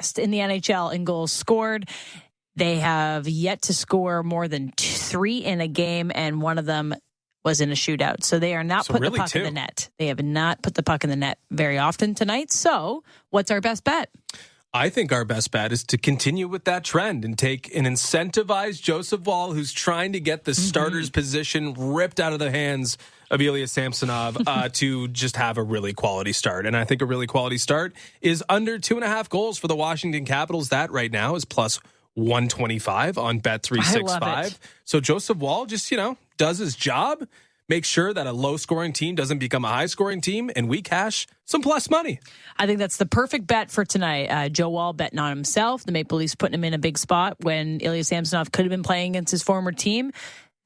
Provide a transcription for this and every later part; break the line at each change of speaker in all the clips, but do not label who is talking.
last in the NHL in goals scored. They have yet to score more than 3 in a game, and one of them was in a shootout. So they are not putting the puck in the net. They have not put the puck in the net very often tonight. So what's our best bet?
I think our best bet is to continue with that trend and take an incentivized Joseph Woll, who's trying to get the starter's position ripped out of the hands of Ilya Samsonov to just have a really quality start. And I think a really quality start is under 2.5 goals for the Washington Capitals. That right now is plus 125 on Bet365. So Joseph Woll just, does his job, makes sure that a low-scoring team doesn't become a high-scoring team, and we cash some plus money.
I think that's the perfect bet for tonight. Joe Woll betting on himself. The Maple Leafs putting him in a big spot when Ilya Samsonov could have been playing against his former team.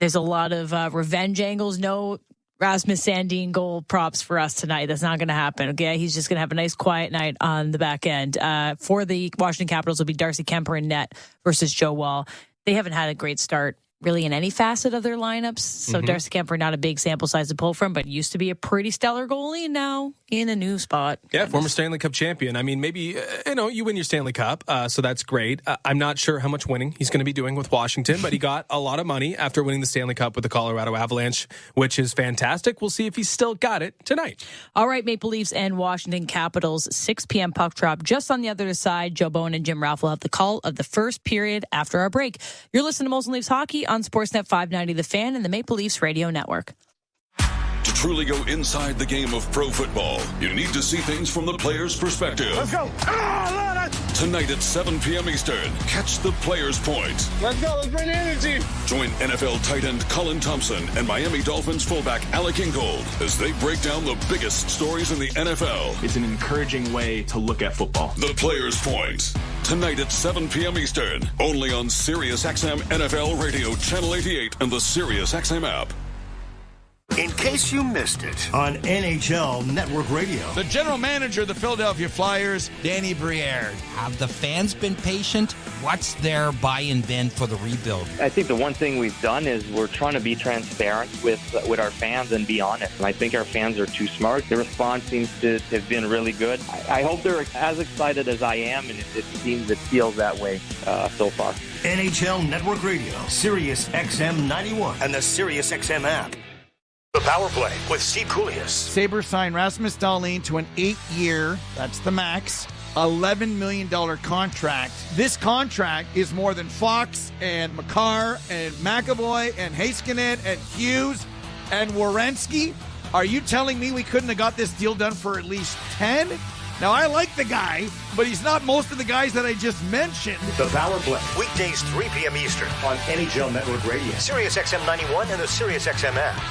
There's a lot of revenge angles. No Rasmus Sandin goal props for us tonight. That's not going to happen. Okay, he's just going to have a nice quiet night on the back end. For the Washington Capitals, will be Darcy Kemper in net versus Joe Woll. They haven't had a great start really in any facet of their lineups. So Darcy Kemper, not a big sample size to pull from, but used to be a pretty stellar goalie, and now in a new spot.
Yeah, former Stanley Cup champion. I mean, maybe, you win your Stanley Cup, so that's great. I'm not sure how much winning he's going to be doing with Washington, but he got a lot of money after winning the Stanley Cup with the Colorado Avalanche, which is fantastic. We'll see if he's still got it tonight.
All right, Maple Leafs and Washington Capitals, 6 p.m. puck drop. Just on the other side, Joe Bowen and Jim Ralph will have the call of the first period after our break. You're listening to Molson Leafs Hockey on Sportsnet 590 The Fan and the Maple Leafs Radio Network.
To truly go inside the game of pro football, you need to see things from the player's perspective.
Let's go.
Tonight at 7 p.m. Eastern, catch the Player's Point.
Let's go. Let's bring the energy.
Join NFL tight end Colin Thompson and Miami Dolphins fullback Alec Ingold as they break down the biggest stories in the NFL.
It's an encouraging way to look at football.
The Player's Point. Tonight at 7 p.m. Eastern, only on SiriusXM NFL Radio Channel 88 and the SiriusXM app.
In case you missed it, on NHL Network Radio.
The general manager of the Philadelphia Flyers, Danny Briere.
Have the fans been patient? What's their buy-in been for the rebuild?
I think the one thing we've done is we're trying to be transparent with our fans and be honest. And I think our fans are too smart. The response seems to have been really good. I hope they're as excited as I am, and it feels that way so far.
NHL Network Radio, SiriusXM 91, and the SiriusXM app. The Power Play with Steve Koulias.
Sabres signed Rasmus Dahlin to an 8-year, that's the max, $11 million contract. This contract is more than Fox and Makar and McAvoy and Heiskanen and Hughes and Werenski. Are you telling me we couldn't have got this deal done for at least 10? Now, I like the guy, but he's not most of the guys that I just mentioned.
The Power Play, weekdays 3 p.m. Eastern on NHL Network Radio, SiriusXM 91, and the SiriusXM app.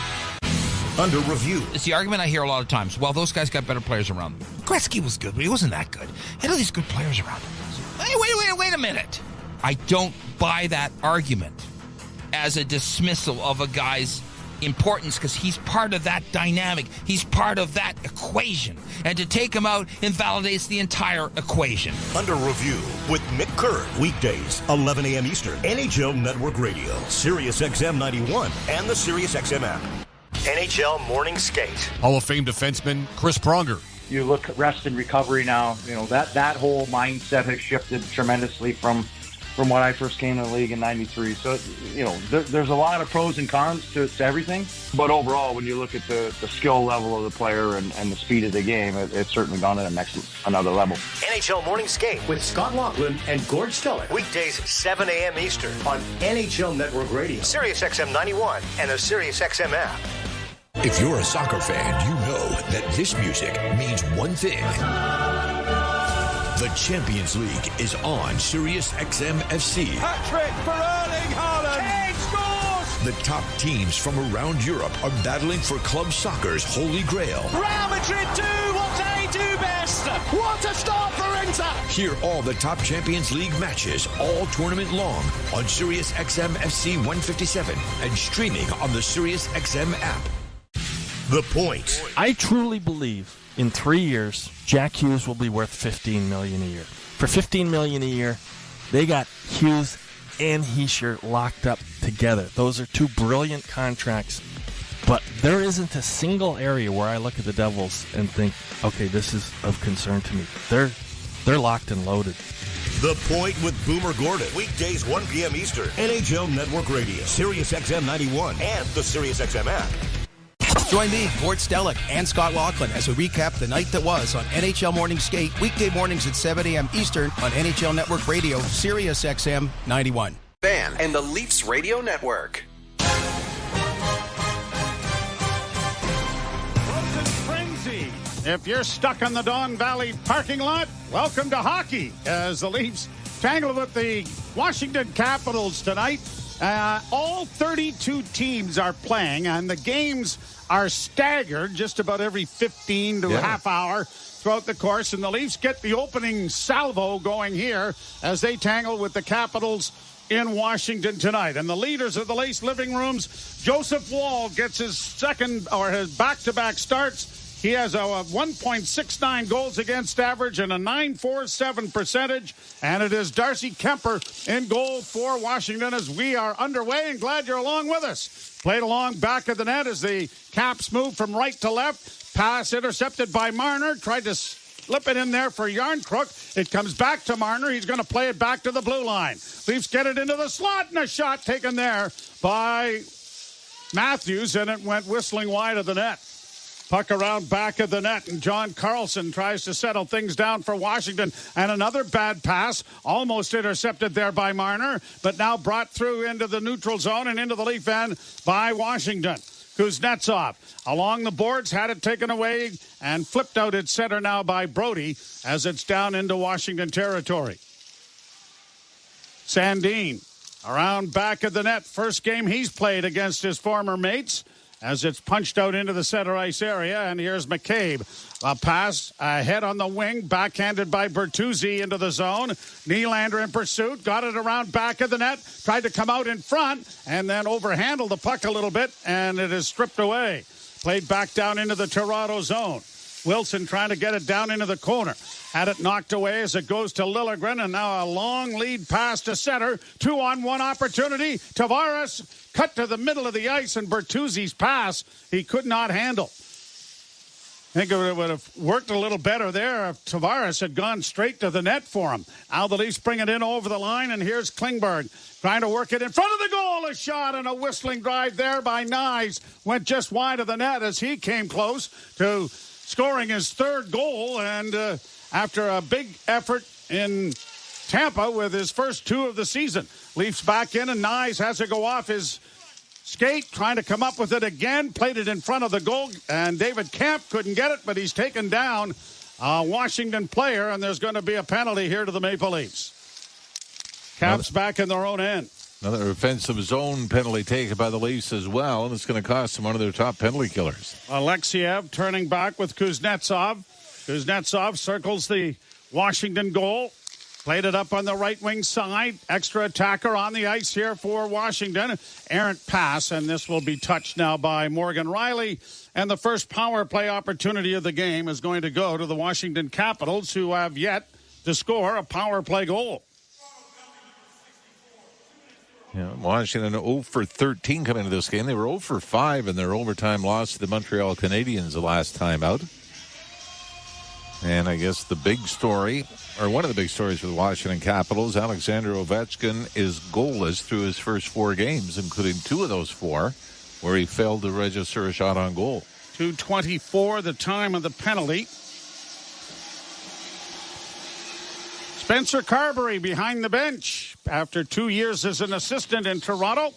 Under review.
It's the argument I hear a lot of times. Well, those guys got better players around them. Gretzky was good, but he wasn't that good. Had all these good players around him. Hey, wait a minute. I don't buy that argument as a dismissal of a guy's importance because he's part of that dynamic. He's part of that equation. And to take him out invalidates the entire equation.
Under review with Mick Kerr. Weekdays, 11 a.m. Eastern. NHL Network Radio, SiriusXM 91, and the SiriusXM app. NHL Morning Skate.
Hall of Fame defenseman Chris Pronger.
You look at rest and recovery now, that whole mindset has shifted tremendously from when I first came to the league in 93. So, there's a lot of pros and cons to everything. But overall, when you look at the skill level of the player and the speed of the game, it's certainly gone to another level.
NHL Morning Skate with Scott Laughlin and Gord Stellick. Weekdays, 7 a.m. Eastern on NHL Network Radio, SiriusXM 91, and the SiriusXM app.
If you're a soccer fan, you know that this music means one thing. The Champions League is on SiriusXM FC.
Hat-trick for Erling Haaland. Kane scores!
The top teams from around Europe are battling for club soccer's holy grail.
Real Madrid do what they do best. What a start for Inter!
Hear all the top Champions League matches all tournament long on SiriusXM FC 157 and streaming on the SiriusXM app.
The Point.
I truly believe in 3 years, Jack Hughes will be worth $15 million a year. For $15 million a year, they got Hughes and Hischier locked up together. Those are two brilliant contracts. But there isn't a single area where I look at the Devils and think, okay, this is of concern to me. They're locked and loaded.
The Point with Boomer Gordon. Weekdays 1 p.m. Eastern. NHL Network Radio. Sirius XM 91 and the Sirius XM app.
Join me, Gord Stellick, and Scott Laughlin as we recap the night that was on NHL Morning Skate, weekday mornings at 7 a.m. Eastern on NHL Network Radio, Sirius XM 91.
Fan and the Leafs Radio Network.
Frenzy. If you're stuck in the Don Valley parking lot, welcome to hockey as the Leafs tangle with the Washington Capitals tonight. All 32 teams are playing, and the games are staggered just about every 15 to half hour throughout the course. And the Leafs get the opening salvo going here as they tangle with the Capitals in Washington tonight. And the leaders of the Leafs living rooms, Joseph Woll gets his second or his back-to-back starts. He has a 1.69 goals against average and a .947 percentage. And it is Darcy Kemper in goal for Washington as we are underway. And glad you're along with us. Played along back of the net as the Caps move from right to left. Pass intercepted by Marner. Tried to slip it in there for Yarncrook. It comes back to Marner. He's going to play it back to the blue line. Leafs get it into the slot, and a shot taken there by Matthews, and it went whistling wide of the net. Puck around back of the net, and John Carlson tries to settle things down for Washington. And another bad pass, almost intercepted there by Marner, but now brought through into the neutral zone and into the Leaf end by Washington. Kuznetsov along the boards, had it taken away and flipped out at center now by Brody as it's down into Washington territory. Sandin around back of the net. First game he's played against his former mates as it's punched out into the center ice area. And here's McCabe. A pass ahead on the wing, backhanded by Bertuzzi into the zone. Nylander in pursuit, got it around back of the net, tried to come out in front, and then overhandled the puck a little bit, and it is stripped away. Played back down into the Toronto zone. Wilson trying to get it down into the corner. Had it knocked away as it goes to Liljegren, and now a long lead pass to center. 2-on-1 opportunity. Tavares cut to the middle of the ice, and Bertuzzi's pass he could not handle. I think it would have worked a little better there if Tavares had gone straight to the net for him. Now the Leafs bring it in over the line, and here's Klingberg trying to work it in front of the goal. A shot and a whistling drive there by Nyes. Went just wide of the net as he came close to scoring his third goal. And after a big effort in Tampa with his first two of the season, Leafs back in, and Nyes has to go off his skate, trying to come up with it again. Played it in front of the goal, and David Kampf couldn't get it, but he's taken down a Washington player, and there's going to be a penalty here to the Maple Leafs. Caps back in their own end.
Another offensive zone penalty taken by the Leafs as well, and it's going to cost them one of their top penalty killers.
Alexiev turning back with Kuznetsov. Kuznetsov circles the Washington goal. Played it up on the right wing side. Extra attacker on the ice here for Washington. Errant pass, and this will be touched now by Morgan Riley. And the first power play opportunity of the game is going to go to the Washington Capitals, who have yet to score a power play goal.
Yeah, Washington 0 for 13 coming into this game. They were 0 for 5 in their overtime loss to the Montreal Canadiens the last time out. And I guess the big story, or one of the big stories for the Washington Capitals, Alexander Ovechkin is goalless through his first 4 games, including 2 of those 4 where he failed to register a shot on goal.
2:24, the time of the penalty. Spencer Carberry behind the bench after 2 years as an assistant in Toronto.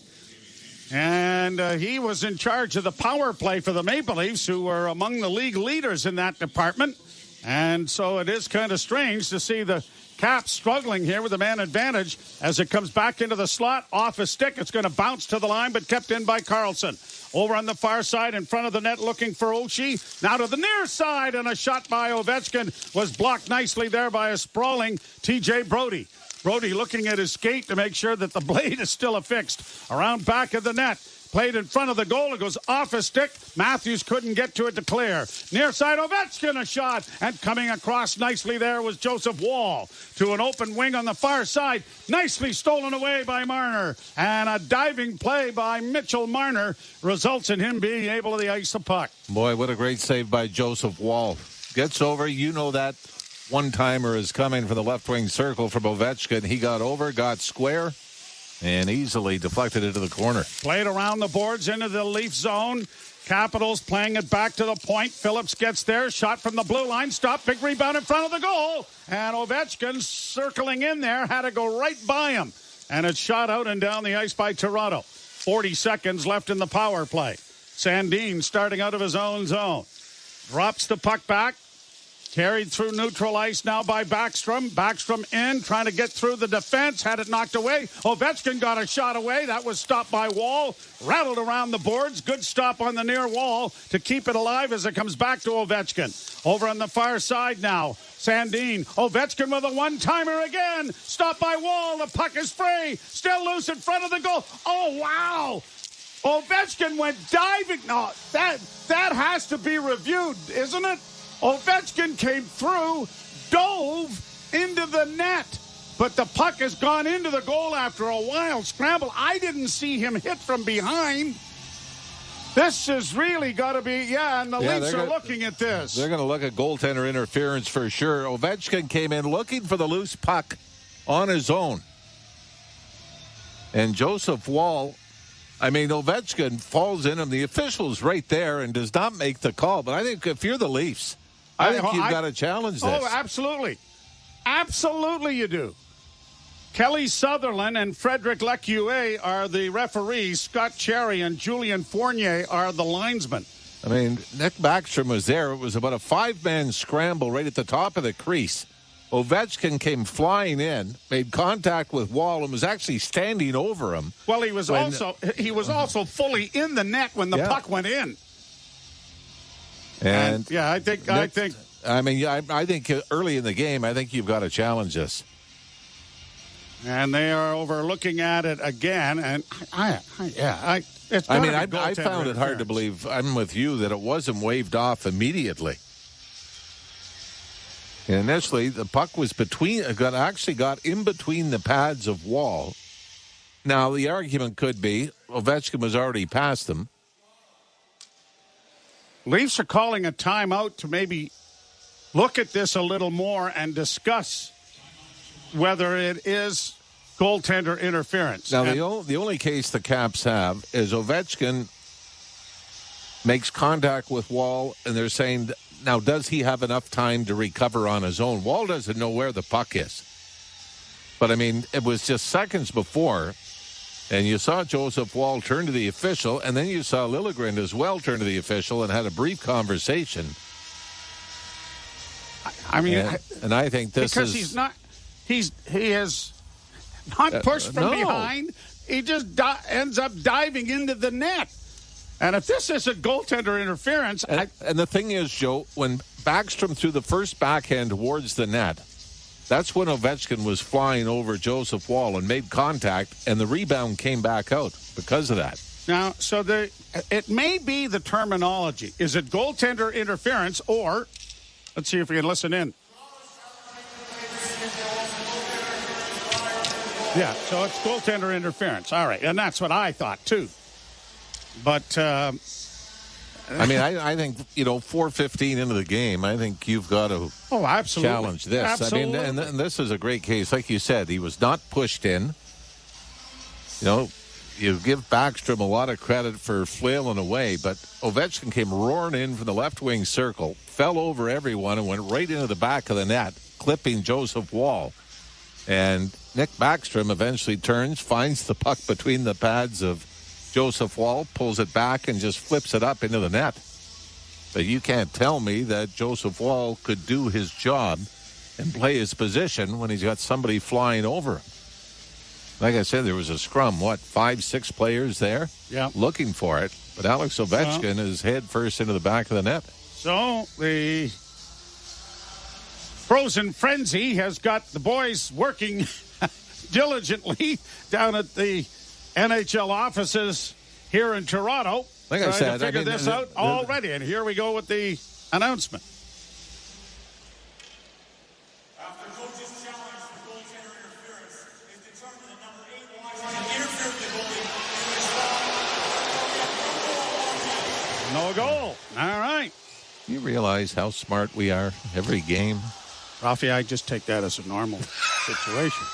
And he was in charge of the power play for the Maple Leafs, who were among the league leaders in that department. And so it is kind of strange to see the Caps struggling here with the man advantage as it comes back into the slot. Off a stick, it's going to bounce to the line, but kept in by Carlson. Over on the far side in front of the net looking for Oshie. Now to the near side, and a shot by Ovechkin was blocked nicely there by a sprawling T.J. Brody. Brody looking at his skate to make sure that the blade is still affixed. Around back of the net. Played in front of the goal. It goes off a stick. Matthews couldn't get to it to clear. Near side, Ovechkin a shot. And coming across nicely there was Joseph Woll to an open wing on the far side. Nicely stolen away by Marner. And a diving play by Mitchell Marner results in him being able to ice the puck.
Boy, what a great save by Joseph Woll. Gets over, you know that one-timer is coming from the left wing circle from Ovechkin. He got over, got square, and easily deflected into the corner.
Played around the boards into the Leaf zone. Capitals playing it back to the point. Phillips gets there. Shot from the blue line. Stop. Big rebound in front of the goal. And Ovechkin circling in there. Had to go right by him. And it's shot out and down the ice by Toronto. 40 seconds left in the power play. Sandin starting out of his own zone. Drops the puck back. Carried through neutral ice now by Backstrom. Backstrom in, trying to get through the defense. Had it knocked away. Ovechkin got a shot away. That was stopped by Wall. Rattled around the boards. Good stop on the near wall to keep it alive as it comes back to Ovechkin. Over on the far side now. Sandin. Ovechkin with a one-timer again. Stopped by Wall. The puck is free. Still loose in front of the goal. Oh, wow. Ovechkin went diving. No, that has to be reviewed, isn't it? Ovechkin came through, dove into the net, but the puck has gone into the goal after a wild scramble. I didn't see him hit from behind. This has really got to be, and the Leafs are looking at this.
They're going to look at goaltender interference for sure. Ovechkin came in looking for the loose puck on his own. And Joseph Wall, Ovechkin falls in and the official's right there and does not make the call. But I think if you're the Leafs, I think you've got to challenge this.
Oh, absolutely. Absolutely you do. Kelly Sutherland and Frederick Lecue are the referees. Scott Cherry and Julian Fournier are the linesmen.
Nick Backstrom was there. It was about a 5-man scramble right at the top of the crease. Ovechkin came flying in, made contact with Wall, and was actually standing over him.
Well, he was also fully in the net when the puck went in.
And
I think
early in the game, I think you've got to challenge this.
And they are over looking at it again, and I
found it hard to believe. I'm with you that it wasn't waved off immediately. And initially, the puck was got in between the pads of Wall. Now, the argument could be Ovechkin was already past them.
Leafs are calling a timeout to maybe look at this a little more and discuss whether it is goaltender interference.
Now, the only case the Caps have is Ovechkin makes contact with Wall, and they're saying, now, does he have enough time to recover on his own? Wall doesn't know where the puck is. But, it was just seconds before, and you saw Joseph Wall turn to the official, and then you saw Liljegren as well turn to the official and had a brief conversation. And I think this
because
is...
he is not pushed from behind. He just ends up diving into the net. And if this isn't goaltender interference...
And the thing is, Joe, when Backstrom threw the first backhand towards the net, that's when Ovechkin was flying over Joseph Wall and made contact, and the rebound came back out because of that.
Now, so it may be the terminology. Is it goaltender interference or... Let's see if we can listen in. Yeah, so it's goaltender interference. All right, and that's what I thought, too. But,
I think, 4:15 into the game, I think you've got to challenge this.
Absolutely.
And this is a great case. Like you said, he was not pushed in. You give Backstrom a lot of credit for flailing away, but Ovechkin came roaring in from the left wing circle, fell over everyone, and went right into the back of the net, clipping Joseph Wall. And Nick Backstrom eventually turns, finds the puck between the pads of Joseph Wall, pulls it back and just flips it up into the net. But you can't tell me that Joseph Wall could do his job and play his position when he's got somebody flying over him. Like I said, there was a scrum, 5-6 players there looking for it. But Alex Ovechkin is head first into the back of the net.
So the Frozen Frenzy has got the boys working diligently down at the NHL offices here in Toronto.
Like I said,
to figure this out already. And here we go with the announcement.
After coaches challenge the goaltender interference, it's determined that number 8 Washington interfered with the goalie.
No goal. All right.
You realize how smart we are every game?
Rafi, I just take that as a normal situation.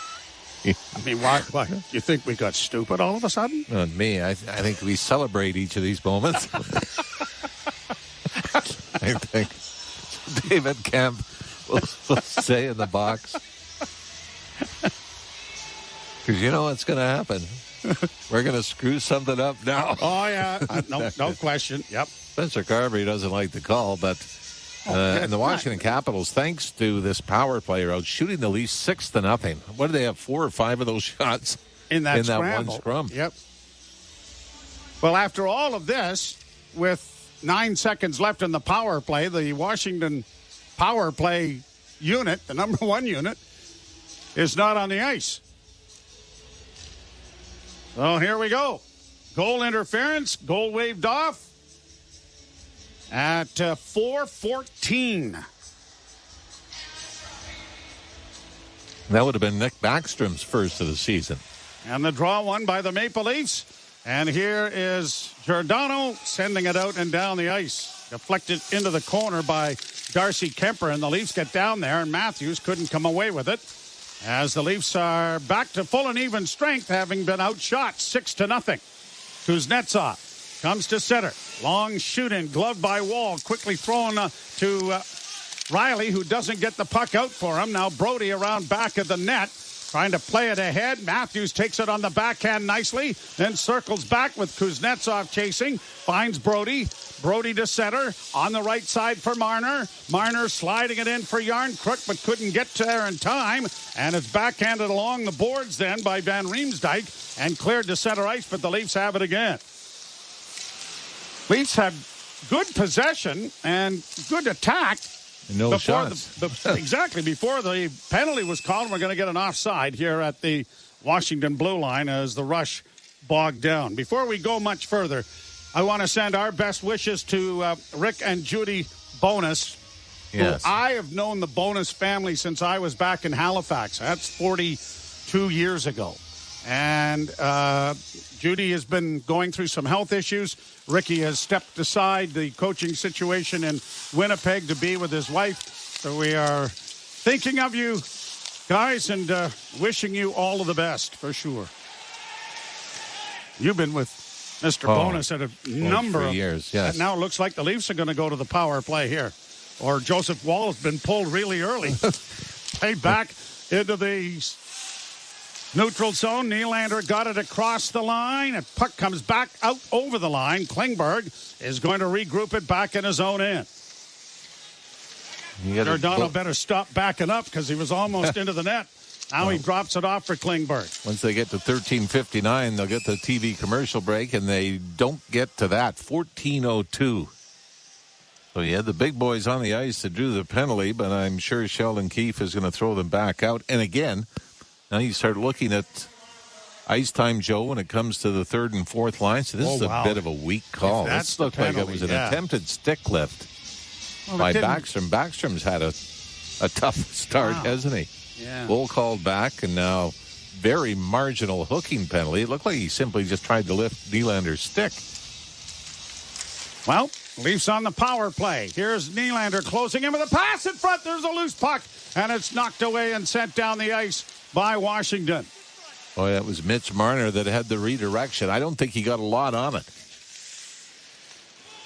I mean, why? You think we got stupid all of a sudden?
Not me. I think we celebrate each of these moments. I think David Kemp will stay in the box. Because you know what's going to happen. We're going to screw something up now.
Oh, yeah. No question. Yep.
Spencer Carberry doesn't like the call, but and the Washington Capitals, thanks to this power play, are out shooting the Leafs 6-0. What do they have, 4 or 5 of those shots
in that
one scrum?
Yep. Well, after all of this, with 9 seconds left in the power play, the Washington power play unit, the number 1 unit, is not on the ice. So here we go. Goal interference, goal waved off at 4:14.
That would have been Nick Backstrom's first of the season.
And the draw won by the Maple Leafs. And here is Giordano sending it out and down the ice. Deflected into the corner by Darcy Kemper. And the Leafs get down there, and Matthews couldn't come away with it. As the Leafs are back to full and even strength, having been outshot 6-0. Kuznetsov comes to center. Long shooting, gloved by Wall. Quickly thrown to Riley, who doesn't get the puck out for him. Now Brody around back of the net, trying to play it ahead. Matthews takes it on the backhand nicely, then circles back with Kuznetsov chasing. Finds Brody. Brody to center. On the right side for Marner. Marner sliding it in for Yarncrook, but couldn't get there in time. And it's backhanded along the boards then by Van Riemsdyk and cleared to center ice, but the Leafs have it again. Leafs had good possession and good attack.
No shots.
Exactly. Before the penalty was called, we're going to get an offside here at the Washington blue line as the rush bogged down. Before we go much further, I want to send our best wishes to Rick and Judy Bonus.
Yes.
I have known the Bonus family since I was back in Halifax. That's 42 years ago. And Judy has been going through some health issues. Ricky has stepped aside the coaching situation in Winnipeg to be with his wife. So we are thinking of you guys and wishing you all of the best for sure. You've been with Mr. Bonus at a number of
years. Yes.
And now it looks like the Leafs are going to go to the power play here. Or Joseph Wall has been pulled really early. Played back into the neutral zone. Nylander got it across the line. And puck comes back out over the line. Klingberg is going to regroup it back in his own end. Giordano better stop backing up because he was almost into the net. Now he drops it off for Klingberg.
Once they get to 13:59, they'll get the TV commercial break, and they don't get to that. 14:02. So you had the big boys on the ice that drew the penalty, but I'm sure Sheldon Keefe is going to throw them back out. And again, now you start looking at ice time, Joe, when it comes to the third and fourth line. So this is a bit of a weak call. This looked like it was an attempted stick lift by Backstrom. Backstrom's had a tough start, hasn't he?
Yeah.
Bull called back, and now very marginal hooking penalty. It looked like he simply just tried to lift Nylander's stick.
Well, Leafs on the power play. Here's Nylander closing in with a pass in front. There's a loose puck, and it's knocked away and sent down the ice by Washington.
Oh, that was Mitch Marner that had the redirection. I don't think he got a lot on it.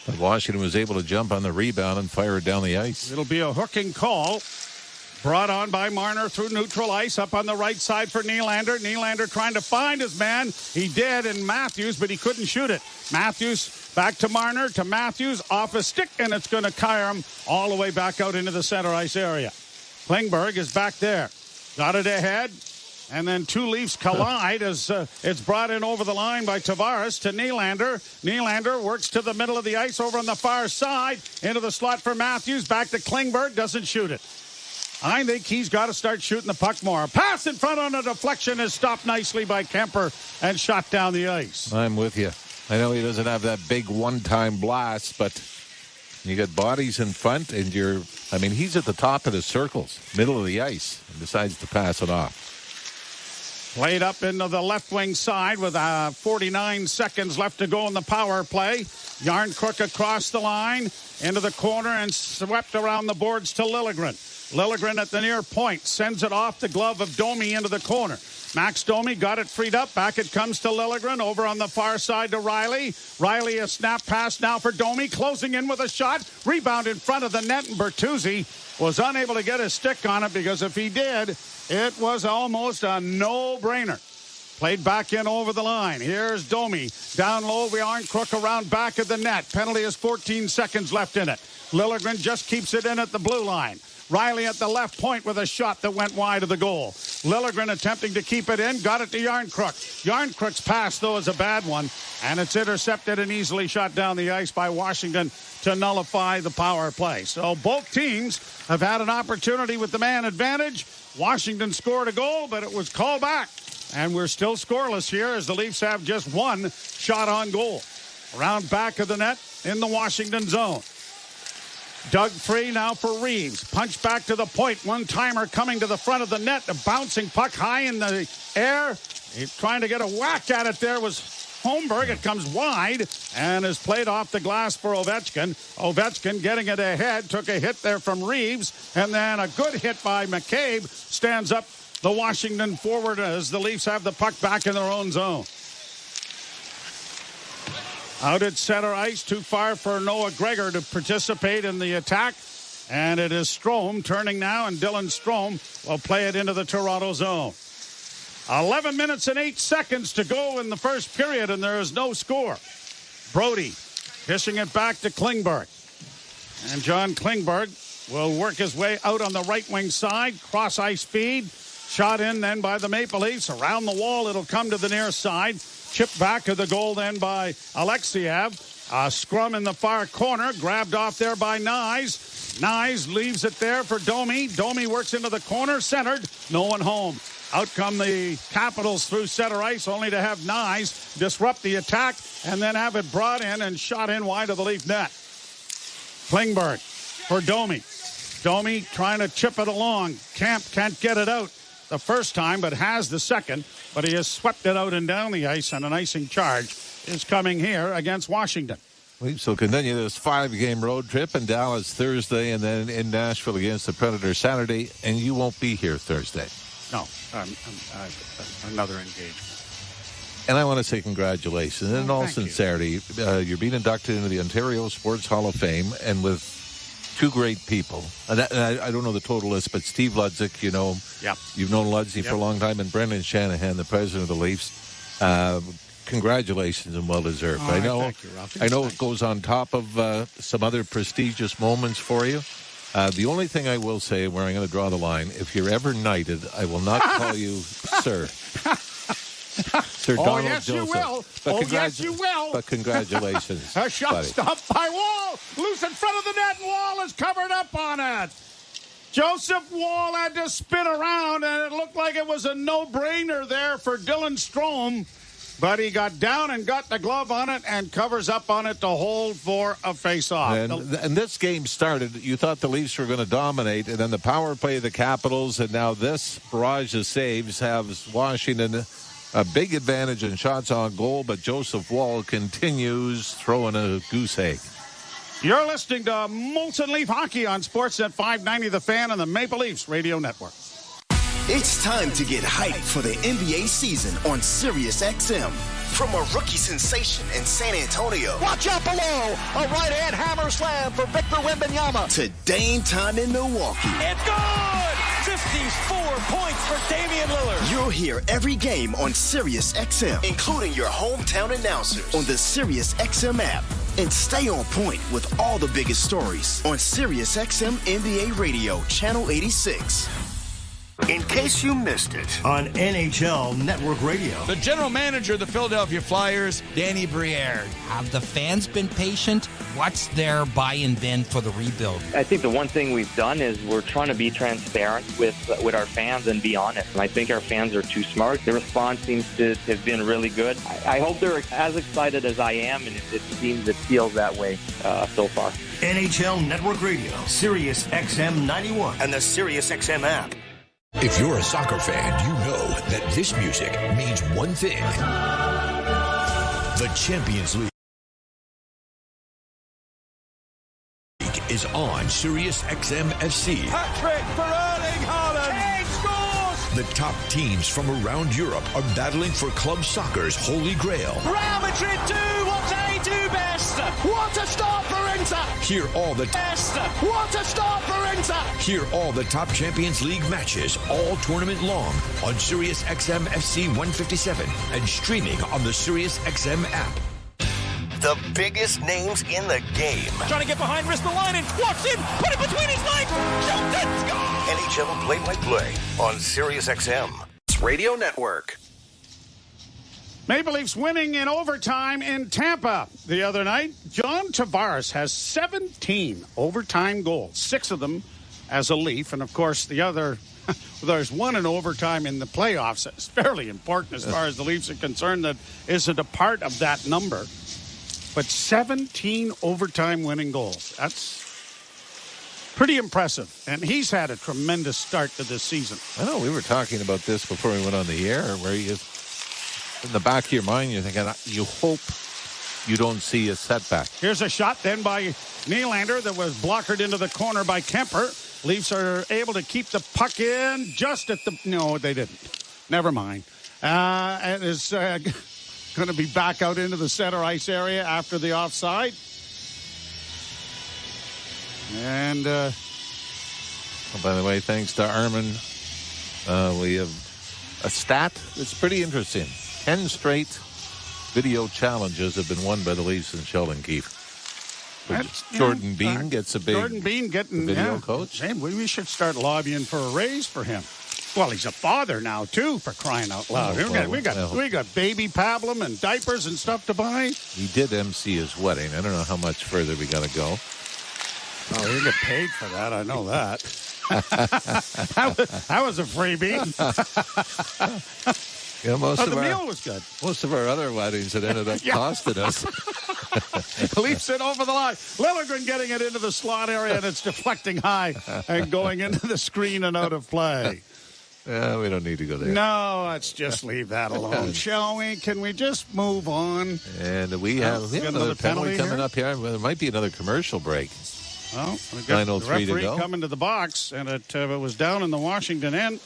But Washington was able to jump on the rebound and fire it down the ice.
It'll be a hooking call. Brought on by Marner through neutral ice up on the right side for Nylander. Nylander trying to find his man. He did in Matthews, but he couldn't shoot it. Matthews back to Marner, to Matthews, off a stick, and it's going to carry him all the way back out into the center ice area. Klingberg is back there. Got it ahead, and then two Leafs collide as it's brought in over the line by Tavares to Nylander. Nylander works to the middle of the ice over on the far side, into the slot for Matthews, back to Klingberg, doesn't shoot it. I think he's got to start shooting the puck more. Pass in front on a deflection is stopped nicely by Kemper and shot down the ice.
I'm with you. I know he doesn't have that big one-time blast, but you got bodies in front, and he's at the top of the circles, middle of the ice, and decides to pass it off.
Played up into the left wing side with 49 seconds left to go in the power play. Yarncrook across the line into the corner and swept around the boards to Liljegren. Liljegren at the near point sends it off the glove of Domi into the corner. Max Domi got it freed up. Back it comes to Liljegren. Over on the far side to Riley. Riley, a snap pass now for Domi. Closing in with a shot. Rebound in front of the net. And Bertuzzi was unable to get his stick on it because if he did, it was almost a no-brainer. Played back in over the line. Here's Domi. Down low, Yarncrook around back of the net. Penalty is 14 seconds left in it. Liljegren just keeps it in at the blue line. Riley at the left point with a shot that went wide of the goal. Liljegren attempting to keep it in. Got it to Yarncrook. Yarncrook's pass, though, is a bad one. And it's intercepted and easily shot down the ice by Washington to nullify the power play. So both teams have had an opportunity with the man advantage. Washington scored a goal, but it was called back. And we're still scoreless here as the Leafs have just one shot on goal. Around back of the net in the Washington zone. Dug free now for Reeves. Punch back to the point. One-timer coming to the front of the net. A bouncing puck high in the air. He's trying to get a whack at it. There was Holmberg. It comes wide and is played off the glass for Ovechkin. Ovechkin getting it ahead. Took a hit there from Reeves. And then a good hit by McCabe. Stands up the Washington forward as the Leafs have the puck back in their own zone. Out at center ice, too far for Noah Gregor to participate in the attack. And it is Strome turning now, and Dylan Strome will play it into the Toronto zone. 11 minutes and 8 seconds to go in the first period, and there is no score. Brody dishing it back to Klingberg. And John Klingberg will work his way out on the right wing side. Cross ice feed. Shot in then by the Maple Leafs. Around the wall, it'll come to the near side. Chipped back to the goal then by Alexiev. A scrum in the far corner. Grabbed off there by Nyes. Nyes leaves it there for Domi. Domi works into the corner. Centered. No one home. Out come the Capitals through center ice, only to have Nyes disrupt the attack and then have it brought in and shot in wide of the Leaf net. Klingberg for Domi. Domi trying to chip it along. Camp can't get it out the first time, but has the second. But he has swept it out and down the ice, and an icing charge is coming here against Washington.
Leafs will continue this 5-game road trip in Dallas Thursday and then in Nashville against the Predators Saturday, and you won't be here Thursday.
No, another engagement.
And I want to say congratulations. In all sincerity, you're being inducted into the Ontario Sports Hall of Fame, and with two great people. And I don't know the total list, but Steve Ludzik, you know him.
Yep.
You've known Ludzik for a long time, and Brendan Shanahan, the president of the Leafs. Congratulations and well-deserved.
Right, thank you, Ralphie.
I know it goes on top of some other prestigious moments for you. The only thing I will say, where I'm going to draw the line, if you're ever knighted, I will not call you sir. Sir Donald
yes,
Joseph.
You will.
But
yes, you will.
But congratulations.
A shot
buddy.
stopped by Wall. Loose in front of the net, and Wall is covered up on it. Joseph Wall had to spin around, and it looked like it was a no-brainer there for Dylan Strome. But he got down and got the glove on it and covers up on it to hold for a face-off.
And this game started, you thought the Leafs were going to dominate, and then the power play of the Capitals, and now this barrage of saves has Washington a big advantage in shots on goal, but Joseph Wall continues throwing a goose egg.
You're listening to Molson Leaf Hockey on Sportsnet 590 The Fan and the Maple Leafs Radio Network.
It's time to get hyped for the NBA season on SiriusXM. From a rookie sensation in San Antonio.
Watch out below. A right-hand hammer slam for Victor Wembanyama.
To Dame time in Milwaukee.
It's good! 54 points for Damian Lillard.
You'll hear every game on SiriusXM, including your hometown announcers on the SiriusXM app. And stay on point with all the biggest stories on SiriusXM NBA Radio, Channel 86.
In case you missed it, on NHL Network Radio.
The general manager of the Philadelphia Flyers, Danny Briere.
Have the fans been patient? What's their buy-in been for the rebuild?
I think the one thing we've done is we're trying to be transparent with our fans and be honest. And I think our fans are too smart. The response seems to have been really good. I hope they're as excited as I am, and it feels that way so far.
NHL Network Radio, Sirius XM 91, and the Sirius XM app.
If you're a soccer fan, you know that this music means one thing. The Champions League is on Sirius XM FC.
Hat-trick for Erling Haaland. Kane scores.
The top teams from around Europe are battling for club soccer's holy grail.
Real Madrid do what they do best. What a start for Inter.
Hear all the
Best. What a start for Inter.
Hear all the top Champions League matches all tournament long on Sirius XM FC 157 and streaming on the Sirius XM app.
The biggest names in the game.
Trying to get behind Ristolainen. Walks in. Put it between his legs. Shoots it. Score.
NHL play-by-play on Sirius XM.
Radio Network.
Maple Leafs winning in overtime in Tampa the other night. John Tavares has 17 overtime goals, 6 of them as a Leaf. And, of course, the other, there's one in overtime in the playoffs. It's fairly important as far as the Leafs are concerned. That isn't a part of that number. But 17 overtime winning goals. That's pretty impressive. And he's had a tremendous start to this season.
I know we were talking about this before we went on the air, where you, in the back of your mind, you're thinking, you hope you don't see a setback.
Here's a shot then by Nylander that was blockered into the corner by Kemper. Leafs are able to keep the puck in just at the... No, they didn't. Never mind. And is going to be back out into the center ice area after the offside. And...
Oh, by the way, thanks to Armin, we have a stat that's pretty interesting. 10 straight video challenges have been won by the Leafs and Sheldon Keefe. Jordan Bean gets a big
Jordan Bean getting
video coach.
Man, we should start lobbying for a raise for him. Well, he's a father now too, for crying out loud. We got baby pablum and diapers and stuff to buy.
He did MC his wedding. I don't know how much further we got to go.
Oh, he get paid for that. I know that. that was a freebie.
Yeah,
the meal was good.
Most of our other weddings had ended up costing us.
Leafs it over the line. Liljegren getting it into the slot area, and it's deflecting high and going into the screen and out of play.
Yeah, we don't need to go there.
No, let's just leave that alone, shall we? Can we just move on?
And we have another penalty coming up here. There might be another commercial break.
Well, we got the
9:03
referee
to go.
coming to the box, and it was down in the Washington end.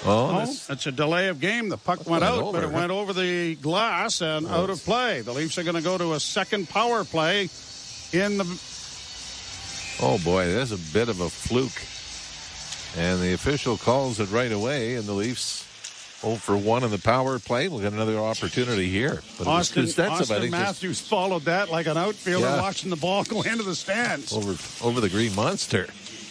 It's a delay of game. The puck went out, but it went over the glass and out of play. The Leafs are going to go to a second power play in the...
Oh, boy, there's a bit of a fluke. And the official calls it right away, and the Leafs 0-for-1 in the power play. We'll get another opportunity here. But
Austin Matthews followed that like an outfielder watching the ball go into the stands.
Over the Green Monster.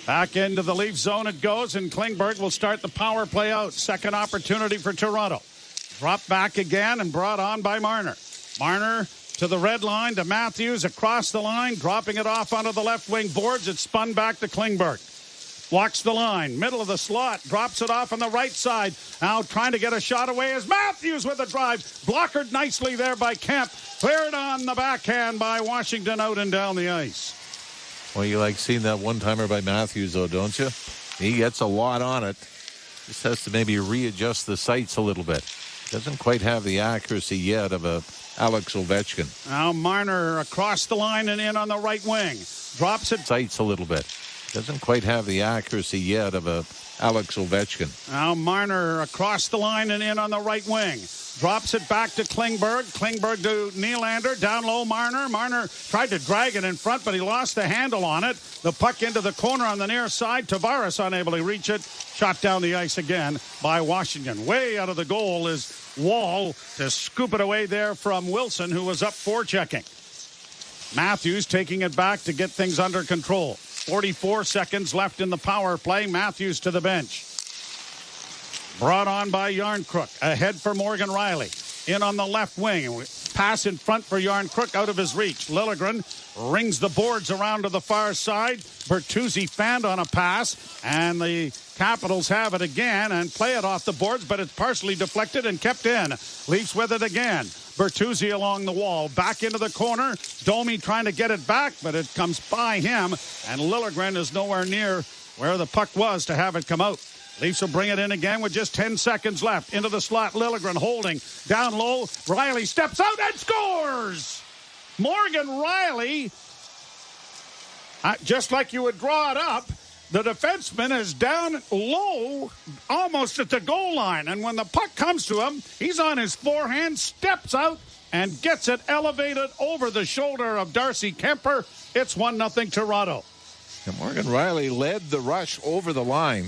Back into the Leaf zone it goes, and Klingberg will start the power play out. Second opportunity for Toronto. Dropped back again and brought on by Marner. Marner to the red line to Matthews across the line, dropping it off onto the left wing boards. It's spun back to Klingberg. Walks the line, middle of the slot, drops it off on the right side. Now trying to get a shot away is Matthews with a drive. Blockered nicely there by Kemp. Cleared on the backhand by Washington out and down the ice.
Well, you like seeing that one-timer by Matthews, though, don't you? He gets a lot on it. Just has to maybe readjust the sights a little bit. Doesn't quite have the accuracy yet of a Alex Ovechkin.
Now Marner across the line and in on the right wing. Drops it.
Sights a little bit. Doesn't quite have the accuracy yet of a Alex Ovechkin.
Now Marner across the line and in on the right wing. Drops it back to Klingberg. Klingberg to Nylander. Down low, Marner. Marner tried to drag it in front, but he lost the handle on it. The puck into the corner on the near side. Tavares unable to reach it. Shot down the ice again by Washington. Way out of the goal is Wall to scoop it away there from Wilson, who was up forechecking. Matthews taking it back to get things under control. 44 seconds left in the power play. Matthews to the bench. Brought on by Yarncrook. Ahead for Morgan Riley. In on the left wing. Pass in front for Yarncrook out of his reach. Liljegren rings the boards around to the far side. Bertuzzi fanned on a pass. And the Capitals have it again and play it off the boards, but it's partially deflected and kept in. Leafs with it again. Bertuzzi along the wall. Back into the corner. Domi trying to get it back, but it comes by him. And Liljegren is nowhere near where the puck was to have it come out. Leafs will bring it in again with just 10 seconds left. Into the slot, Liljegren holding. Down low, Riley steps out and scores! Morgan Riley, just like you would draw it up, the defenseman is down low, almost at the goal line. And when the puck comes to him, he's on his forehand, steps out, and gets it elevated over the shoulder of Darcy Kemper. It's 1-0 Toronto.
And Morgan Riley led the rush over the line.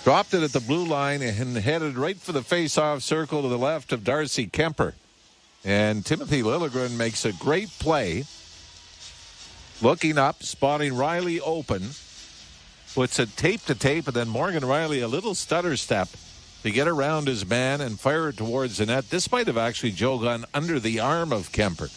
Dropped it at the blue line and headed right for the face-off circle to the left of Darcy Kemper. And Timothy Liljegren makes a great play. Looking up, spotting Riley open. Puts it tape to tape, and then Morgan Riley a little stutter step to get around his man and fire it towards the net. This might have actually gone under the arm of Kemper.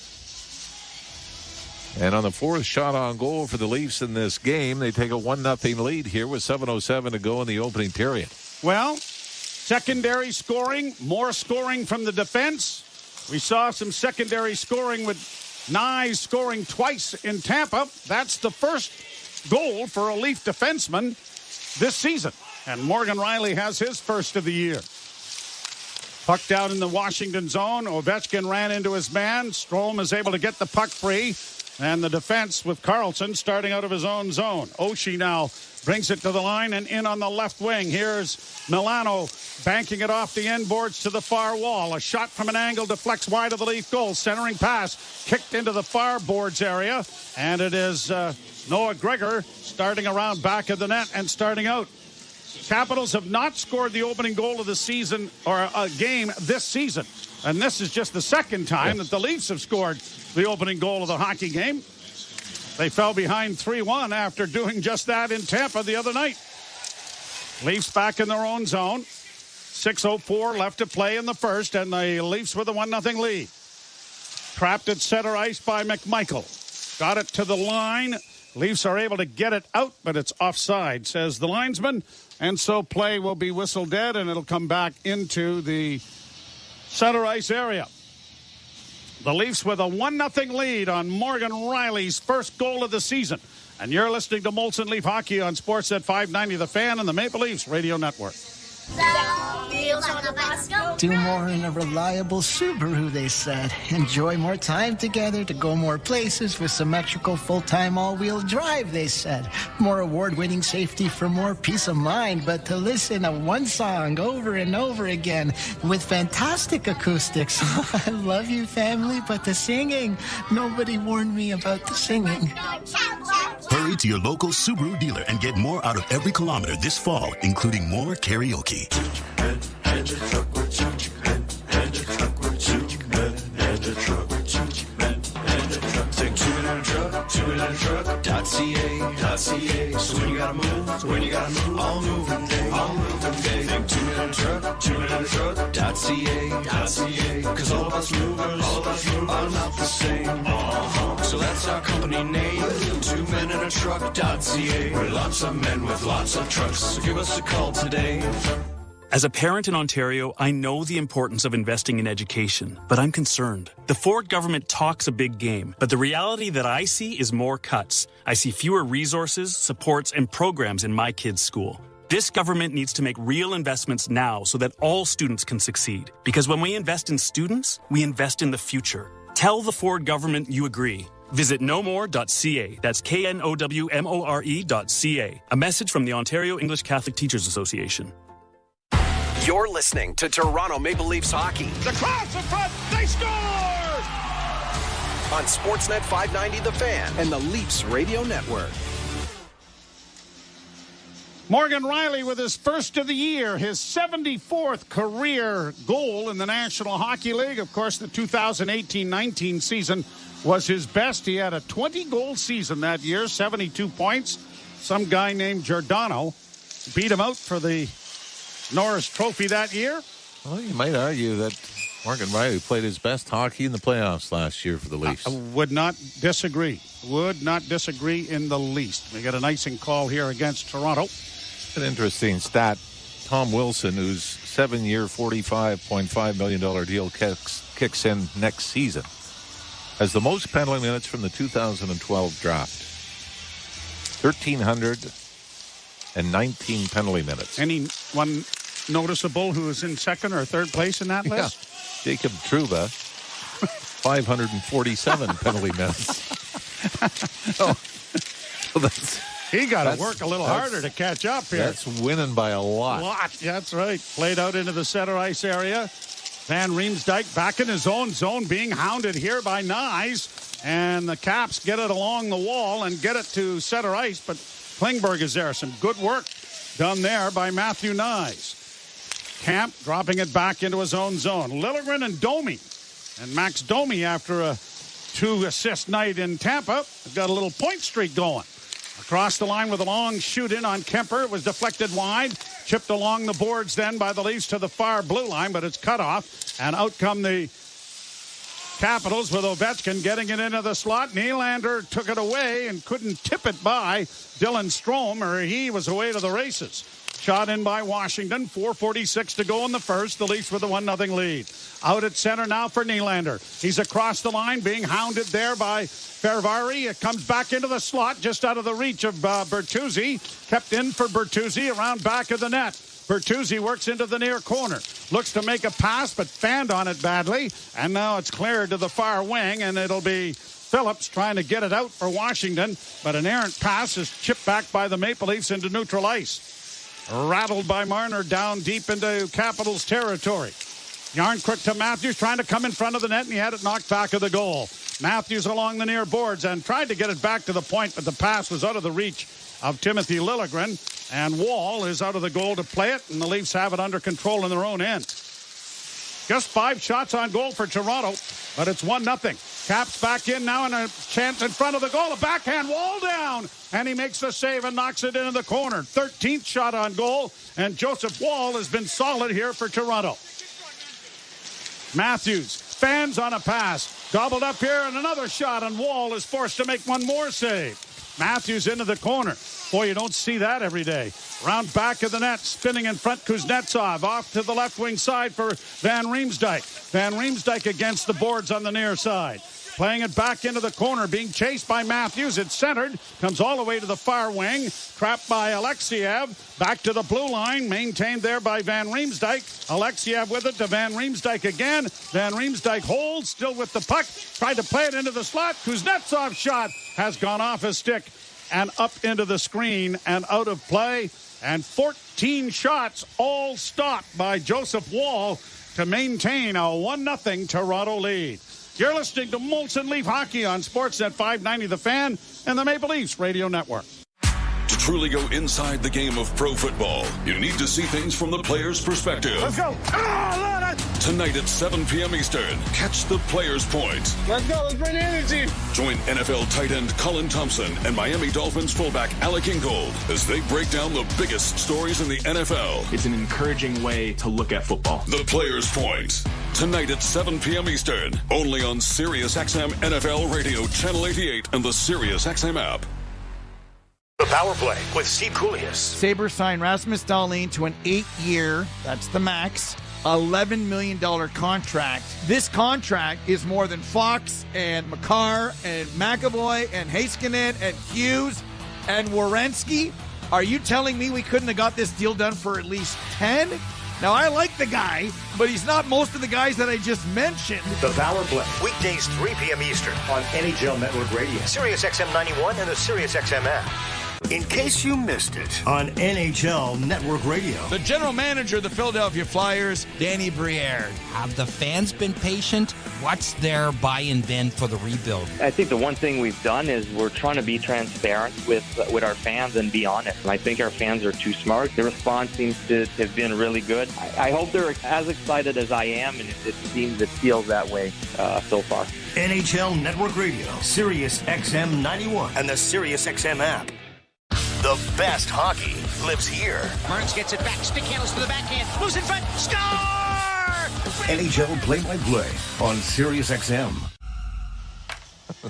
And on the fourth shot on goal for the Leafs in this game, they take a 1-0 lead here with 7:07 to go in the opening period.
Well, secondary scoring, more scoring from the defense. We saw some secondary scoring with Nye scoring twice in Tampa. That's the first goal for a Leaf defenseman this season. And Morgan Riley has his first of the year. Puck down in the Washington zone. Ovechkin ran into his man. Strome is able to get the puck free. And the defense with Carlson starting out of his own zone. Oshie now brings it to the line and in on the left wing. Here's Milano banking it off the end boards to the far wall. A shot from an angle deflects wide of the Leaf goal. Centering pass kicked into the far boards area. And it is Noah Gregor starting around back of the net and starting out. Capitals have not scored the opening goal of the season or a game this season. And this is just the second time that the Leafs have scored the opening goal of the hockey game. They fell behind 3-1 after doing just that in Tampa the other night. Leafs back in their own zone. 6:04 left to play in the first, and the Leafs with a 1-0 lead. Trapped at center ice by McMichael. Got it to the line. Leafs are able to get it out, but it's offside, says the linesman. And so play will be whistled dead, and it'll come back into the center ice area. The Leafs with a 1-0 lead on Morgan Riley's first goal of the season. And you're listening to Molson Leaf Hockey on Sportsnet 590, The Fan, and the Maple Leafs Radio Network.
Do more in a reliable Subaru, they said. Enjoy more time together to go more places with symmetrical full-time all-wheel drive, they said. More award-winning safety for more peace of mind, but to listen to one song over and over again with fantastic acoustics. I love you, family, but the singing, nobody warned me about the singing.
Hurry to your local Subaru dealer and get more out of every kilometer this fall, including more karaoke.
Truck.ca. So when you gotta move, all moving day. Think 2-minute truck.ca. Cause all of us movers are not the same. So that's our company name, 2-minute truck.ca. We're lots of men with lots of trucks. So give us a call today.
As a parent in Ontario, I know the importance of investing in education, but I'm concerned. The Ford government talks a big game, but the reality that I see is more cuts. I see fewer resources, supports, and programs in my kids' school. This government needs to make real investments now so that all students can succeed. Because when we invest in students, we invest in the future. Tell the Ford government you agree. Visit knowmore.ca. That's knowmore.ca. A message from the Ontario English Catholic Teachers Association.
You're listening to Toronto Maple Leafs hockey.
The cross in front, they score!
On Sportsnet 590 The Fan and the Leafs Radio Network.
Morgan Riley with his first of the year, his 74th career goal in the National Hockey League. Of course, the 2018-19 season was his best. He had a 20-goal season that year, 72 points. Some guy named Giordano beat him out for the Norris Trophy that year.
Well, you might argue that Morgan Riley played his best hockey in the playoffs last year for the Leafs.
I would not disagree. Would not disagree in the least. We got an icing call here against Toronto.
An interesting stat. Tom Wilson, whose 7-year, $45.5 million deal kicks in next season, has the most penalty minutes from the 2012 draft. 1,300. and 19 penalty minutes.
Anyone noticeable who is in second or third place in that list?
Yeah. Jacob Trouba, 547 penalty minutes. So that's...
He got to work a little harder to catch up here.
That's winning by a lot.
That's right. Played out into the center ice area. Van Riemsdyk back in his own zone, being hounded here by Nyes. And the Caps get it along the wall and get it to center ice. But Klingberg is there. Some good work done there by Matthew Nyes. Camp dropping it back into his own zone. Liljegren and Domi. And Max Domi, after a 2-assist night in Tampa, has got a little point streak going. Across the line with a long shoot in on Kemper. It was deflected wide. Chipped along the boards then by the Leafs to the far blue line, but it's cut off. And out come the Capitals with Ovechkin getting it into the slot. Nylander took it away and couldn't tip it by Dylan Strome, or he was away to the races. Shot in by Washington. 4:46 to go in the first. The Leafs with a 1-0 lead. Out at center now for Nylander. He's across the line, being hounded there by Ferrari. It comes back into the slot, just out of the reach of Bertuzzi. Kept in for Bertuzzi around back of the net. Bertuzzi works into the near corner. Looks to make a pass, but fanned on it badly. And now it's cleared to the far wing, and it'll be Phillips trying to get it out for Washington. But an errant pass is chipped back by the Maple Leafs into neutral ice. Rattled by Marner down deep into Capitals territory. Yarncrook to Matthews, trying to come in front of the net, and he had it knocked back of the goal. Matthews along the near boards and tried to get it back to the point, but the pass was out of the reach of Timothy Liljegren. And Wall is out of the goal to play it, and the Leafs have it under control in their own end. Just 5 shots on goal for Toronto, but it's 1-0. Caps back in now, and a chance in front of the goal. A backhand, Wall down, and he makes the save and knocks it into the corner. 13th shot on goal, and Joseph Wall has been solid here for Toronto. Matthews fans on a pass, gobbled up here, and another shot, and Wall is forced to make one more save. Matthews into the corner. Boy, you don't see that every day. Round back of the net, spinning in front, Kuznetsov. Off to the left wing side for Van Riemsdyk. Van Riemsdyk against the boards on the near side. Playing it back into the corner, being chased by Matthews. It's centered, comes all the way to the far wing. Trapped by Alexiev. Back to the blue line, maintained there by Van Riemsdyk. Alexiev with it to Van Riemsdyk again. Van Riemsdyk holds, still with the puck. Tried to play it into the slot. Kuznetsov's shot has gone off his stick and up into the screen and out of play. And 14 shots all stopped by Joseph Wall to maintain a 1-0 Toronto lead. You're listening to Molson Leaf Hockey on Sportsnet 590 The Fan and the Maple Leafs Radio Network.
To truly go inside the game of pro football, you need to see things from the player's perspective.
Let's go.
Tonight at 7 p.m. Eastern, catch the Players' Point.
Let's go. Let's bring the energy.
Join NFL tight end Colin Thompson and Miami Dolphins fullback Alec Ingold as they break down the biggest stories in the NFL.
It's an encouraging way to look at football.
The Players' Point. Tonight at 7 p.m. Eastern, only on SiriusXM NFL Radio Channel 88 and the SiriusXM app.
The Power Play with Steve Koulias.
Sabres signed Rasmus Dahlin to an 8-year, that's the max, $11 million contract. This contract is more than Fox and Makar and McAvoy and Heiskanen and Hughes and Werenski. Are you telling me we couldn't have got this deal done for at least 10? Now, I like the guy, but he's not most of the guys that I just mentioned.
The Power Play. Weekdays, 3 p.m. Eastern on NHL Network Radio. SiriusXM 91 and the SiriusXM app. In case you missed it, on NHL Network Radio.
The general manager of the Philadelphia Flyers, Danny Briere.
Have the fans been patient? What's their buy-in been for the rebuild?
I think the one thing we've done is we're trying to be transparent with our fans and be honest. And I think our fans are too smart. The response seems to have been really good. I hope they're as excited as I am, and it feels that way so far.
NHL Network Radio, SiriusXM 91 and the SiriusXM app. The best hockey lives here.
Burns gets it back. Stick handles to the backhand. Moves in front. Score!
NHL play-by-play on SiriusXM.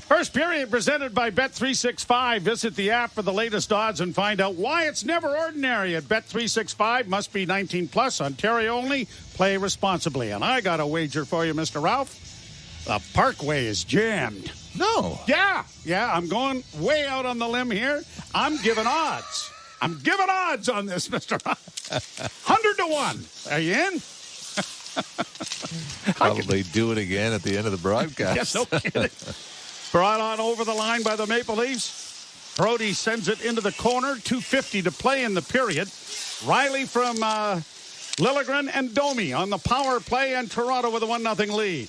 First period presented by Bet365. Visit the app for the latest odds and find out why it's never ordinary at Bet365. Must be 19 plus. Ontario only. Play responsibly. And I got a wager for you, Mr. Ralph. The Parkway is jammed.
No.
Yeah, I'm going way out on the limb here. I'm giving odds. I'm giving odds on this, Mr. 100 to 1. Are you in?
Probably do it again at the end of the broadcast.
Yes, no kidding. Brought on over the line by the Maple Leafs. Brody sends it into the corner. 2:50 to play in the period. Riley from Liljegren and Domi on the power play, and Toronto with a 1-0 lead.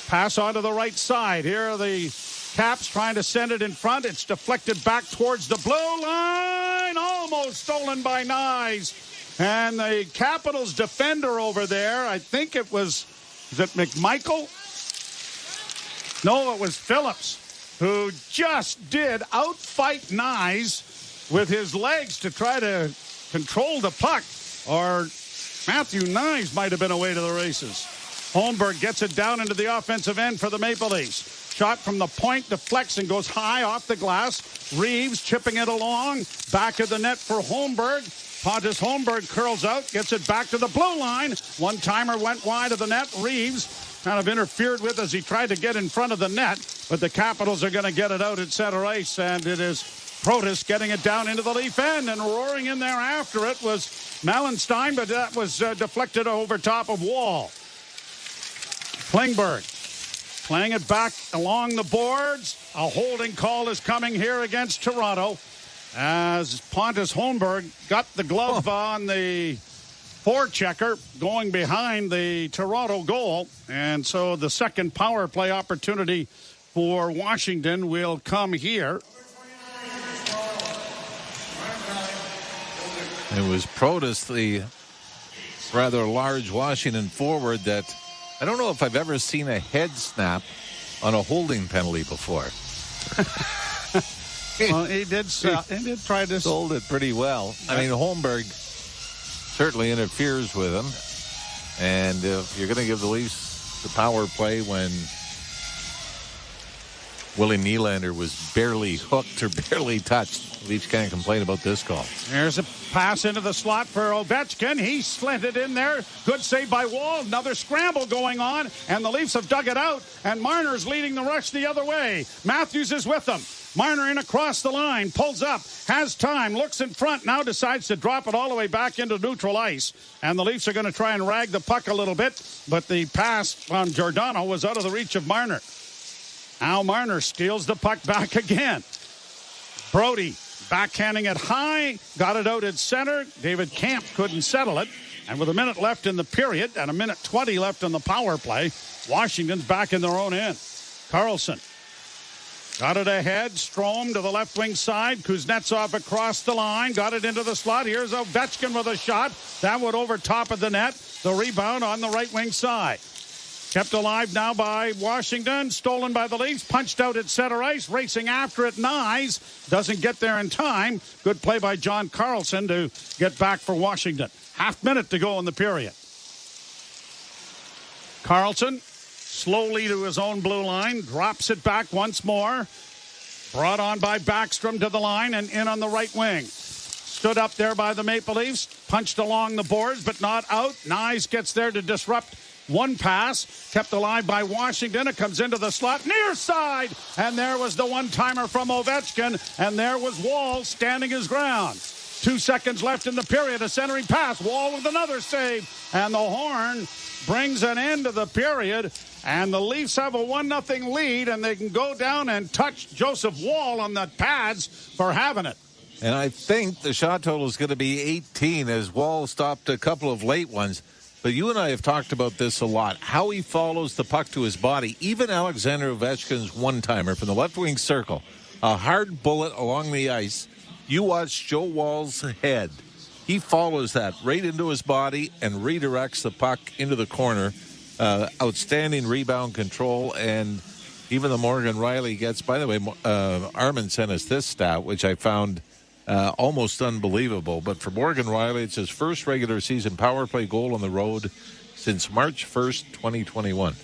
Pass on to the right side. Here are the Caps trying to send it in front. It's deflected back towards the blue line. Almost stolen by Nyes. And the Capitals defender over there, I think it was it McMichael? No, it was Phillips, who just did outfight Nyes with his legs to try to control the puck. Or Matthew Nyes might have been away to the races. Holmberg gets it down into the offensive end for the Maple Leafs. Shot from the point, deflects and goes high off the glass. Reeves chipping it along. Back of the net for Holmberg. Pontus Holmberg curls out, gets it back to the blue line. One-timer went wide of the net. Reeves kind of interfered with as he tried to get in front of the net. But the Capitals are going to get it out at center ice. And it is Protas getting it down into the Leaf end. And roaring in there after it was Malenstein, but that was deflected over top of Wall. Klingberg playing it back along the boards. A holding call is coming here against Toronto as Pontus Holmberg got the glove on the forechecker going behind the Toronto goal. And so the second power play opportunity for Washington will come here.
It was Protas, the rather large Washington forward, that I don't know if I've ever seen a head snap on a holding penalty before.
Well, he did try to
sold it pretty well. I mean, Holmberg certainly interferes with him. And if you're going to give the Leafs the power play when Willie Nylander was barely hooked or barely touched, the Leafs can't complain about this call.
There's a pass into the slot for Ovechkin. He slinted in there. Good save by Wall. Another scramble going on, and the Leafs have dug it out, and Marner's leading the rush the other way. Matthews is with them. Marner in across the line, pulls up, has time, looks in front, now decides to drop it all the way back into neutral ice. And the Leafs are going to try and rag the puck a little bit, but the pass from Giordano was out of the reach of Marner. Now Marner steals the puck back again. Brody backhanding it high, got it out at center. David Camp couldn't settle it. And with a minute left in the period and a minute 20 left on the power play, Washington's back in their own end. Carlson got it ahead. Strome to the left wing side. Kuznetsov across the line. Got it into the slot. Here's Ovechkin with a shot. That went over top of the net. The rebound on the right wing side. Kept alive now by Washington. Stolen by the Leafs. Punched out at center ice. Racing after it. Nyes doesn't get there in time. Good play by John Carlson to get back for Washington. Half minute to go in the period. Carlson slowly to his own blue line. Drops it back once more. Brought on by Backstrom to the line and in on the right wing. Stood up there by the Maple Leafs. Punched along the boards but not out. Nyes gets there to disrupt. One pass, kept alive by Washington. It comes into the slot, near side. And there was the one-timer from Ovechkin. And there was Wall standing his ground. 2 seconds left in the period. A centering pass. Wall with another save. And the horn brings an end to the period. And the Leafs have a 1-0 lead. And they can go down and touch Joseph Wall on the pads for having it.
And I think the shot total is going to be 18 as Wall stopped a couple of late ones. But you and I have talked about this a lot, how he follows the puck to his body. Even Alexander Ovechkin's one-timer from the left wing circle, a hard bullet along the ice. You watch Joe Wall's head. He follows that right into his body and redirects the puck into the corner. Outstanding rebound control, and even the Morgan Riley gets. By the way, Armin sent us this stat, which I found almost unbelievable. But for Morgan Riley, it's his first regular season power play goal on the road since March 1st, 2021,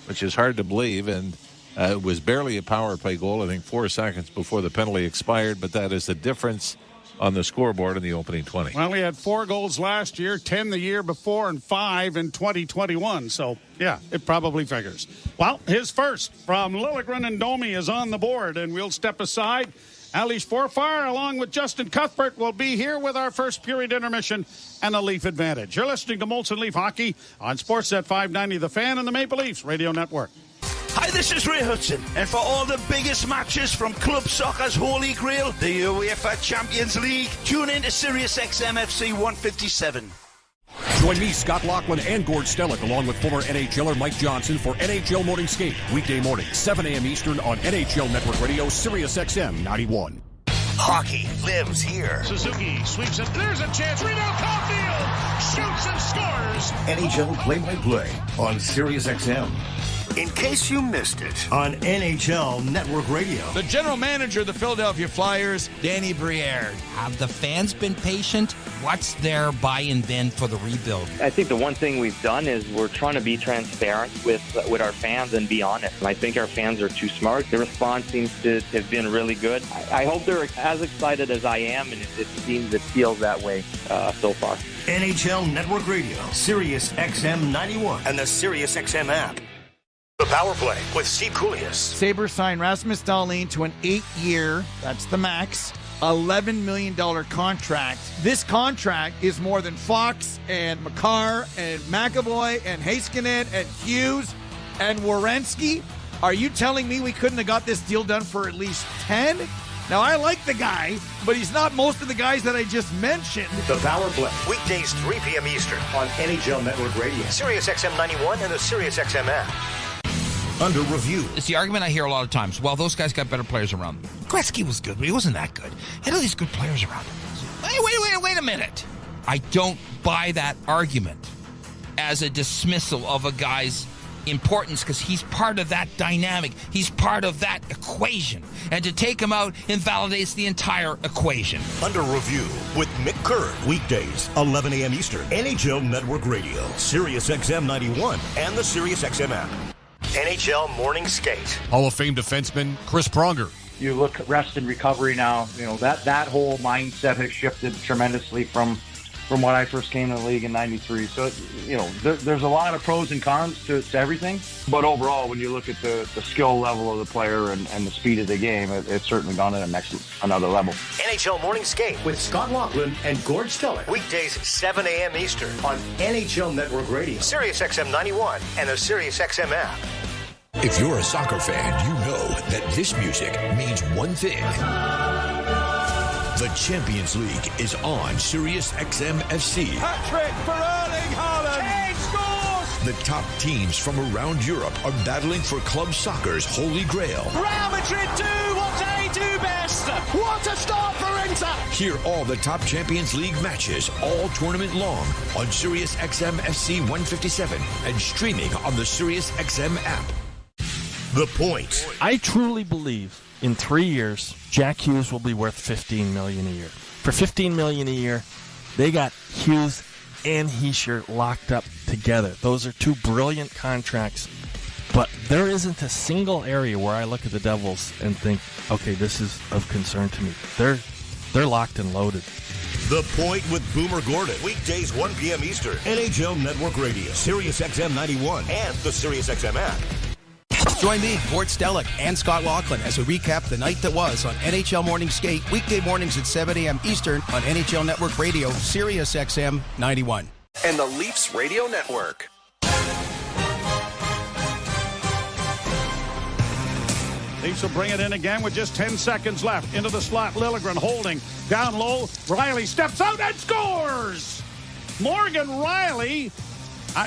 which is hard to believe. And it was barely a power play goal, I think 4 seconds before the penalty expired. But that is the difference on the scoreboard in the opening 20.
Well, he had 4 goals last year, 10 the year before, and 5 in 2021. So, yeah, it probably figures. Well, his first from Liljegren and Domi is on the board, and we'll step aside Alice Forfar, along with Justin Cuthbert, will be here with our first period intermission and a Leaf advantage. You're listening to Molson Leaf Hockey on Sportsnet 590, The Fan and the Maple Leafs Radio Network.
Hi, this is Ray Hudson, and for all the biggest matches from club soccer's Holy Grail, the UEFA Champions League, tune in to Sirius XM FC 157.
Join me, Scott Laughlin, and Gord Stellick, along with former NHLer Mike Johnson for NHL Morning Skate, weekday morning, 7 a.m. Eastern on NHL Network Radio, Sirius XM 91.
Hockey lives here.
Suzuki sweeps it. There's a chance. Rebound, Caulfield shoots and scores.
NHL play-by-play on Sirius XM. In case you missed it on NHL Network Radio.
The general manager of the Philadelphia Flyers, Danny Briere.
Have the fans been patient? What's their buy-in been for the rebuild?
I think the one thing we've done is we're trying to be transparent with our fans and be honest. I think our fans are too smart. The response seems to have been really good. I hope they're as excited as I am, and it feels that way so far.
NHL Network Radio, Sirius XM 91, and the Sirius XM app. The Power Play with Steve Koulias.
Sabres signed Rasmus Dahlin to an 8-year, that's the max, $11 million contract. This contract is more than Fox and Makar and McAvoy and Heiskanen and Hughes and Werenski. Are you telling me we couldn't have got this deal done for at least 10? Now, I like the guy, but he's not most of the guys that I just mentioned.
The Power Play, weekdays 3 p.m. Eastern on NHL Network Radio, Sirius XM 91, and the Sirius XM app. Under review.
It's the argument I hear a lot of times. Well, those guys got better players around them. Gretzky was good, but he wasn't that good. Had all these good players around him. Wait a minute. I don't buy that argument as a dismissal of a guy's importance because he's part of that dynamic. He's part of that equation. And to take him out invalidates the entire equation.
Under review with Mick Curran. Weekdays, 11 a.m. Eastern. NHL Network Radio, Sirius XM 91, and the Sirius XM app. NHL Morning Skate.
Hall of Fame defenseman Chris Pronger.
You look at rest and recovery now, that whole mindset has shifted tremendously from what I first came to the league in 93. So, there's a lot of pros and cons to everything. But overall, when you look at the skill level of the player and the speed of the game, it's certainly gone to another level.
NHL Morning Skate with Scott Laughlin and Gord Stellick. Weekdays, 7 a.m. Eastern on NHL Network Radio, Sirius XM 91, and the Sirius XM app.
If you're a soccer fan, you know that this music means one thing. The Champions League is on Sirius XM FC.
Hat-trick for Erling Haaland. Kane scores.
The top teams from around Europe are battling for club soccer's holy grail.
Real Madrid do what they do best. What a start for Inter.
Hear all the top Champions League matches all tournament long on Sirius XM FC 157 and streaming on the Sirius XM app.
The Point.
I truly believe in 3 years, Jack Hughes will be worth $15 million a year. For $15 million a year, they got Hughes and Hischier locked up together. Those are two brilliant contracts. But there isn't a single area where I look at the Devils and think, okay, this is of concern to me. They're locked and loaded.
The Point with Boomer Gordon. Weekdays, 1 p.m. Eastern. NHL Network Radio, Sirius XM 91, and the Sirius XM app.
Join me, Gord Stellick, and Scott Laughlin as we recap the night that was on NHL Morning Skate, weekday mornings at 7 a.m. Eastern on NHL Network Radio, Sirius XM 91.
And the Leafs Radio Network.
Leafs will bring it in again with just 10 seconds left. Into the slot, Liljegren holding. Down low, Riley steps out and scores! Morgan Riley,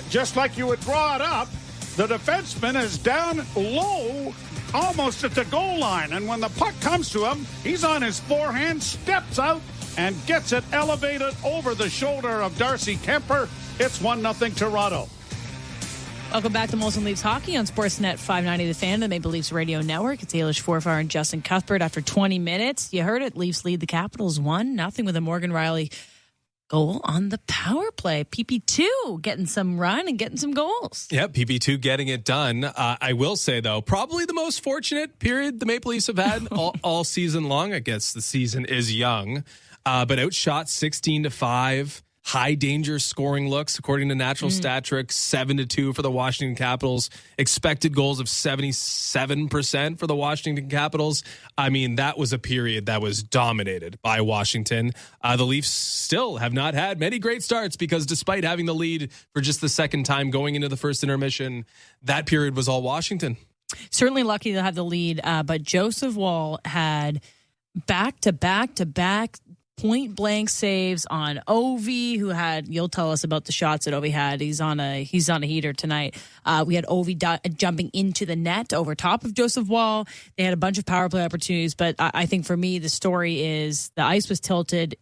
just like you would draw it up, the defenseman is down low, almost at the goal line. And when the puck comes to him, he's on his forehand, steps out, and gets it elevated over the shoulder of Darcy Kemper. It's 1-0 Toronto.
Welcome back to Molson Leafs Hockey on Sportsnet 590 The Fan, the Maple Leafs Radio Network. It's Alish Forfar and Justin Cuthbert. After 20 minutes, you heard it, Leafs lead the Capitals 1-0 with a Morgan Riley goal on the power play. PP2 getting some run and getting some goals.
Yeah, PP2 getting it done. I will say, though, probably the most fortunate period the Maple Leafs have had all season long. I guess the season is young, but outshot 16-5. high danger scoring looks, according to Natural Stat Trick, 7-2 for the Washington Capitals. Expected goals of 77% for the Washington Capitals. I mean, that was a period that was dominated by Washington. The Leafs still have not had many great starts because despite having the lead for just the second time going into the first intermission, that period was all Washington.
Certainly lucky to have the lead, but Joseph Woll had back-to-back point blank saves on Ovi, who had, you'll tell us about the shots that Ovi had. He's on a heater tonight. We had Ovi jumping into the net over top of Joseph Woll. They had a bunch of power play opportunities, but I think for me, the story is the ice was tilted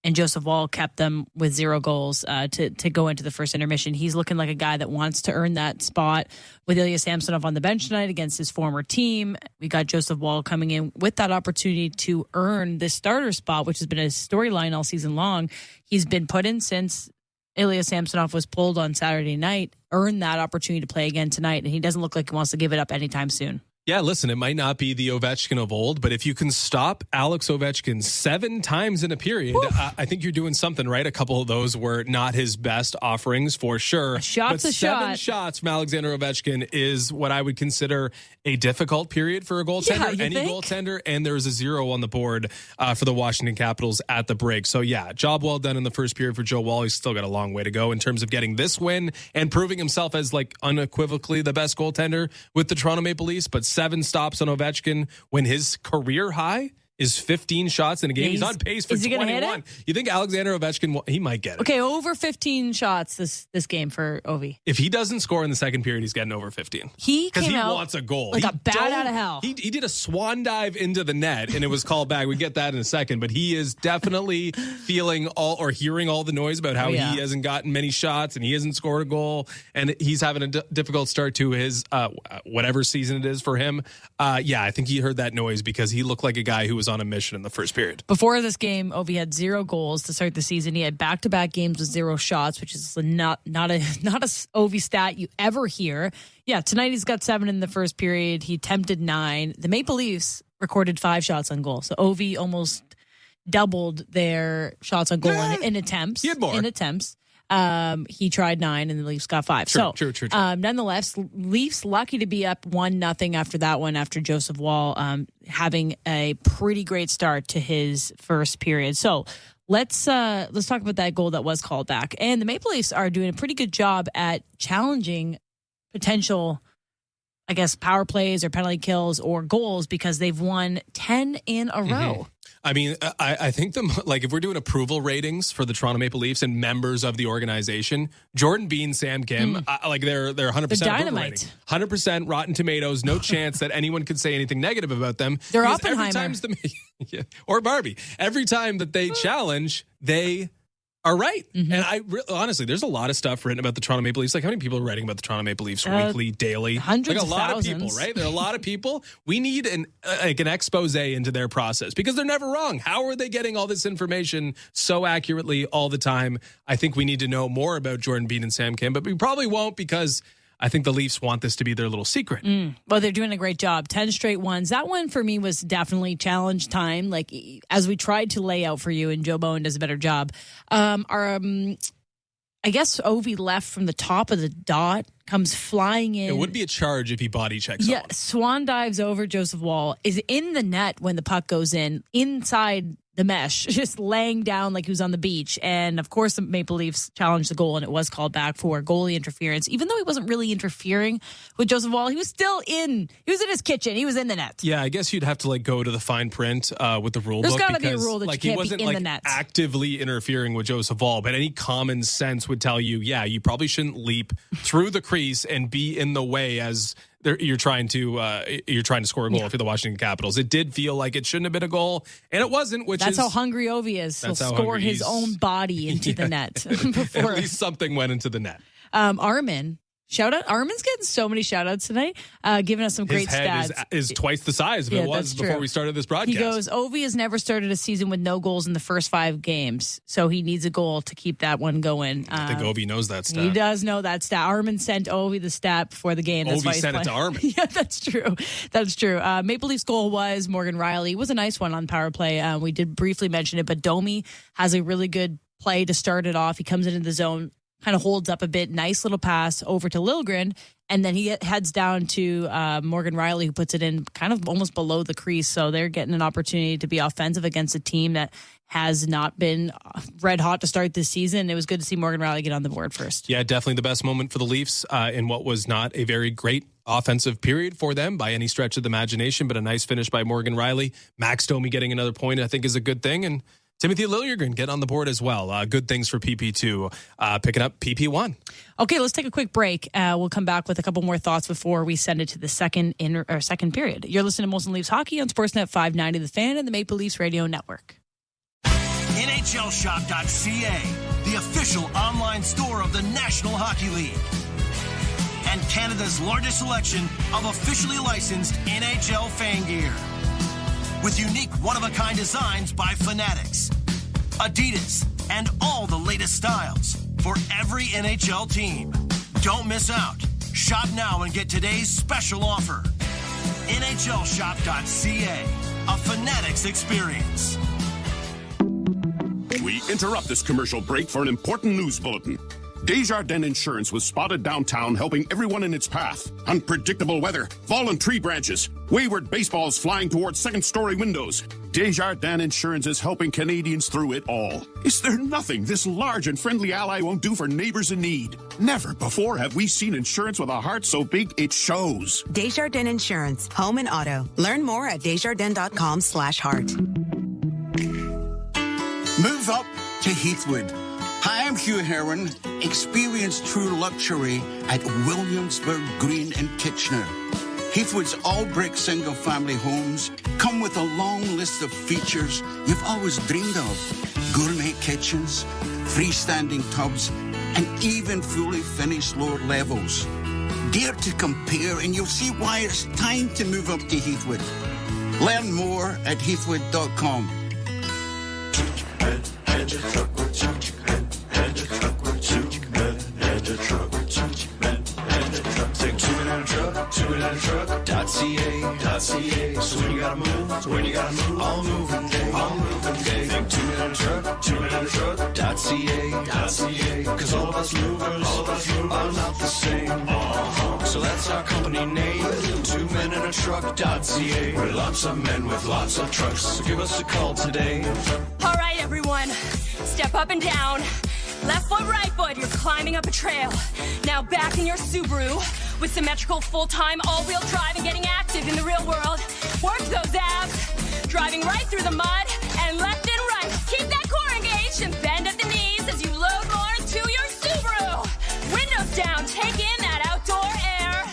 and Joseph Woll kept them with 0 goals to go into the first intermission. He's looking like a guy that wants to earn that spot with Ilya Samsonov on the bench tonight against his former team. We got Joseph Woll coming in with that opportunity to earn this starter spot, which has been a storyline all season long. He's been put in since Ilya Samsonov was pulled on Saturday night, earned that opportunity to play again tonight, and he doesn't look like he wants to give it up anytime soon.
Yeah, listen, it might not be the Ovechkin of old, but if you can stop Alex Ovechkin 7 times in a period, I think you're doing something right. A couple of those were not his best offerings for sure.
A shot's
but
a
7
shot.
shots from Alexander Ovechkin is what I would consider a difficult period for a goaltender, any goaltender, and there's a 0 on the board for the Washington Capitals at the break. So yeah, job well done in the first period for Joe Woll. He's still got a long way to go in terms of getting this win and proving himself as like unequivocally the best goaltender with the Toronto Maple Leafs, but 7 stops on Ovechkin when his career high is 15 shots in a game. He's on pace for 21. You think Alexander Ovechkin, he might get it.
Okay, over 15 shots this game for Ovi.
If he doesn't score in the second period, he's getting over 15.
He came out
wants a goal.
like a bat out of hell.
He did a swan dive into the net, and it was called back. We get that in a second, but he is definitely feeling hearing all the noise about how he hasn't gotten many shots and he hasn't scored a goal, and he's having a difficult start to his whatever season it is for him. I think he heard that noise because he looked like a guy who was on a mission in the first period.
Before this game, Ovi had 0 goals to start the season. He had back-to-back games with 0 shots, which is not a Ovi stat you ever hear. Yeah, tonight he's got 7 in the first period. He attempted 9. The Maple Leafs recorded 5 shots on goal. So Ovi almost doubled their shots on goal in attempts.
He had more.
In attempts. He tried 9 and the Leafs got 5.
True.
Nonetheless, Leafs lucky to be up 1-0 after that one, after Joseph Woll having a pretty great start to his first period. So let's talk about that goal that was called back. And the Maple Leafs are doing a pretty good job at challenging potential, I guess, power plays or penalty kills or goals because they've won 10 in a row.
Mm-hmm. I mean, I think if we're doing approval ratings for the Toronto Maple Leafs and members of the organization, Jordan Bean, Sam Kim, they're 100% approval rating. 100% Rotten Tomatoes. No chance that anyone could say anything negative about them.
They're
because
Oppenheimer.
Or Barbie. Every time that they challenge, they are right.
Mm-hmm.
And honestly, there's a lot of stuff written about the Toronto Maple Leafs. Like, how many people are writing about the Toronto Maple Leafs weekly, daily?
Hundreds
of
thousands.
people, right? There are a lot of people. We need an expose into their process because they're never wrong. How are they getting all this information so accurately all the time? I think we need to know more about Jordan Bean and Sam Kim, but we probably won't because I think the Leafs want this to be their little secret.
Well, they're doing a great job. 10 straight ones. That one for me was definitely challenge time. Like, as we tried to lay out for you, and Joe Bowen does a better job. I guess Ovi left from the top of the dot, comes flying in.
It would be a charge if he body checks.
Yeah, swan dives over Joseph Woll, is in the net when the puck goes in, inside the mesh, just laying down like he was on the beach. And of course, the Maple Leafs challenged the goal, and it was called back for goalie interference. Even though he wasn't really interfering with Joseph Woll, he was still in. He was in his kitchen. He was in the net.
Yeah, I guess you'd have to go to the fine print with the rule book.
There's got to be a rule that you can't be in the net.
Actively interfering with Joseph Woll, but any common sense would tell you, you probably shouldn't leap through the crease and be in the way as you're trying to score a goal for the Washington Capitals. It did feel like it shouldn't have been a goal, and it wasn't. That's
how hungry Ovi is. He'll score his own body into the net. Before.
At least something went into the net.
Armin. Shout out. Armin's getting so many shout outs tonight, giving us some great stats.
His head is twice the size of it was before we started this broadcast.
He goes, Ovi has never started a season with no goals in the first 5 games, so he needs a goal to keep that one going.
I think Ovi knows that stat.
He does know that stat. Armin sent Ovi the stat before the game. That's
Ovi sent it to Armin.
Yeah, that's true. That's true. Maple Leafs goal was Morgan Rielly. It was a nice one on power play. We did briefly mention it, but Domi has a really good play to start it off. He comes into the zone, kind of holds up a bit. Nice little pass over to Liljegren. And then he heads down to Morgan Rielly, who puts it in kind of almost below the crease. So they're getting an opportunity to be offensive against a team that has not been red hot to start this season. It was good to see Morgan Rielly get on the board first.
Yeah, definitely the best moment for the Leafs in what was not a very great offensive period for them by any stretch of the imagination, but a nice finish by Morgan Rielly. Max Domi getting another point, I think, is a good thing. And Timothy Liljegren get on the board as well. Good things for PP2, picking up PP1.
Okay, let's take a quick break. We'll come back with a couple more thoughts before we send it to the second period. You're listening to Molson Leafs Hockey on Sportsnet 590 The Fan and the Maple Leafs Radio Network.
NHLShop.ca, the official online store of the National Hockey League. And Canada's largest selection of officially licensed NHL fan gear. With unique one-of-a-kind designs by Fanatics, Adidas, and all the latest styles for every NHL team. Don't miss out. Shop now and get today's special offer. NHLShop.ca, a Fanatics experience.
We interrupt this commercial break for an important news bulletin. Desjardins Insurance was spotted downtown helping everyone in its path. Unpredictable weather, fallen tree branches, wayward baseballs flying towards second-story windows. Desjardins Insurance is helping Canadians through it all. Is there nothing this large and friendly ally won't do for neighbors in need? Never before have we seen insurance with a heart so big it shows.
Desjardins Insurance, home and auto. Learn more at desjardins.com/heart.
Move up to Heathwood. Hi, I'm Hugh Heron. Experience true luxury at Williamsburg Green in Kitchener. Heathwood's all-brick single-family homes come with a long list of features you've always dreamed of. Gourmet kitchens, freestanding tubs, and even fully finished lower levels. Dare to compare and you'll see why it's time to move up to Heathwood. Learn more at heathwood.com.
Truck.ca. So when you gotta move, all moving day. Think 2 minute truck, 2 minute truck.ca. Cause all of us movers are not the same. So that's our company name, 2 minute truck.ca. We're lots of men with lots of trucks. So give us a call today.
All right, everyone, step up and down. Left foot, right foot, you're climbing up a trail. Now back in your Subaru with symmetrical full-time all-wheel drive and getting active in the real world. Work those abs, driving right through the mud and left and right. Keep that core engaged and bend at the knees as you load more into your Subaru. Windows down, take in that outdoor air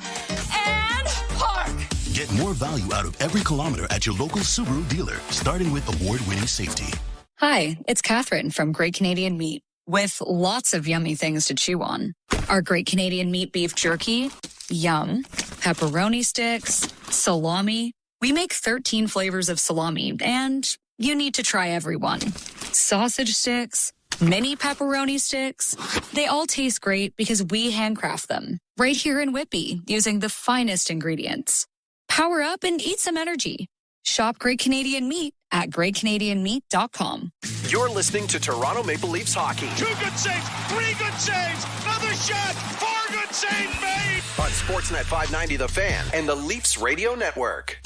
and park.
Get more value out of every kilometer at your local Subaru dealer, starting with award-winning safety.
Hi, it's Catherine from Great Canadian Meat, with lots of yummy things to chew on. Our Great Canadian Meat beef jerky, yum, pepperoni sticks, salami. We make 13 flavors of salami, and you need to try every one. Sausage sticks, mini pepperoni sticks. They all taste great because we handcraft them right here in Whitby using the finest ingredients. Power up and eat some energy. Shop Great Canadian Meat at greatcanadianmeat.com.
You're listening to Toronto Maple Leafs hockey.
2 good saves, 3 good saves, another shot, 4 good saves made.
On Sportsnet 590 The Fan and the Leafs Radio Network.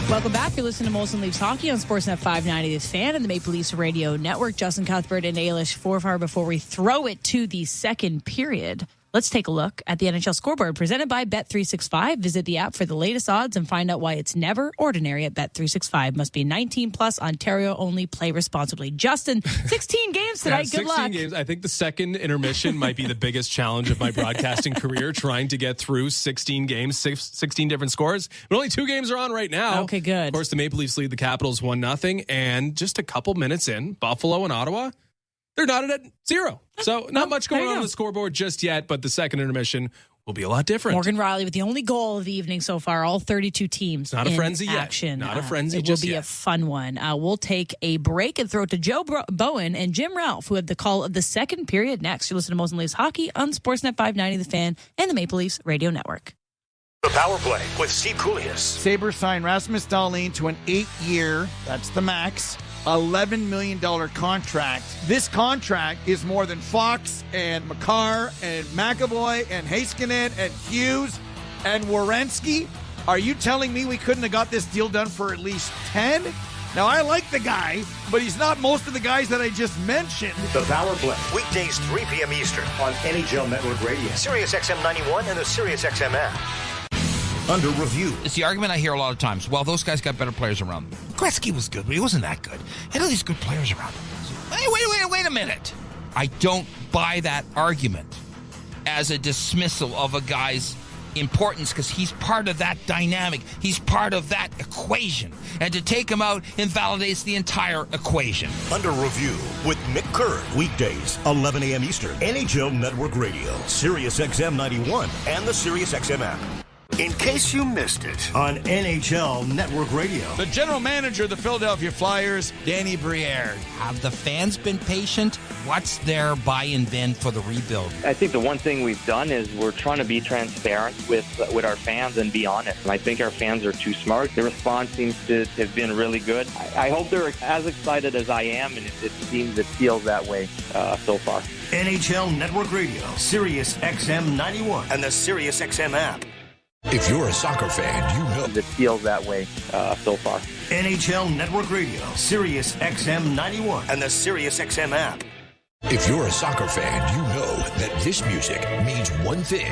Welcome back. You're listening to Molson Leafs Hockey on Sportsnet 590 The Fan and the Maple Leafs Radio Network. Justin Cuthbert and Ailish Forfar before we throw it to the second period. Let's take a look at the NHL scoreboard presented by Bet365. Visit the app for the latest odds and find out why it's never ordinary at Bet365. Must be 19 plus, Ontario only. Play responsibly. Justin, 16 games tonight. Good luck.
16 games. I think the second intermission might be the biggest challenge of my broadcasting career, trying to get through 16 games, 16 different scores. But only 2 games are on right now.
Okay, good.
Of course, the Maple Leafs lead the Capitals 1-0. And just a couple minutes in, Buffalo and Ottawa, they're knotted at 0. So not much going on the scoreboard just yet, but the second intermission will be a lot different.
Morgan Rielly with the only goal of the evening so far, all 32 teams
Not a frenzy
action.
yet. Not a frenzy
just
yet.
It will be a fun one. We'll take a break and throw it to Joe Bowen and Jim Ralph, who had the call of the second period next. You're listening to Molson Leafs Hockey on Sportsnet 590 The Fan and the Maple Leafs Radio Network.
The Power Play with Steve Koulias.
Sabres signed Rasmus Dahlin to an 8-year, that's the max, $11 million contract. This contract is more than Fox and Makar and McAvoy and Heiskanen and Hughes and Werenski. Are you telling me we couldn't have got this deal done for at least 10? Now, I like the guy, but he's not most of the guys that I just mentioned.
The Power Play. Weekdays 3 p.m. Eastern on NHL Network Radio. Sirius XM 91 and the Sirius XM app. Under review.
It's the argument I hear a lot of times. Well, those guys got better players around them. Gretzky was good, but he wasn't that good. Had all these good players around him. Hey, wait a minute. I don't buy that argument as a dismissal of a guy's importance because he's part of that dynamic. He's part of that equation. And to take him out invalidates the entire equation.
Under review with Mick Kerr. Weekdays, 11 a.m. Eastern. NHL Network Radio. Sirius XM 91 and the Sirius XM app. In case you missed it on NHL Network Radio.
The general manager of the Philadelphia Flyers, Danny Briere.
Have the fans been patient? What's their buy-in been for the rebuild?
I think the one thing we've done is we're trying to be transparent with our fans and be honest. And I think our fans are too smart. The response seems to have been really good. I hope they're as excited as I am, and it feels that way so far.
NHL Network Radio, Sirius XM 91 and the Sirius XM app.
If you're a soccer fan, you know
it feels that way so far.
NHL Network Radio, Sirius XM 91 and the Sirius XM app.
If you're a soccer fan, you know that this music means one thing.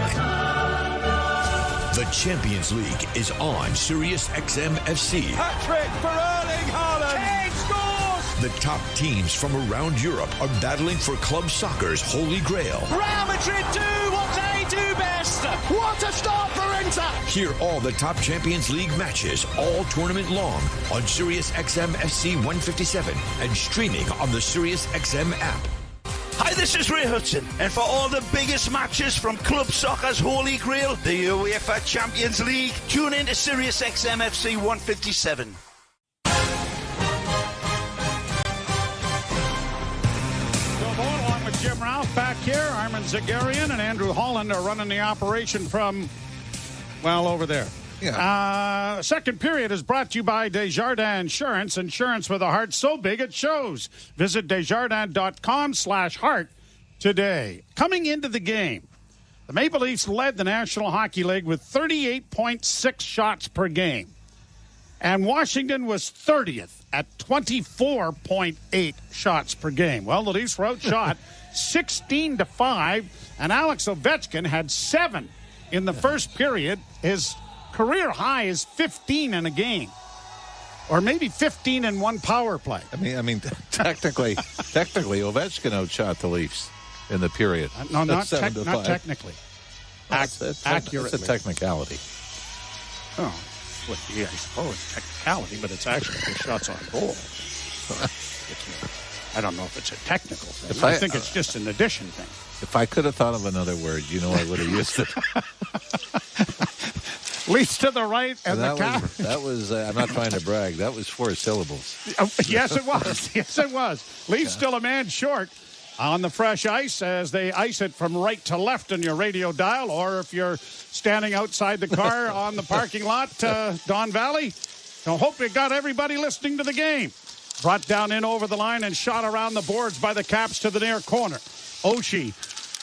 The Champions League is on Sirius XM FC.
Hat-trick for Erling Haaland. Kane scores!
The top teams from around Europe are battling for club soccer's holy grail.
Real Madrid do what they do best. What a start for Inter!
Hear all the top Champions League matches all tournament long on Sirius XM FC 157 and streaming on the Sirius XM app.
Hi, this is Ray Hudson, and for all the biggest matches from club soccer's holy grail, the UEFA Champions League, tune in to Sirius XM FC 157.
Along with Jim Ralph back here, Armin Zagarian and Andrew Holland are running the operation from, well, over there. Yeah. Second period is brought to you by Desjardins Insurance. Insurance with a heart so big it shows. Visit Desjardins.com/heart today. Coming into the game, the Maple Leafs led the National Hockey League with 38.6 shots per game. And Washington was 30th at 24.8 shots per game. Well, the Leafs were outshot 16-5, and Alex Ovechkin had 7 in the first period. His career high is 15 in a game, or maybe 15 in one power play.
I mean, technically, Ovechkin outshot the Leafs in the period.
No, not technically. Accurately.
It's a technicality.
Oh, well, yeah, I suppose technicality, but it's actually the shots on goal. I don't know if it's a technical thing. I think it's just an addition thing.
If I could have thought of another word, I would have used it.
Leafs to the right, and
that was I'm not trying to brag. That was 4 syllables.
Yes, it was. Yes, it was. Leafs still a man short on the fresh ice as they ice it from right to left on your radio dial, or if you're standing outside the car on the parking lot, Don Valley. I hope you got everybody listening to the game. Brought down in over the line and shot around the boards by the Caps to the near corner. Oshie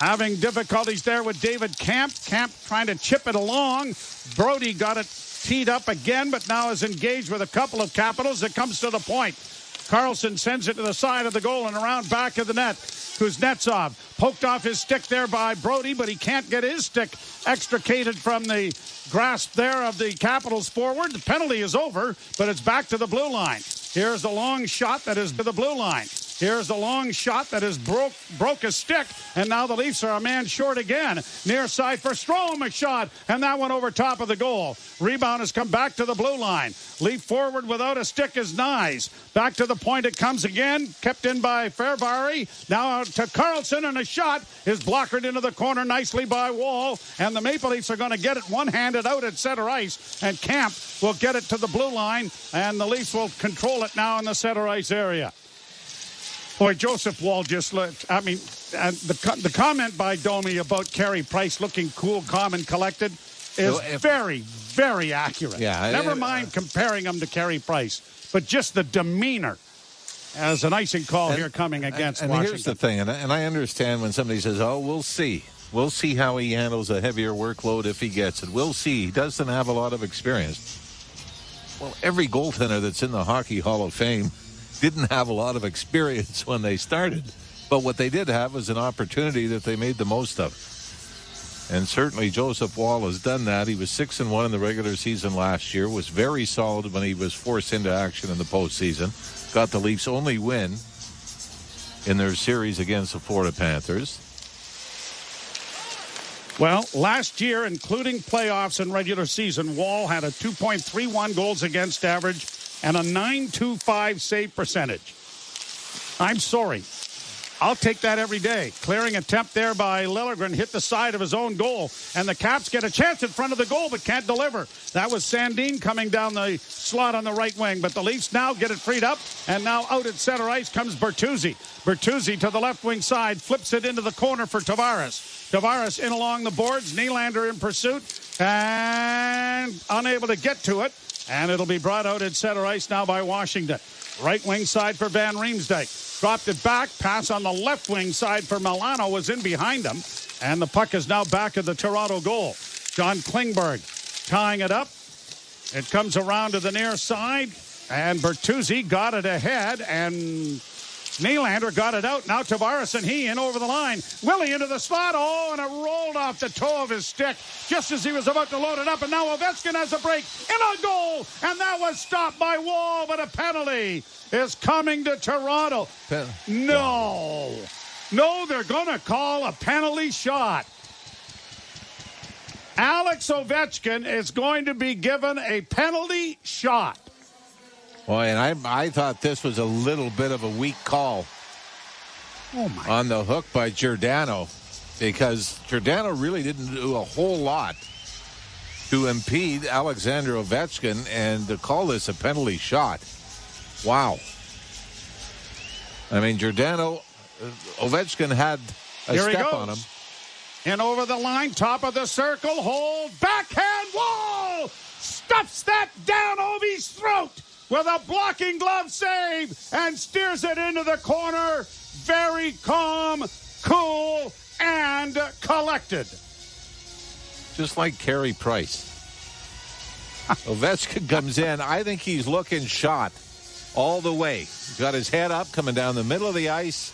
having difficulties there with David Camp. Camp trying to chip it along. Brody got it teed up again, but now is engaged with a couple of Capitals. It comes to the point. Carlson sends it to the side of the goal and around back of the net. Kuznetsov poked off his stick there by Brody, but he can't get his stick extricated from the grasp there of the Capitals forward. The penalty is over, but it's back to the blue line. Here's the long shot that is to the blue line. Here's the long shot that is broke a stick, and now the Leafs are a man short again. Near side for Strome, a shot, and that one over top of the goal. Rebound has come back to the blue line. Leaf forward without a stick is Nyes. Back to the point it comes again, kept in by Fairbury. Now to Carlson, and a shot is blockered into the corner nicely by Wall, and the Maple Leafs are going to get it one-handed out at center ice, and Camp will get it to the blue line, and the Leafs will control it now in the center ice area. Boy, Joseph Wall just looked. I mean, the comment by Domi about Carey Price looking cool, calm, and collected. is very, very accurate.
Yeah,
Never mind comparing him to Carey Price, but just the demeanor. As an icing call here coming against Washington.
And here's the thing, and I understand when somebody says, oh, we'll see. We'll see how he handles a heavier workload if he gets it. We'll see. He doesn't have a lot of experience. Well, every goaltender that's in the Hockey Hall of Fame didn't have a lot of experience when they started. But what they did have was an opportunity that they made the most of. And certainly Joseph Woll has done that. He was 6-1 in the regular season last year, was very solid when he was forced into action in the postseason. Got the Leafs' only win in their series against the Florida Panthers.
Well, last year, including playoffs and regular season, Woll had a 2.31 goals against average and a .925 save percentage. I'm sorry. I'll take that every day. Clearing attempt there by Liljegren hit the side of his own goal, and the Caps get a chance in front of the goal but can't deliver. That was Sandin coming down the slot on the right wing, but the Leafs now get it freed up, and now out at center ice comes Bertuzzi. Bertuzzi to the left wing side, flips it into the corner for Tavares. Tavares in along the boards, Nylander in pursuit, and unable to get to it, and it'll be brought out at center ice now by Washington. Right wing side for Van Riemsdyk. Dropped it back. Pass on the left wing side for Milano was in behind him. And the puck is now back at the Toronto goal. John Klingberg tying it up. It comes around to the near side. And Bertuzzi got it ahead. And Nylander got it out. Now Tavares and he in over the line. Willie into the slot. Oh, and it rolled off the toe of his stick just as he was about to load it up. And now Ovechkin has a break in a goal. And that was stopped by Woll, but a penalty is coming to Toronto. No, they're going to call a penalty shot. Alex Ovechkin is going to be given a penalty shot.
Boy, and I thought this was a little bit of a weak call on the hook by Giordano, because Giordano really didn't do a whole lot to impede Alexander Ovechkin, and to call this a penalty shot. Wow. I mean, Ovechkin had a step on him.
And over the line, top of the circle, hold, backhand, Woll stuffs that down Ovi's throat with a blocking glove save and steers it into the corner. Very calm, cool, and collected.
Just like Carey Price. Ovechkin comes in. I think he's looking shot all the way. He's got his head up, coming down the middle of the ice,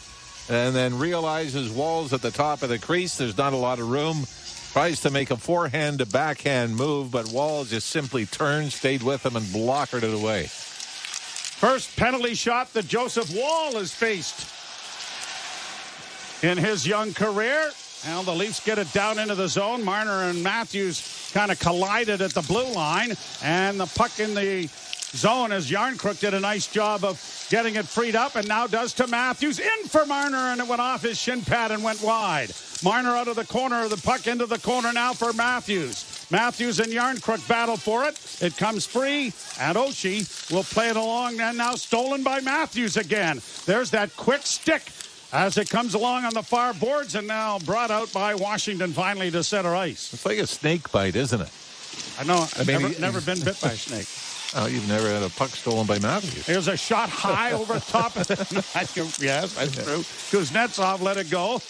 and then realizes Woll's at the top of the crease. There's not a lot of room. Tries to make a forehand to backhand move, but Woll just simply turned, stayed with him, and blockered it away.
First penalty shot that Joseph Woll has faced in his young career. Now the Leafs get it down into the zone. Marner and Matthews kind of collided at the blue line, and the puck in the zone as Yarncrook did a nice job of getting it freed up, and now does to Matthews. In for Marner, and it went off his shin pad and went wide. Marner out of the corner, the puck into the corner now for Matthews. Matthews and Yarncrook battle for it. It comes free, and Oshie will play it along, and now stolen by Matthews again. There's that quick stick as it comes along on the far boards, and now brought out by Washington finally to center ice.
It's like a snake bite, isn't it?
I know. I've never been bit by a snake.
Oh, you've never had a puck stolen by Matthews.
There's a shot high over top of it. Yes, that's true. Kuznetsov let it go.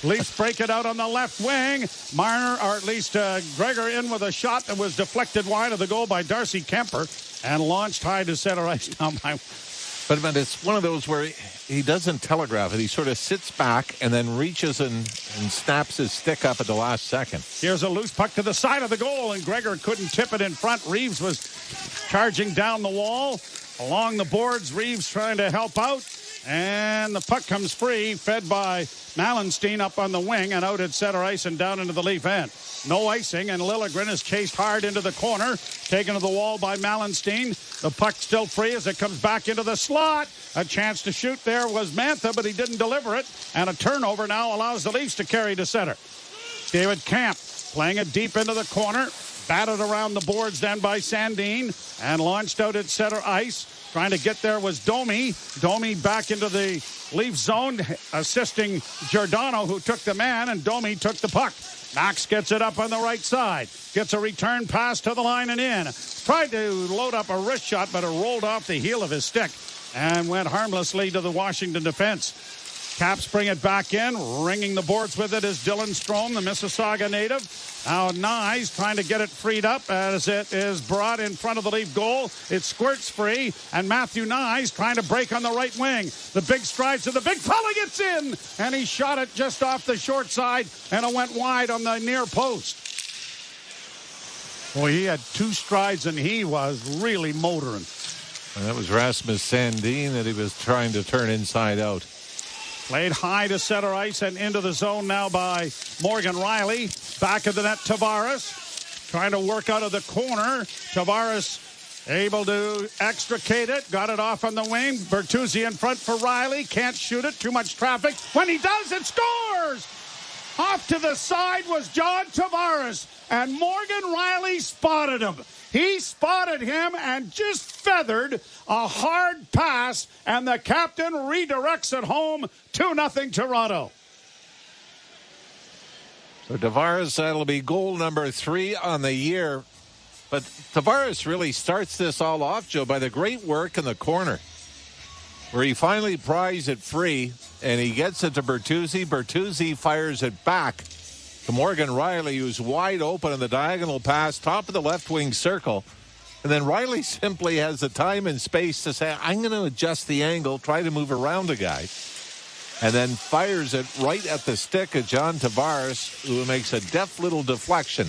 Leafs break it out on the left wing. Marner, or at least Gregor, in with a shot that was deflected wide of the goal by Darcy Kemper and launched high to center ice.
But it's one of those where he doesn't telegraph it. He sort of sits back and then reaches and snaps his stick up at the last second.
Here's a loose puck to the side of the goal, and Gregor couldn't tip it in front. Reeves was charging down the wall. Along the boards, Reeves trying to help out. And the puck comes free, fed by Malenstein up on the wing and out at center ice and down into the Leaf end. No icing, and Liljegren is chased hard into the corner, taken to the wall by Malenstein. The puck still free as it comes back into the slot. A chance to shoot there was Mantha, but he didn't deliver it. And a turnover now allows the Leafs to carry to center. David Camp playing it deep into the corner. Batted around the boards then by Sandin and launched out at center ice. Trying to get there was Domi. Domi back into the Leaf zone, assisting Giordano, who took the man, and Domi took the puck. Knox gets it up on the right side. Gets a return pass to the line and in. Tried to load up a wrist shot, but it rolled off the heel of his stick and went harmlessly to the Washington defense. Caps bring it back in. Ringing the boards with it is Dylan Strome, the Mississauga native. Now Nyes trying to get it freed up as it is brought in front of the Leaf goal. It squirts free, and Matthew Nyes trying to break on the right wing. The big strides to the big fella gets in, and he shot it just off the short side, and it went wide on the near post. Boy, he had 2 strides, and he was really motoring.
And that was Rasmus Sandin that he was trying to turn inside out.
Played high to center ice and into the zone now by Morgan Riley. Back of the net, Tavares trying to work out of the corner. Tavares able to extricate it. Got it off on the wing. Bertuzzi in front for Riley. Can't shoot it. Too much traffic. When he does, it scores! Off to the side was John Tavares, and Morgan Riley spotted him. He spotted him and just feathered a hard pass, and the captain redirects it home. 2-0 Toronto.
So Tavares, that'll be goal number 3 on the year. But Tavares really starts this all off, Joe, by the great work in the corner, where he finally pries it free, and he gets it to Bertuzzi. Bertuzzi fires it back to Morgan Riley, who's wide open in the diagonal pass, top of the left wing circle. And then Riley simply has the time and space to say, I'm going to adjust the angle, try to move around the guy, and then fires it right at the stick of John Tavares, who makes a deft little deflection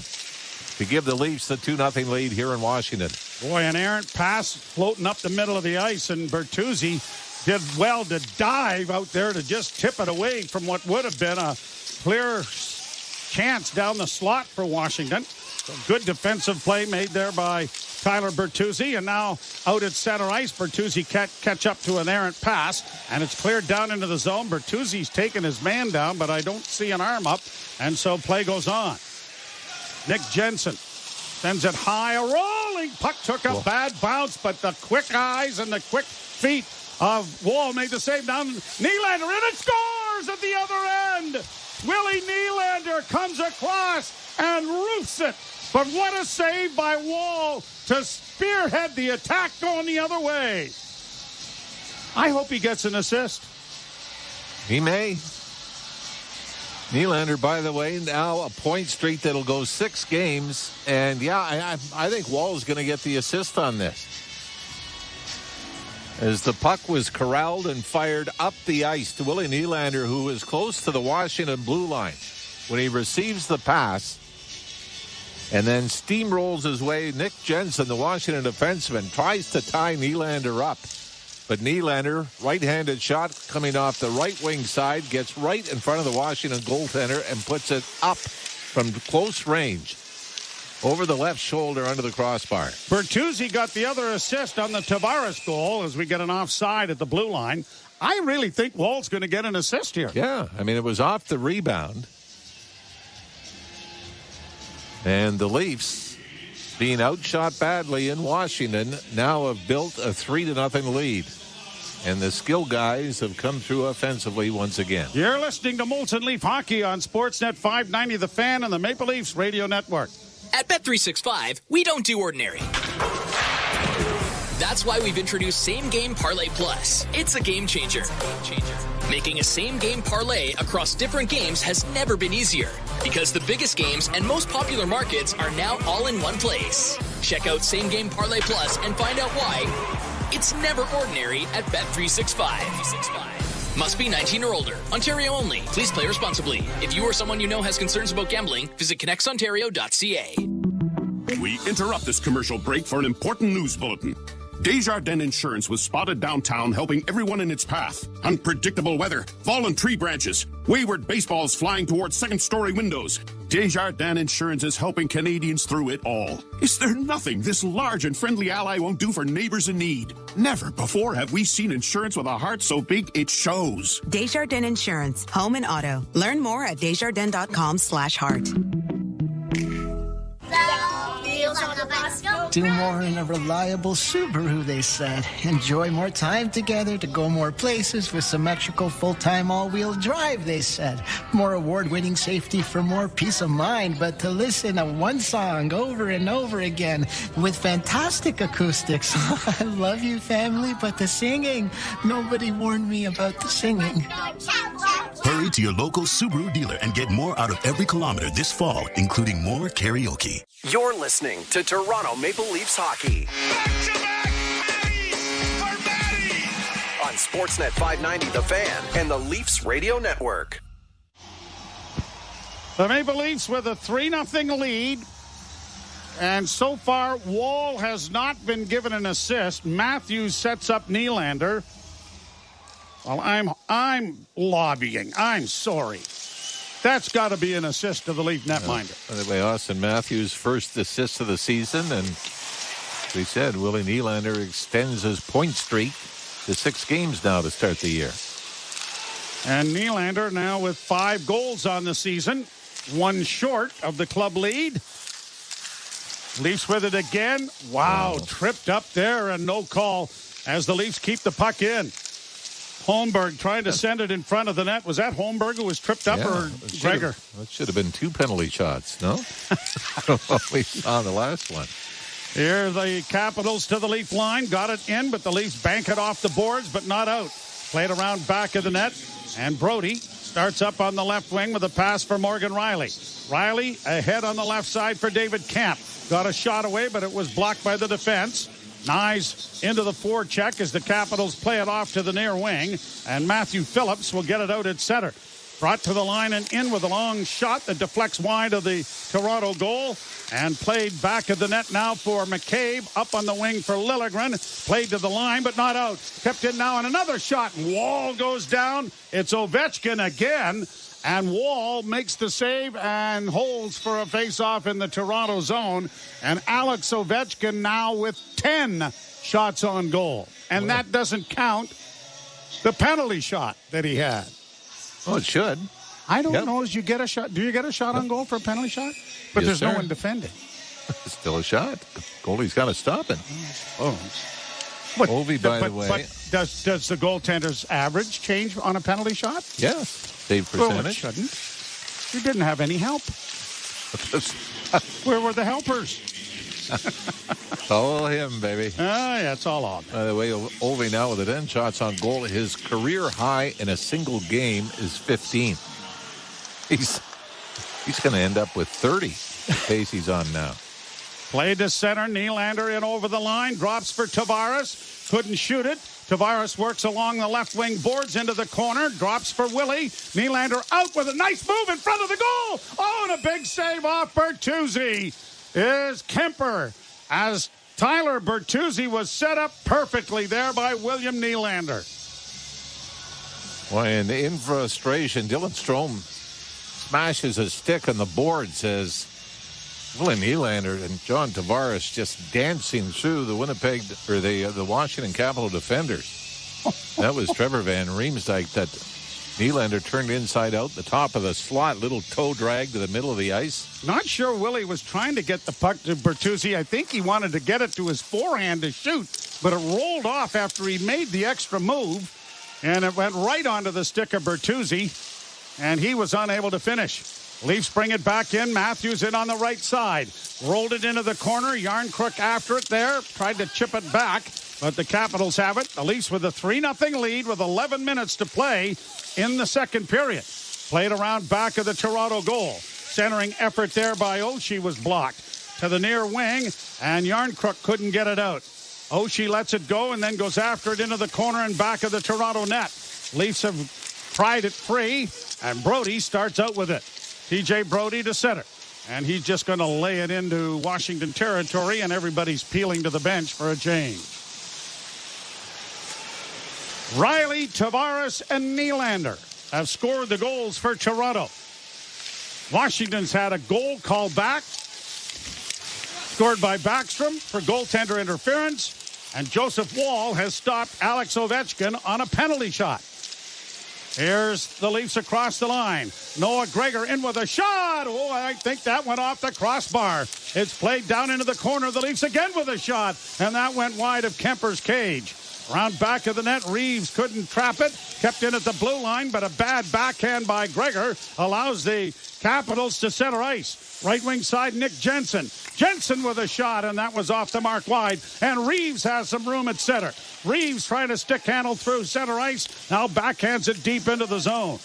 to give the Leafs the 2-0 lead here in Washington.
Boy, an errant pass floating up the middle of the ice, and Bertuzzi did well to dive out there to just tip it away from what would have been a clear chance down the slot for Washington. So good defensive play made there by Tyler Bertuzzi, and now out at center ice, Bertuzzi catch up to an errant pass, and it's cleared down into the zone. Bertuzzi's taken his man down, but I don't see an arm up, and so play goes on. Nick Jensen sends it high. A rolling puck took a bad bounce, but the quick eyes and the quick feet of Wall made the save down. Nylander, and it scores at the other end. Willie Nylander comes across and roofs it. But what a save by Wall to spearhead the attack going the other way. I hope he gets an assist.
He may. Nylander, by the way, now a point streak that'll go 6 games. And, yeah, I think Wall is going to get the assist on this. As the puck was corralled and fired up the ice to Willie Nylander, who is close to the Washington blue line. When he receives the pass and then steamrolls his way, Nick Jensen, the Washington defenseman, tries to tie Nylander up. But Nylander, right-handed shot coming off the right wing side, gets right in front of the Washington goaltender and puts it up from close range over the left shoulder under the crossbar.
Bertuzzi got the other assist on the Tavares goal as we get an offside at the blue line. I really think Wall's going to get an assist here.
Yeah, I mean, it was off the rebound. And the Leafs, being outshot badly in Washington, now have built a 3-0 lead. And the skill guys have come through offensively once again.
You're listening to Molson Leaf Hockey on Sportsnet 590, The Fan, and the Maple Leafs Radio Network.
At Bet365, we don't do ordinary. That's why we've introduced Same Game Parlay Plus. It's a game changer. Making a same game parlay across different games has never been easier because the biggest games and most popular markets are now all in one place. Check out Same Game Parlay Plus and find out why it's never ordinary at Bet365. Must be 19 or older. Ontario only. Please play responsibly. If you or someone you know has concerns about gambling, visit connectsontario.ca.
We interrupt this commercial break for an important news bulletin. Desjardins Insurance was spotted downtown helping everyone in its path. Unpredictable weather, fallen tree branches, wayward baseballs flying towards second-story windows. Desjardins Insurance is helping Canadians through it all. Is there nothing this large and friendly ally won't do for neighbors in need? Never before have we seen insurance with a heart so big it shows.
Desjardins Insurance, home and auto. Learn more at desjardins.com/heart.
The wheels on the bus go
Do more in a reliable Subaru, they said. Enjoy more time together to go more places with symmetrical full-time all-wheel drive, they said. More award-winning safety for more peace of mind, but to listen to one song over and over again with fantastic acoustics. I love you, family, but the singing, nobody warned me about the singing.
Hurry to your local Subaru dealer and get more out of every kilometer this fall, including more karaoke.
You're listening to Toronto Maple Leafs hockey. On Sportsnet 590 The Fan and the Leafs Radio Network.
The Maple Leafs with a 3-0 lead. And so far, Wall has not been given an assist. Matthews sets up Nylander. Well, I'm lobbying. I'm sorry. That's got to be an assist to the Leaf netminder.
By the way, Austin Matthews' first assist of the season, and as we said, Willie Nylander extends his point streak to 6 games now to start the year.
And Nylander now with 5 goals on the season, 1 short of the club lead. Leafs with it again. Wow, tripped up there and no call as the Leafs keep the puck in. Holmberg trying to send it in front of the net. Was that Holmberg who was tripped up or Gregor?
It should have been 2 penalty shots, no? I don't know if we saw the last one.
Here the Capitals to the Leaf line. Got it in, but the Leafs bank it off the boards, but not out. Played around back of the net. And Brody starts up on the left wing with a pass for Morgan Rielly. Rielly ahead on the left side for David Kampf. Got a shot away, but it was blocked by the defense. Nyes into the forecheck as the Capitals play it off to the near wing. And Matthew Phillips will get it out at center. Brought to the line and in with a long shot that deflects wide of the Toronto goal. And played back of the net now for McCabe. Up on the wing for Liljegren. Played to the line, but not out. Kept in now, and another shot. Wall goes down. It's Ovechkin again. And Wall makes the save and holds for a face-off in the Toronto zone. And Alex Ovechkin now with 10 shots on goal. And that doesn't count the penalty shot that he had.
Oh, it should.
I don't know. As you get a shot, do you get a shot on goal for a penalty shot? But there's no one defending.
It's still a shot. Goalie's got to stop it.
Oh.
Ovi, by the way.
But does the goaltender's average change on a penalty shot?
Yes. Save percentage.
Well, it shouldn't. You didn't have any help. Where were the helpers?
It's all him, baby.
Yeah, it's all on.
By the way, Ovi now with 10 shots on goal. His career high in a single game is 15. He's going to end up with 30. The pace he's on now.
Played to center. Nylander in over the line. Drops for Tavares. Couldn't shoot it. Tavares works along the left wing boards into the corner. Drops for Willie. Nylander out with a nice move in front of the goal. Oh, and a big save off Bertuzzi is Kemper. As Tyler Bertuzzi was set up perfectly there by William Nylander.
Well, and in frustration, Dylan Strome smashes his stick on the boards as William Nylander and John Tavares just dancing through the the Washington Capital defenders. That was Trevor Van Riemsdyk that Nylander turned inside out, the top of the slot, little toe drag to the middle of the ice.
Not sure Willie was trying to get the puck to Bertuzzi. I think he wanted to get it to his forehand to shoot, but it rolled off after he made the extra move, and it went right onto the stick of Bertuzzi, and he was unable to finish. Leafs bring it back in. Matthews in on the right side. Rolled it into the corner. Yarncrook after it there. Tried to chip it back, but the Capitals have it. The Leafs with a 3-0 lead with 11 minutes to play in the second period. Played around back of the Toronto goal. Centering effort there by Oshie was blocked. To the near wing, and Yarncrook couldn't get it out. Oshie lets it go and then goes after it into the corner and back of the Toronto net. Leafs have pried it free, and Brody starts out with it. TJ Brody to center. And he's just going to lay it into Washington territory, and everybody's peeling to the bench for a change. Rielly, Tavares, and Nylander have scored the goals for Toronto. Washington's had a goal called back. Scored by Backstrom for goaltender interference. And Joseph Wall has stopped Alex Ovechkin on a penalty shot. Here's the Leafs across the line. Noah Gregor in with a shot. Oh, I think that went off the crossbar. It's played down into the corner of the Leafs again with a shot, and that went wide of Kemper's cage. Round back of the net, Reeves couldn't trap it. Kept in at the blue line, but a bad backhand by Gregor allows the Capitals to center ice. Right wing side, Nick Jensen. Jensen with a shot, and that was off the mark wide. And Reeves has some room at center. Reeves trying to stick handle through center ice. Now backhands it deep into the zone.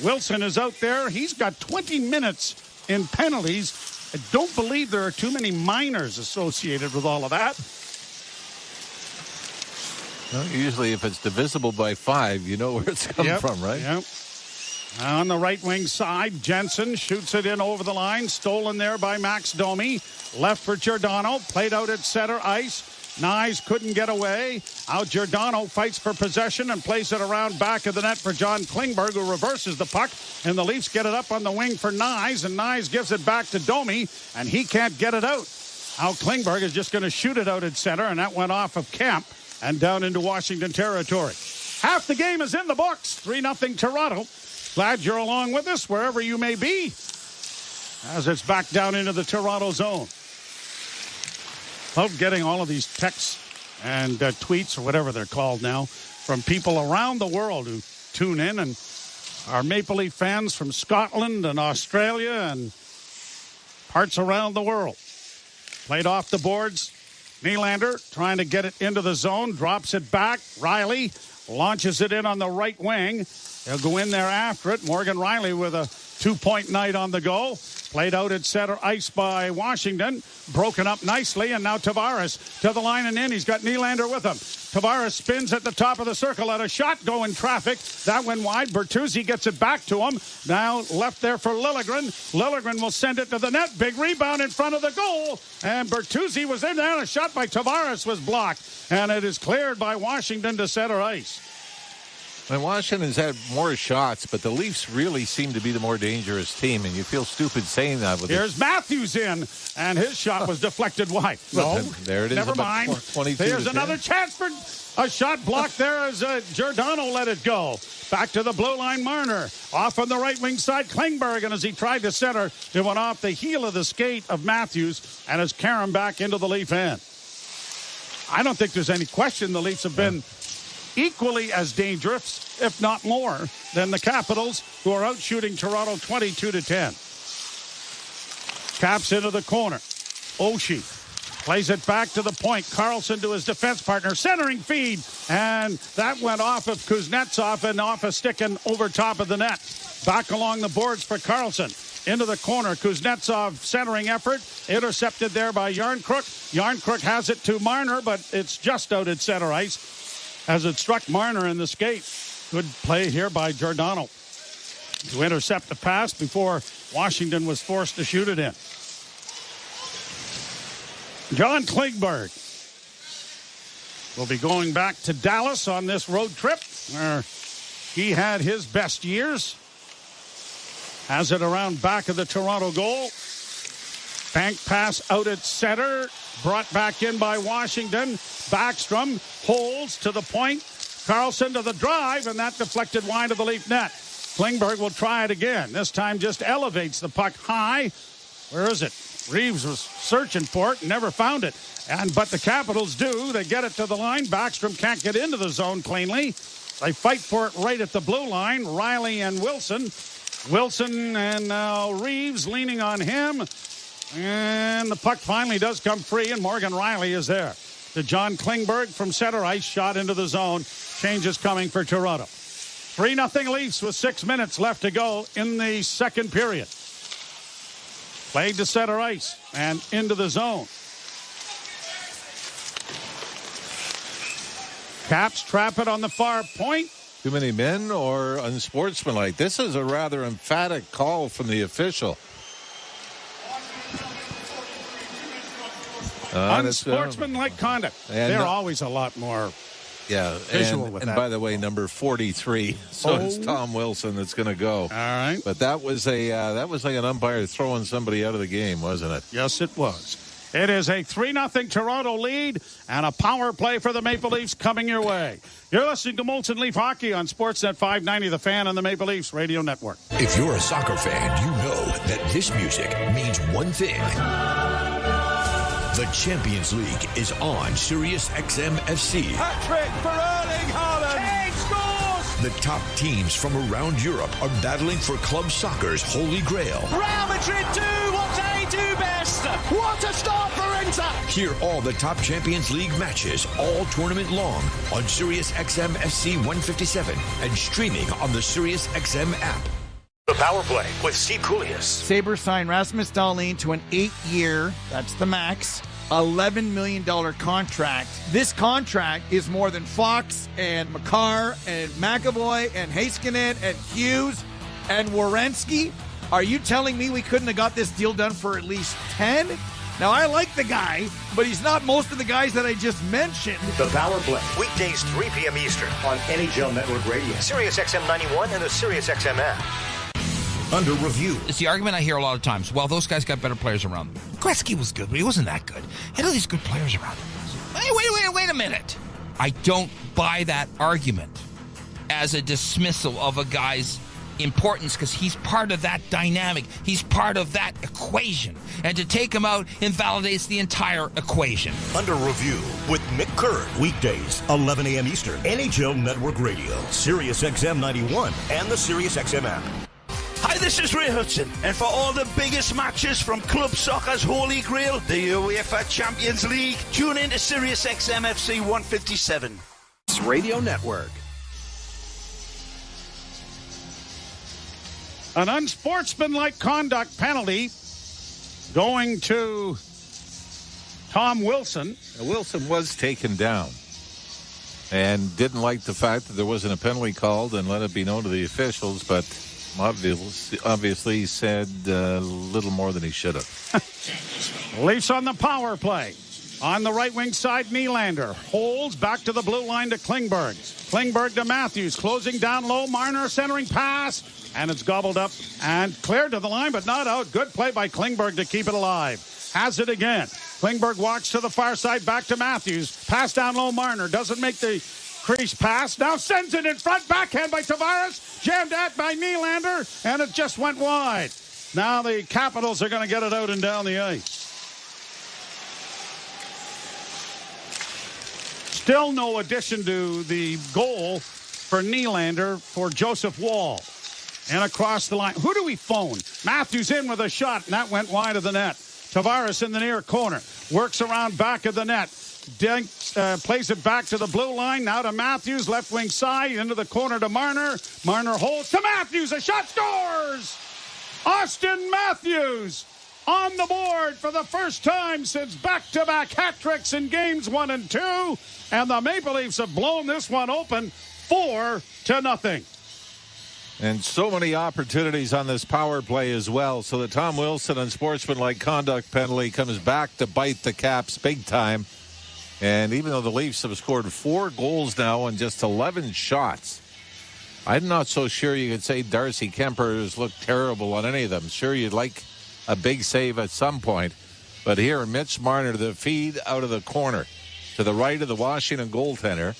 Wilson is out there. He's got 20 minutes in penalties. I don't believe there are too many minors associated with all of that.
Well, usually if it's divisible by 5, you know where it's coming from, right?
Yep. On the right wing side, Jensen shoots it in over the line. Stolen there by Max Domi. Left for Giordano. Played out at center ice. Nyes couldn't get away. Out Giordano fights for possession and plays it around back of the net for John Klingberg, who reverses the puck. And the Leafs get it up on the wing for Nyes, and Nyes gives it back to Domi, and he can't get it out. Now Klingberg is just going to shoot it out at center, and that went off of Kemp and down into Washington territory. Half the game is in the books. 3-0 Toronto. Glad you're along with us wherever you may be as it's back down into the Toronto zone. Love getting all of these texts and tweets, or whatever they're called now, from people around the world who tune in, and our Maple Leaf fans from Scotland and Australia and parts around the world. Played off the boards. Nylander trying to get it into the zone, drops it back. Riley launches it in on the right wing. They'll go in there after it. Morgan Riley with a 2-point night on the go. Played out at center ice by Washington. Broken up nicely, and now Tavares to the line and in. He's got Nylander with him. Tavares spins at the top of the circle. Had a shot go in traffic. That went wide. Bertuzzi gets it back to him. Now left there for Liljegren. Liljegren will send it to the net. Big rebound in front of the goal. And Bertuzzi was in there. A shot by Tavares was blocked. And it is cleared by Washington to center ice.
And Washington's had more shots, but the Leafs really seem to be the more dangerous team, and you feel stupid saying that.
Here's Matthews in, and his shot was deflected wide. No,
there it is.
Never mind. Here's another chance for a shot blocked there as Giordano let it go. Back to the blue line, Marner. Off on the right wing side, Klingberg, and as he tried to center, it went off the heel of the skate of Matthews, and has carried him back into the Leaf end. I don't think there's any question the Leafs have been equally as dangerous, if not more, than the Capitals, who are out shooting Toronto 22-10. Caps into the corner. Oshie plays it back to the point. Karlsson to his defense partner. Centering feed. And that went off of Kuznetsov and off a stick and over top of the net. Back along the boards for Karlsson. Into the corner. Kuznetsov centering effort. Intercepted there by Yarncrook. Yarncrook has it to Marner, but it's just out at center ice as it struck Marner in the skate. Good play here by Giordano to intercept the pass before Washington was forced to shoot it in. John Klingberg will be going back to Dallas on this road trip where he had his best years. Has it around back of the Toronto goal. Bank pass out at center. Brought back in by Washington. Backstrom holds to the point. Karlsson to the drive, and that deflected wide of the Leaf net. Klingberg will try it again. This time just elevates the puck high. Where is it? Reeves was searching for it and never found it. But the Capitals do. They get it to the line. Backstrom can't get into the zone cleanly. They fight for it right at the blue line. Riley and Wilson. Wilson and now Reeves leaning on him. And the puck finally does come free, and Morgan Riley is there. To John Klingberg from center ice, shot into the zone. Changes coming for Toronto. 3-0 Leafs with 6 minutes left to go in the second period. Played to center ice and into the zone. Caps trap it on the far point.
Too many men or unsportsmanlike? This is a rather emphatic call from the official.
Unsportsmanlike conduct. They're always a lot more visual with that.
And by the way, number 43. So it's Tom Wilson that's going to go. All
right.
But that was like an umpire throwing somebody out of the game, wasn't it?
Yes, it was. It is a 3-0 Toronto lead and a power play for the Maple Leafs coming your way. You're listening to Molson Leaf Hockey on Sportsnet 590, The Fan, and the Maple Leafs Radio Network.
If you're a soccer fan, you know that this music means one thing. The Champions League is on Sirius XM FC.
Hat-trick for Erling Haaland. Kane scores!
The top teams from around Europe are battling for club soccer's holy grail.
Real Madrid do what they do best. What a start for Inter!
Hear all the top Champions League matches all tournament long on Sirius XM FC 157 and streaming on the Sirius XM app.
The Power Play with Steve Koulias.
Sabres signed Rasmus Dahlin to an 8-year, that's the max, $11 million contract. This contract is more than Fox and Makar and McAvoy and Heiskanen and Hughes and Werenski. Are you telling me we couldn't have got this deal done for at least 10? Now, I like the guy, but he's not most of the guys that I just mentioned.
The Power Play, weekdays 3 p.m. Eastern on NHL Network Radio, Sirius XM 91, and the Sirius XM app. Under review.
It's the argument I hear a lot of times. Well, those guys got better players around them. Gretzky was good, but he wasn't that good. He had all these good players around him. Hey, wait a minute. I don't buy that argument as a dismissal of a guy's importance because he's part of that dynamic. He's part of that equation. And to take him out invalidates the entire equation.
Under review with Mick Curran. Weekdays, 11 a.m. Eastern. NHL Network Radio, Sirius XM 91, and the Sirius XM app.
Hi, this is Ray Hudson, and for all the biggest matches from club soccer's holy grail, the UEFA Champions League, tune in to Sirius XM FC 157.
Radio Network.
An unsportsmanlike conduct penalty going to Tom Wilson.
Wilson was taken down and didn't like the fact that there wasn't a penalty called and let it be known to the officials, but obviously said a little more than he should have.
Leafs on the power play. On the right wing side, Nylander holds back to the blue line to Klingberg. Klingberg to Matthews, closing down low. Marner centering pass, and it's gobbled up and cleared to the line, but not out. Good play by Klingberg to keep it alive. Has it again. Klingberg walks to the far side, back to Matthews. Pass down low, Marner doesn't make the crease pass. Now sends it in front. Backhand by Tavares. Jammed at by Nylander, and it just went wide. Now the Capitals are going to get it out and down the ice. Still no addition to the goal for Nylander for Joseph Wall. And across the line. Who do we phone? Matthews in with a shot, and that went wide of the net. Tavares in the near corner. Works around back of the net. Plays it back to the blue line. Now to Matthews, left wing side, into the corner to Marner. Marner holds to Matthews. A shot, scores! Austin Matthews on the board for the first time since back-to-back hat tricks in games 1 and 2. And the Maple Leafs have blown this one open 4-0.
And so many opportunities on this power play as well. So the Tom Wilson unsportsmanlike conduct penalty comes back to bite the Caps big time. And even though the Leafs have scored 4 goals now and just 11 shots, I'm not so sure you could say Darcy Kemper has looked terrible on any of them. Sure, you'd like a big save at some point. But here, Mitch Marner, the feed out of the corner to the right of the Washington goaltender.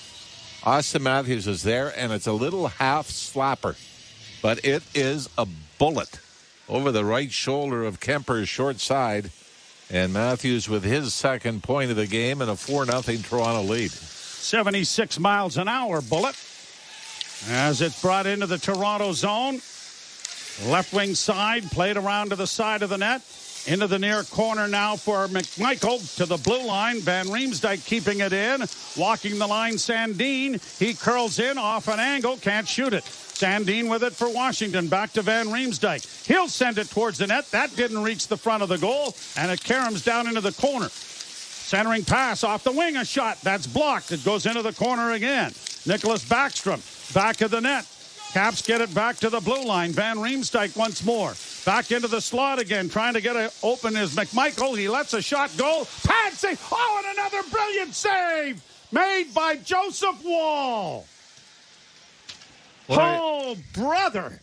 Austin Matthews is there, and it's a little half slapper. But it is a bullet over the right shoulder of Kemper's short side. And Matthews with his second point of the game and a 4-0 Toronto lead.
76 miles an hour bullet as it's brought into the Toronto zone. Left wing side, played around to the side of the net. Into the near corner now for McMichael to the blue line. Van Riemsdyk keeping it in. Walking the line, Sandin. He curls in off an angle, can't shoot it. Sandin with it for Washington. Back to Van Riemsdyk. He'll send it towards the net. That didn't reach the front of the goal. And it caroms down into the corner. Centering pass off the wing. A shot. That's blocked. It goes into the corner again. Nicholas Backstrom. Back of the net. Caps get it back to the blue line. Van Riemsdyk once more. Back into the slot again. Trying to get it open is McMichael. He lets a shot go. Pad save. Oh, and another brilliant save made by Joseph Wall. Oh, brother.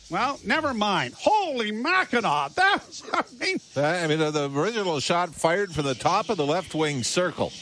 Well, never mind. Holy Mackinac.
The original shot fired from the top of the left wing circle.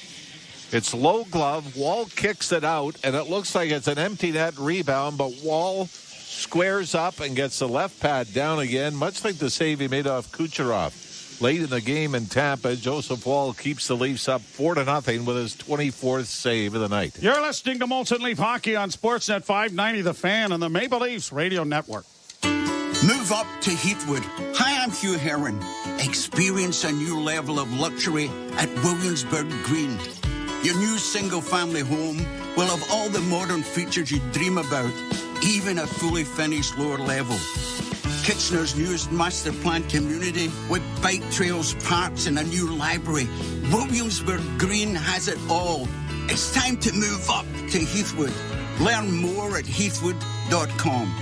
It's low glove. Wall kicks it out, and it looks like it's an empty net rebound, but Wall squares up and gets the left pad down again, much like the save he made off Kucherov. Late in the game in Tampa, Joseph Wall keeps the Leafs up 4-0 with his 24th save of the night.
You're listening to Molson Leaf Hockey on Sportsnet 590 The Fan and the Maple Leafs Radio Network.
Move up to Heathwood. Hi, I'm Hugh Herron. Experience a new level of luxury at Williamsburg Green. Your new single-family home will have all the modern features you dream about, even a fully finished lower level. Kitchener's newest master plan community with bike trails, parks, and a new library. Williamsburg Green has it all. It's time to move up to Heathwood. Learn more at heathwood.com.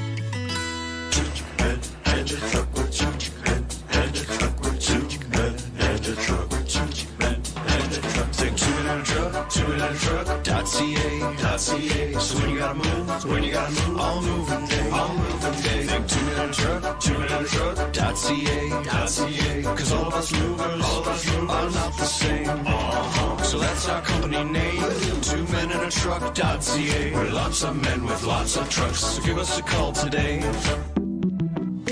Truck.ca. So when you gotta move, all moving day. Think 2-minute truck.ca. Cause all of us movers are not the same. So that's our company name, 2-minute-truck.ca. We're lots of men with lots of trucks, so give us a call today.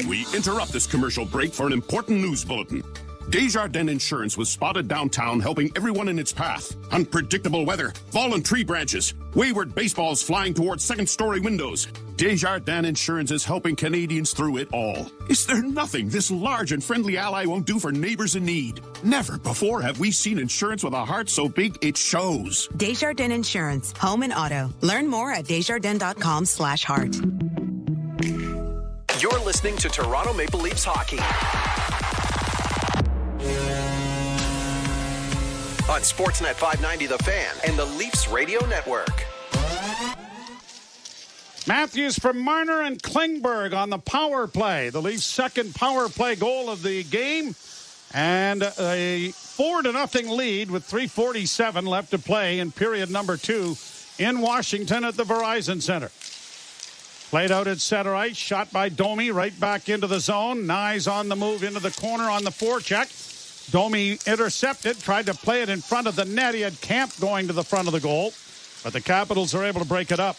We interrupt this commercial break for an important news bulletin. Desjardins Insurance was spotted downtown helping everyone in its path. Unpredictable weather, fallen tree branches, wayward baseballs flying towards second-story windows. Desjardins Insurance is helping Canadians through it all. Is there nothing this large and friendly ally won't do for neighbors in need? Never before have we seen insurance with a heart so big it shows.
Desjardins Insurance, home and auto. Learn more at desjardins.com/heart.
You're listening to Toronto Maple Leafs Hockey on Sportsnet 590 The Fan and the Leafs Radio Network.
Matthews from Marner and Klingberg on the power play. The Leafs' second power play goal of the game. And a 4-0 lead with 3:47 left to play in period number 2 in Washington at the Verizon Center. Played out at center ice, shot by Domi right back into the zone. Nyes on the move into the corner on the forecheck. Domi intercepted, tried to play it in front of the net. He had Camp going to the front of the goal, but the Capitals are able to break it up.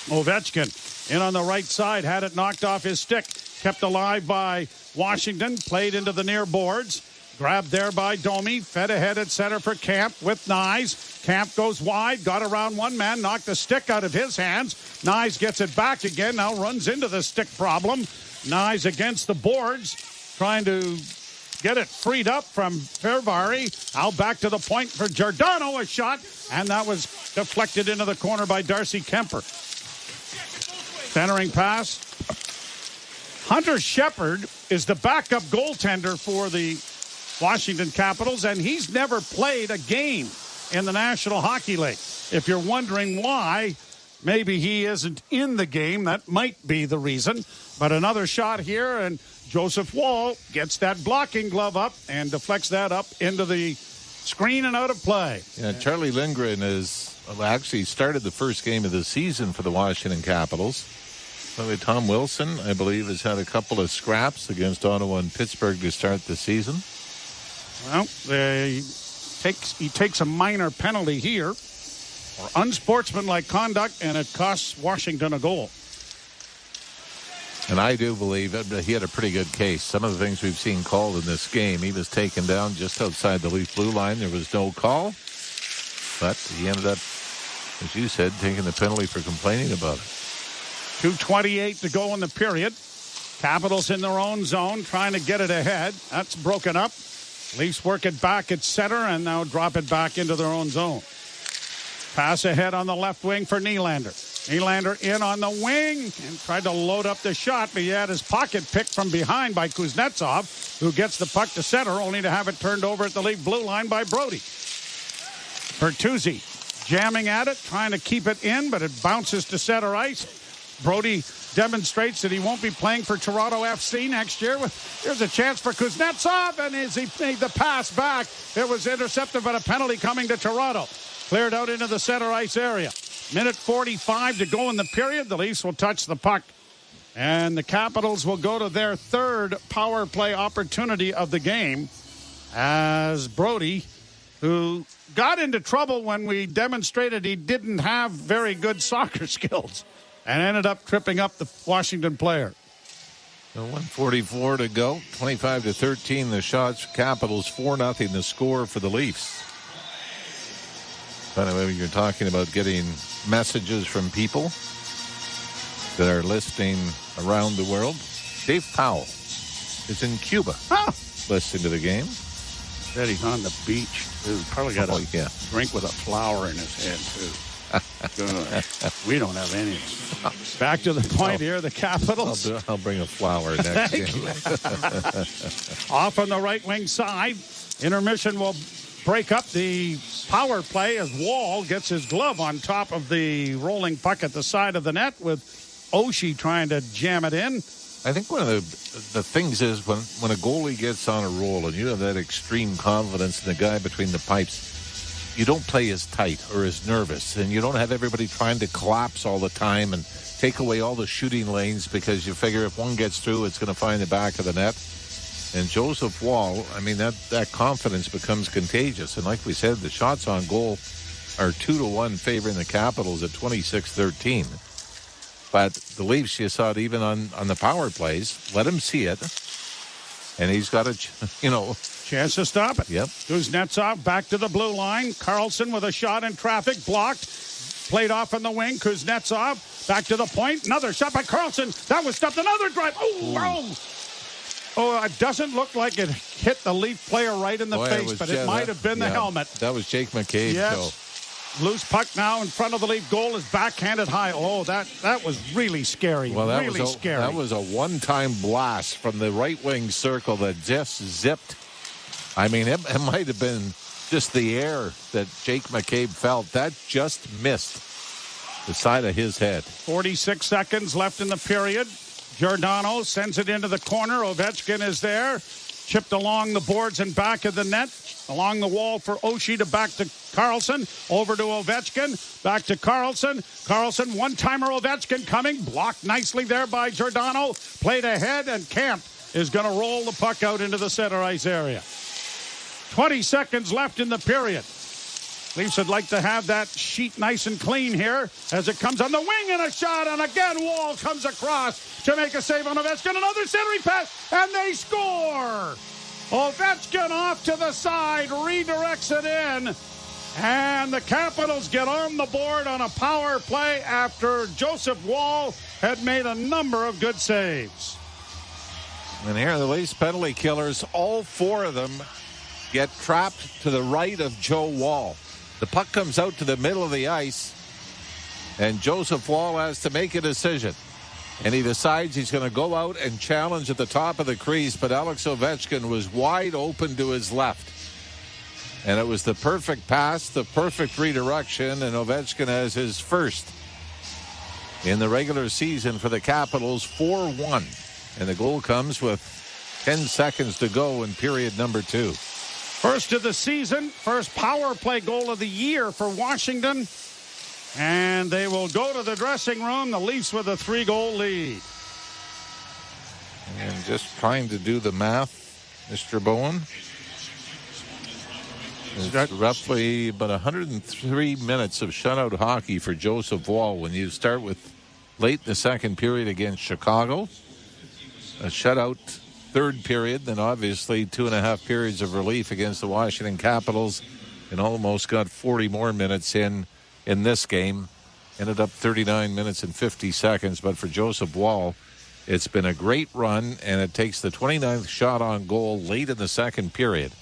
Ovechkin in on the right side, had it knocked off his stick. Kept alive by Washington, played into the near boards. Grabbed there by Domi, fed ahead at center for Camp with Nyes. Camp goes wide, got around one man, knocked the stick out of his hands. Nyes gets it back again, now runs into the stick problem. Nyes against the boards, trying to get it freed up from Fervari. Out back to the point for Giordano, a shot, and that was deflected into the corner by Darcy Kemper. Centering pass. Hunter Shepard is the backup goaltender for the Washington Capitals, and he's never played a game in the National Hockey League. If you're wondering why maybe he isn't in the game, that might be the reason. But another shot here, and Joseph Wall gets that blocking glove up and deflects that up into the screen and out of play.
Yeah, Charlie Lindgren actually started the first game of the season for the Washington Capitals. Tom Wilson, I believe, has had a couple of scraps against Ottawa and Pittsburgh to start the season.
Well, he takes a minor penalty here for unsportsmanlike conduct, and it costs Washington a goal.
And I do believe that he had a pretty good case. Some of the things we've seen called in this game, he was taken down just outside the Leaf blue line. There was no call, but he ended up, as you said, taking the penalty for complaining about it.
2:28 to go in the period. Capitals in their own zone, trying to get it ahead. That's broken up. Leafs work it back at center and now drop it back into their own zone. Pass ahead on the left wing for Nylander. Nylander in on the wing and tried to load up the shot, but he had his pocket picked from behind by Kuznetsov, who gets the puck to center, only to have it turned over at the Leaf blue line by Brody. Bertuzzi jamming at it, trying to keep it in, but it bounces to center ice. Brody demonstrates that he won't be playing for Toronto FC next year. Here's a chance for Kuznetsov, and as he made the pass back, it was intercepted, but a penalty coming to Toronto. Cleared out into the center ice area. Minute 45 to go in the period. The Leafs will touch the puck And the Capitals will go to their third power play opportunity of the game as Brody, who got into trouble when we demonstrated he didn't have very good soccer skills and ended up tripping up the Washington player.
So 1:44 to go. 25-13 the shots. Capitals 4-0 the score for the Leafs. By the way, you're talking about getting messages from people that are listening around the world. Dave Powell is in Cuba listening to the game.
Bet he's on the beach, too. Probably got a drink with a flower in his head, too. Good. We don't have any. Back to the point here, the Capitals.
I'll bring a flower next game.
Off on the right wing side. Intermission will break up the power play as Wall gets his glove on top of the rolling puck at the side of the net with Oshie trying to jam it in.
I think one of the things is when a goalie gets on a roll and you have that extreme confidence in the guy between the pipes, you don't play as tight or as nervous, and you don't have everybody trying to collapse all the time and take away all the shooting lanes because you figure if one gets through, it's going to find the back of the net. And Joseph Wall, I mean, that confidence becomes contagious. And like we said, the shots on goal are 2-1 favoring the Capitals at 26-13. But the Leafs, you saw it even on the power plays. Let him see it. And he's got a,
chance to stop it.
Yep.
Kuznetsov back to the blue line. Carlson with a shot in traffic. Blocked. Played off on the wing. Kuznetsov back to the point. Another shot by Carlson. That was stopped. Another drive. Oh, it doesn't look like it hit the Leaf player right in the face, but it might have been the helmet.
That was Jake McCabe.
Yes. Loose puck now in front of the Leaf goal is backhanded high. Oh, that was really scary.
Well, that
really scary.
That was a one-time blast from the right wing circle that just zipped. I mean, it might have been just the air that Jake McCabe felt. That just missed the side of his head.
46 seconds left in the period. Giordano sends it into the corner. Ovechkin is there. Chipped along the boards and back of the net. Along the wall for Oshie to back to Carlson. Over to Ovechkin. Back to Carlson. Carlson, one-timer Ovechkin coming. Blocked nicely there by Giordano. Played ahead, and Camp is going to roll the puck out into the center ice area. 20 seconds left in the period. Leafs would like to have that sheet nice and clean here as it comes on the wing and a shot, and again Wall comes across to make a save on Ovechkin. Another centering pass, and they score! Ovechkin off to the side, redirects it in, and the Capitals get on the board on a power play after Joseph Wall had made a number of good saves.
And here are the Leafs penalty killers. All four of them get trapped to the right of Joe Wall. The puck comes out to the middle of the ice, and Joseph Wall has to make a decision. And he decides he's going to go out and challenge at the top of the crease, but Alex Ovechkin was wide open to his left. And it was the perfect pass, the perfect redirection, and Ovechkin has his first in the regular season for the Capitals, 4-1. And the goal comes with 10 seconds to go in period number 2.
First of the season, first power play goal of the year for Washington. And they will go to the dressing room, the Leafs with a 3-goal lead.
And just trying to do the math, Mr. Bowen. It's roughly about 103 minutes of shutout hockey for Joseph Wall when you start with late in the second period against Chicago. A shutout third period, then obviously 2.5 periods of relief against the Washington Capitals, and almost got 40 more minutes in this game. Ended up 39 minutes and 50 seconds, but for Joseph Wall, it's been a great run, and it takes the 29th shot on goal late in the second period.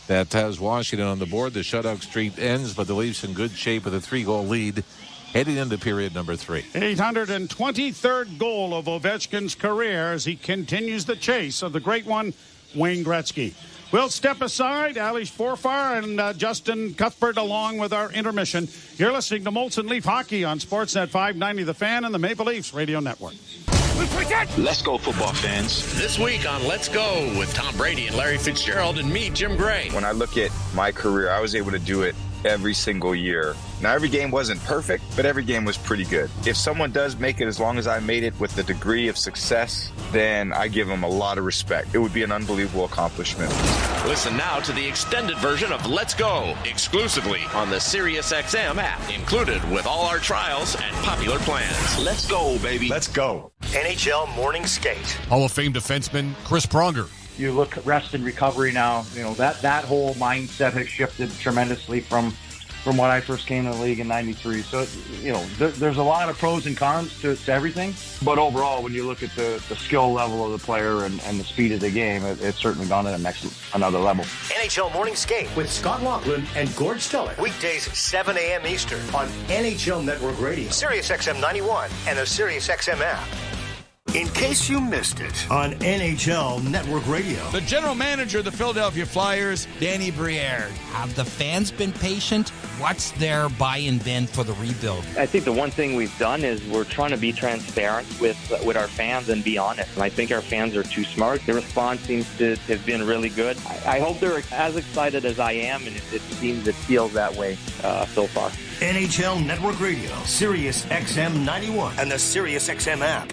That has Washington on the board. The shutout streak ends, but the Leafs in good shape with a 3-goal lead heading into period number 3.
823rd goal of Ovechkin's career as he continues the chase of the great one, Wayne Gretzky. We'll step aside. Alish Forfar and Justin Cuthbert along with our intermission. You're listening to Molson Leaf Hockey on Sportsnet 590 The Fan and the Maple Leafs Radio Network.
Let's go, football fans. This week on Let's Go with Tom Brady and Larry Fitzgerald and me, Jim Gray.
When I look at my career, I was able to do it every single year Now, every game wasn't perfect, but every game was pretty good. If someone does make it as long as I made it with the degree of success, then I give them a lot of respect. It would be an unbelievable accomplishment.
Listen now to the extended version of Let's Go, exclusively on the SiriusXM app, included with all our trials and popular plans. Let's go, baby.
Let's go. NHL Morning Skate.
Hall of Fame defenseman Chris Pronger.
You look at rest and recovery now, that whole mindset has shifted tremendously from when I first came to the league in 93. So, there's a lot of pros and cons to everything. But overall, when you look at the skill level of the player and the speed of the game, it's certainly gone to another level.
NHL Morning Skate with Scott Laughlin and Gord Stellick. Weekdays, 7 a.m. Eastern on NHL Network Radio, Sirius XM 91, and the Sirius XM app. In case you missed it on NHL Network Radio.
The general manager of the Philadelphia Flyers, Danny Briere.
Have the fans been patient? What's their buy-in been for the rebuild?
I think the one thing we've done is we're trying to be transparent with our fans and be honest. And I think our fans are too smart. The response seems to have been really good. I hope they're as excited as I am, and it feels that way so far.
NHL Network Radio, Sirius XM 91, and the Sirius XM app.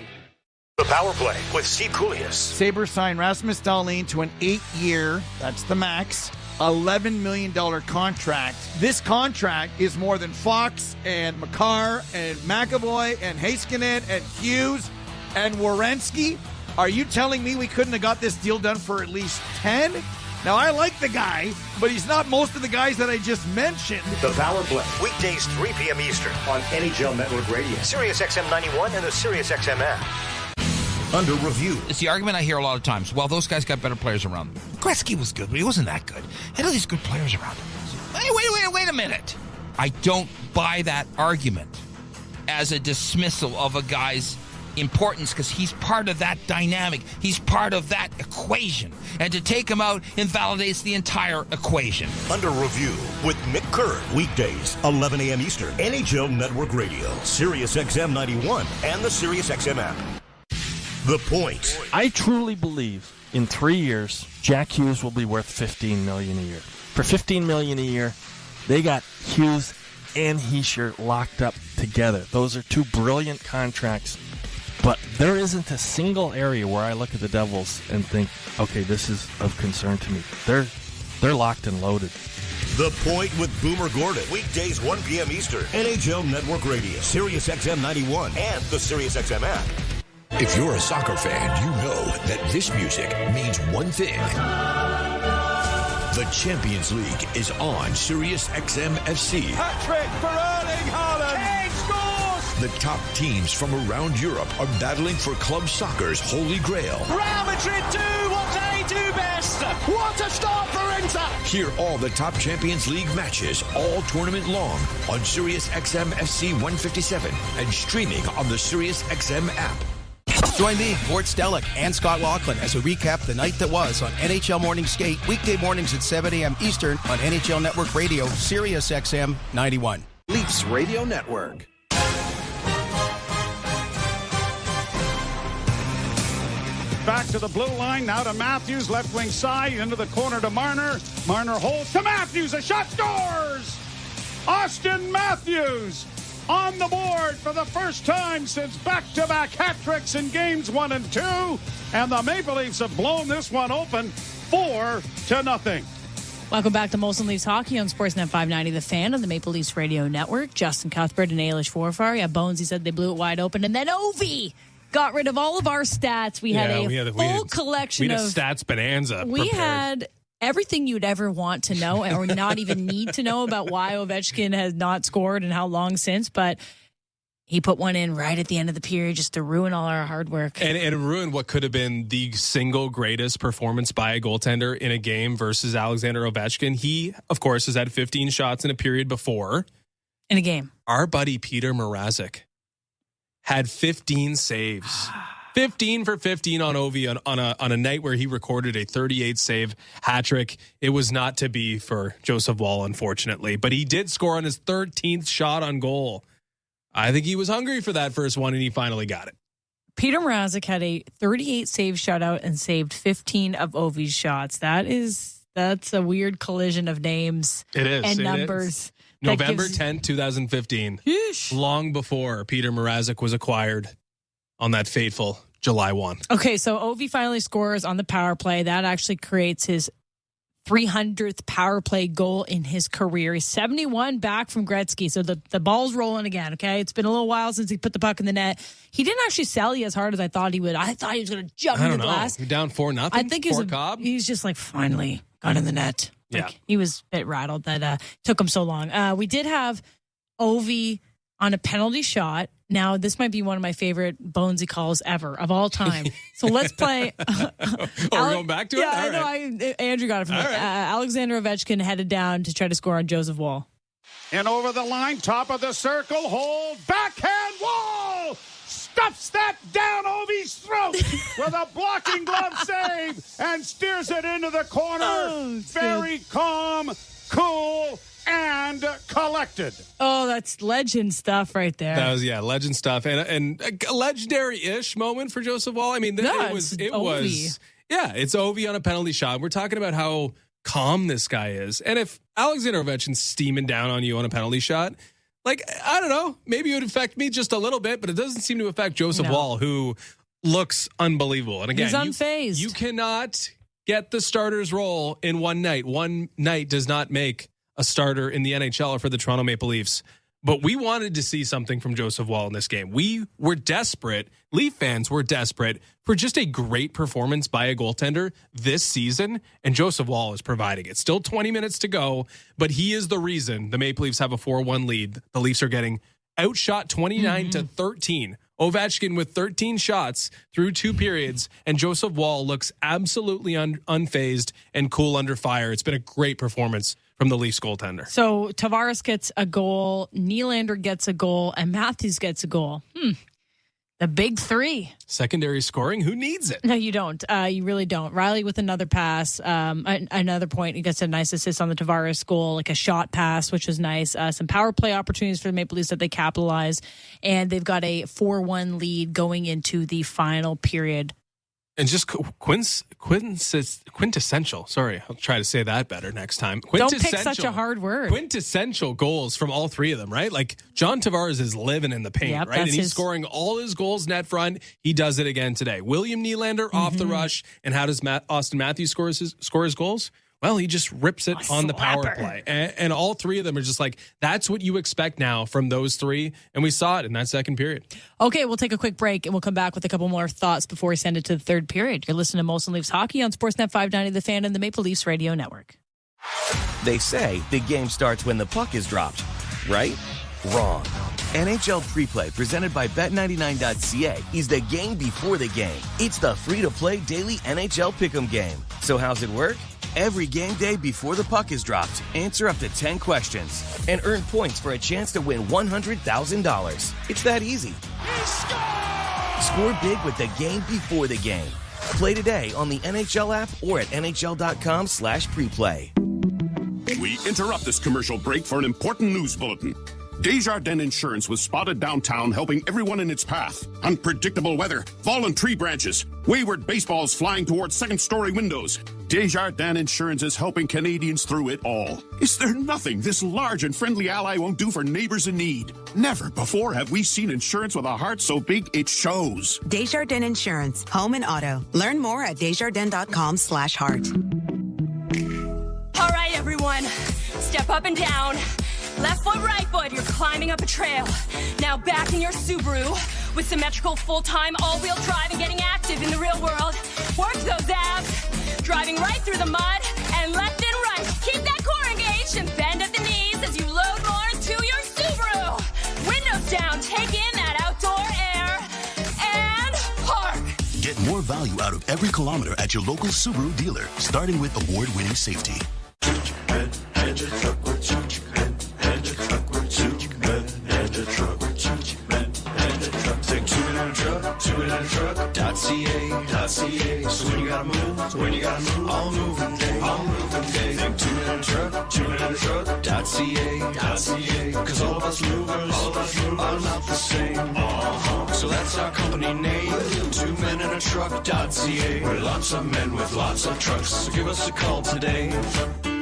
The Power Play with Steve Koulias.
Sabres signed Rasmus Dahlin to an 8-year, that's the max, $11 million contract. This contract is more than Fox and Makar and McAvoy and Heiskanen and Hughes and Werenski. Are you telling me we couldn't have got this deal done for at least 10? Now, I like the guy, but he's not most of the guys that I just mentioned.
The Power Play, weekdays 3 p.m. Eastern on NHL Network Radio, Sirius XM 91, and the Sirius XM app. Under review.
It's the argument I hear a lot of times. Well, those guys got better players around them. Gretzky was good, but he wasn't that good. Had all these good players around him. Hey, wait a minute. I don't buy that argument as a dismissal of a guy's importance because he's part of that dynamic. He's part of that equation. And to take him out invalidates the entire equation.
Under review with Mick Kerr. Weekdays, 11 a.m. Eastern. NHL Network Radio, Sirius XM 91, and the Sirius XM app. The Point.
I truly believe in 3 years, Jack Hughes will be worth $15 million a year. For $15 million a year, they got Hughes and Hischier locked up together. Those are two brilliant contracts. But there isn't a single area where I look at the Devils and think, okay, this is of concern to me. They're locked and loaded.
The Point with Boomer Gordon. Weekdays, 1 p.m. Eastern. NHL Network Radio, Sirius XM 91, and the Sirius XM app.
If you're a soccer fan, you know that this music means one thing. The Champions League is on Sirius XM FC.
Hat-trick for Erling Haaland. Kane scores!
The top teams from around Europe are battling for club soccer's holy grail.
Real Madrid do what they do best. What a start for Inter!
Hear all the top Champions League matches all tournament long on Sirius XM FC 157 and streaming on the Sirius XM app.
Join me, Gord Stellick, and Scott Laughlin as we recap the night that was on NHL Morning Skate, weekday mornings at 7 a.m. Eastern on NHL Network Radio, Sirius XM 91.
Leafs Radio Network.
Back to the blue line, now to Matthews, left wing side, into the corner to Marner. Marner holds to Matthews, a shot, scores! Austin Matthews on the board for the first time since back-to-back hat-tricks in games 1 and 2. And the Maple Leafs have blown this one open 4-0.
Welcome back to Molson Leafs Hockey on Sportsnet 590, The Fan on the Maple Leafs Radio Network. Justin Cuthbert and Ailish Forfar. Yeah, Bones, he said they blew it wide open. And then Ovi got rid of all of our stats. We had a full collection of...
We had a stats bonanza
We
prepared.
had everything you'd ever want to know or not even need to know about why Ovechkin has not scored and how long since, but he put one in right at the end of the period just to ruin all our hard work.
And ruin what could have been the single greatest performance by a goaltender in a game versus Alexander Ovechkin. He, of course, has had 15 shots in a period before.
In a game.
Our buddy Peter Mrazek had 15 saves. 15 for 15 on Ovi on a night where he recorded a 38-save hat-trick. It was not to be for Joseph Woll, unfortunately. But he did score on his 13th shot on goal. I think he was hungry for that first one, and he finally got it.
Peter Mrazek had a 38-save shutout and saved 15 of Ovi's shots. That's a weird collision of names
and
numbers.
November 10th, 2015.
Yeesh.
Long before Peter Mrazek was acquired on that fateful July 1.
Okay, so Ovi finally scores on the power play. That actually creates his 300th power play goal in his career. He's 71 back from Gretzky, so the ball's rolling again, okay? It's been a little while since he put the puck in the net. He didn't actually sally as hard as I thought he would. I thought he was going to jump in the glass.
You're down 4-0.
I think he's just like, finally got in the net.
Yeah.
He was a bit rattled that took him so long. We did have Ovi on a penalty shot. Now, this might be one of my favorite Bonesy calls ever of all time. So let's play.
We're going back to it?
Yeah,
All
I
right.
know. Andrew got it from me. Alexander Ovechkin headed down to try to score on Joseph Wall.
And over the line, top of the circle, hold, backhand Wall! Stuffs that down Ovi's throat with a blocking glove save and steers it into the corner. Very calm, cool, and collected.
Oh, that's legend stuff right there.
That was, legend stuff. And a legendary-ish moment for Joseph Wall. I mean, it's Ovi on a penalty shot. We're talking about how calm this guy is. And if Alexander Ovechkin's steaming down on you on a penalty shot, like, I don't know, maybe it would affect me just a little bit, but it doesn't seem to affect Joseph Wall, who looks unbelievable. And again,
he's unfazed.
You cannot get the starter's role in one night. One night does not make a starter in the NHL or for the Toronto Maple Leafs. But we wanted to see something from Joseph Wall in this game. We were desperate. Leaf fans were desperate for just a great performance by a goaltender this season, and Joseph Wall is providing it. Still 20 minutes to go, but he is the reason the Maple Leafs have a 4-1 lead. The Leafs are getting outshot 29-13. Ovechkin with 13 shots through 2 periods, and Joseph Wall looks absolutely unfazed and cool under fire. It's been a great performance from the Leafs goaltender.
So Tavares gets a goal, Nylander gets a goal, and Matthews gets a goal. The big three.
Secondary scoring, who needs it?
No, you don't. You really don't. Riley with another pass, another point. He gets a nice assist on the Tavares goal, like a shot pass, which was nice. Some power play opportunities for the Maple Leafs that they capitalize. And they've got a 4-1 lead going into the final period.
And just quintessential. Sorry, I'll try to say that better next time.
Don't pick such a hard word.
Quintessential goals from all 3 of them, right? Like, John Tavares is living in the paint, right? And he's scoring all his goals net front. He does it again today. William Nylander off the rush. And how does Austin Matthews score his goals? Well, he just rips it on the power play. And all 3 of them are just like, that's what you expect now from those 3. And we saw it in that second period.
Okay, we'll take a quick break and we'll come back with a couple more thoughts before we send it to the third period. You're listening to Molson Leafs Hockey on Sportsnet 590 The Fan and the Maple Leafs Radio Network.
They say the game starts when the puck is dropped, right? Wrong. NHL Preplay, presented by Bet99.ca, is the game before the game. It's the free-to-play daily NHL Pick'em game. So how's it work? Every game day before the puck is dropped, answer up to 10 questions and earn points for a chance to win $100,000. It's that easy. Score big with the game before the game. Play today on the NHL app or at nhl.com/preplay.
We interrupt this commercial break for an important news bulletin. Desjardins Insurance was spotted downtown helping everyone in its path. Unpredictable weather, fallen tree branches, wayward baseballs flying towards second-story windows. Desjardins Insurance is helping Canadians through it all. Is there nothing this large and friendly ally won't do for neighbors in need? Never before have we seen insurance with a heart so big it shows.
Desjardins Insurance, home and auto. Learn more at desjardins.com/heart.
All right, everyone, step up and down. Left foot, right foot, you're climbing up a trail. Now back in your Subaru with symmetrical full-time all-wheel drive and getting active in the real world. Work those abs, driving right through the mud and left and right. Keep that core engaged and bend at the knees as you load more into your Subaru. Windows down, take in that outdoor air and park.
Get more value out of every kilometer at your local Subaru dealer, starting with award-winning safety.
Truck.ca. So when you gotta move, all moving day. Think 2-minute truck, 2-minute truck.ca. Cause all of us movers are not the same. So that's our company name, 2-minute truck.ca. We're lots of men with lots of trucks, so give us a call today.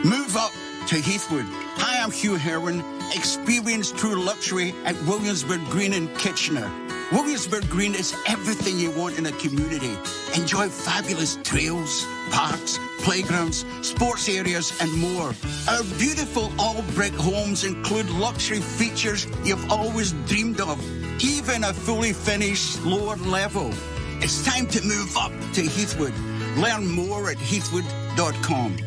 Move up to Heathwood. Hi, I'm Hugh Herron. Experience true luxury at Williamsburg Green in Kitchener. Williamsburg Green is everything you want in a community. Enjoy fabulous trails, parks, playgrounds, sports areas, and more. Our beautiful all-brick homes include luxury features you've always dreamed of, even a fully finished lower level. It's time to move up to Heathwood. Learn more at heathwood.com.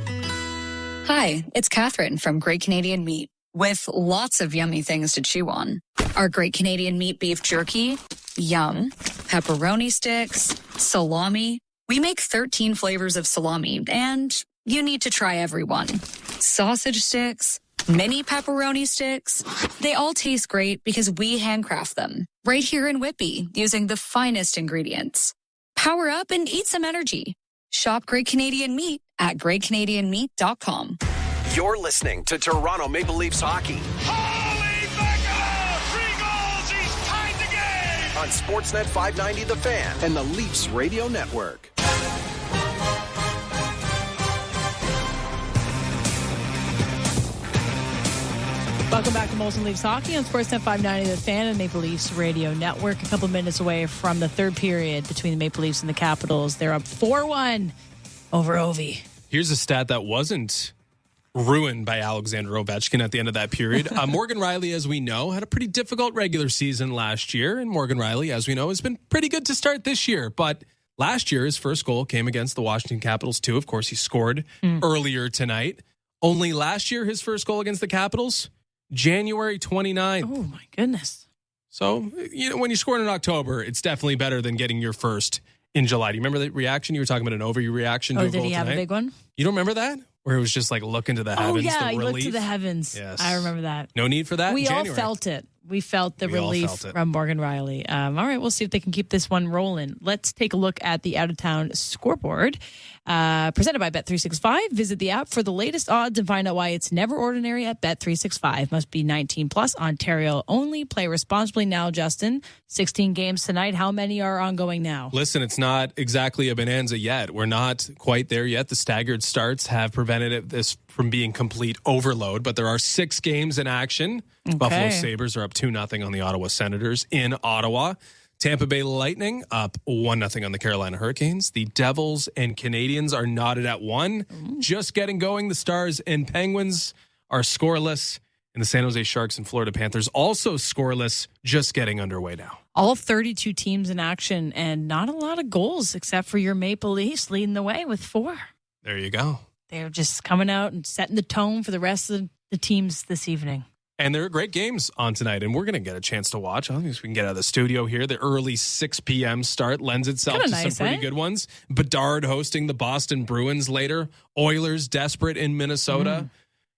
Hi, it's Catherine from Great Canadian Meat, with lots of yummy things to chew on. Our Great Canadian Meat beef jerky, yum, pepperoni sticks, salami. We make 13 flavors of salami, and you need to try every one. Sausage sticks, mini pepperoni sticks. They all taste great because we handcraft them right here in Whitby using the finest ingredients. Power up and eat some energy. Shop Great Canadian Meat at greatcanadianmeat.com.
You're listening to Toronto Maple Leafs hockey.
Holy mackerel! 3 goals! He's tied the game!
On Sportsnet 590 The Fan and the Leafs Radio Network.
Welcome back to Molson Leafs Hockey on Sportsnet 590 The Fan and Maple Leafs Radio Network. A couple minutes away from the third period between the Maple Leafs and the Capitals. They're up 4-1 over Ovi.
Here's a stat that wasn't ruined by Alexander Ovechkin at the end of that period. Morgan Rielly, as we know, had a pretty difficult regular season last year. And Morgan Rielly, as we know, has been pretty good to start this year. But last year, his first goal came against the Washington Capitals, too. Of course, he scored earlier tonight. Only last year, his first goal against the Capitals, January 29th.
Oh, my goodness.
So, you know, when you score in October, it's definitely better than getting your first in July. Do you remember the reaction? You were talking about an overreaction to a goal
did he have
tonight?
a big one?
You don't remember that? Where it was just like look into the heavens.
Oh, yeah,
the
he
relief.
looked to the heavens.
Yes.
I remember that.
No need for that
We
in
all
January.
felt it. We felt the relief from Morgan Rielly. All right, we'll see if they can keep this one rolling. Let's take a look at the out-of-town scoreboard. Presented by Bet365. Visit the app for the latest odds and find out why it's never ordinary at Bet365. Must be 19 plus, Ontario only. Play responsibly now, Justin. 16 games tonight. How many are ongoing now?
Listen, it's not exactly a bonanza yet. We're not quite there yet. The staggered starts have prevented this from being complete overload, but there are 6 games in action.
Okay.
Buffalo Sabres are up 2-0 on the Ottawa Senators in Ottawa. Tampa Bay Lightning up 1-0 on the Carolina Hurricanes. The Devils and Canadians are knotted at 1. Just getting going. The Stars and Penguins are scoreless. And the San Jose Sharks and Florida Panthers also scoreless, just getting underway now.
All 32 teams in action and not a lot of goals except for your Maple Leafs leading the way with 4.
There you go.
They're just coming out and setting the tone for the rest of the teams this evening.
And there are great games on tonight, and we're going to get a chance to watch. I think we can get out of the studio here. The early 6 p.m. start lends itself to some pretty good ones. Bedard hosting the Boston Bruins later. Oilers desperate in Minnesota.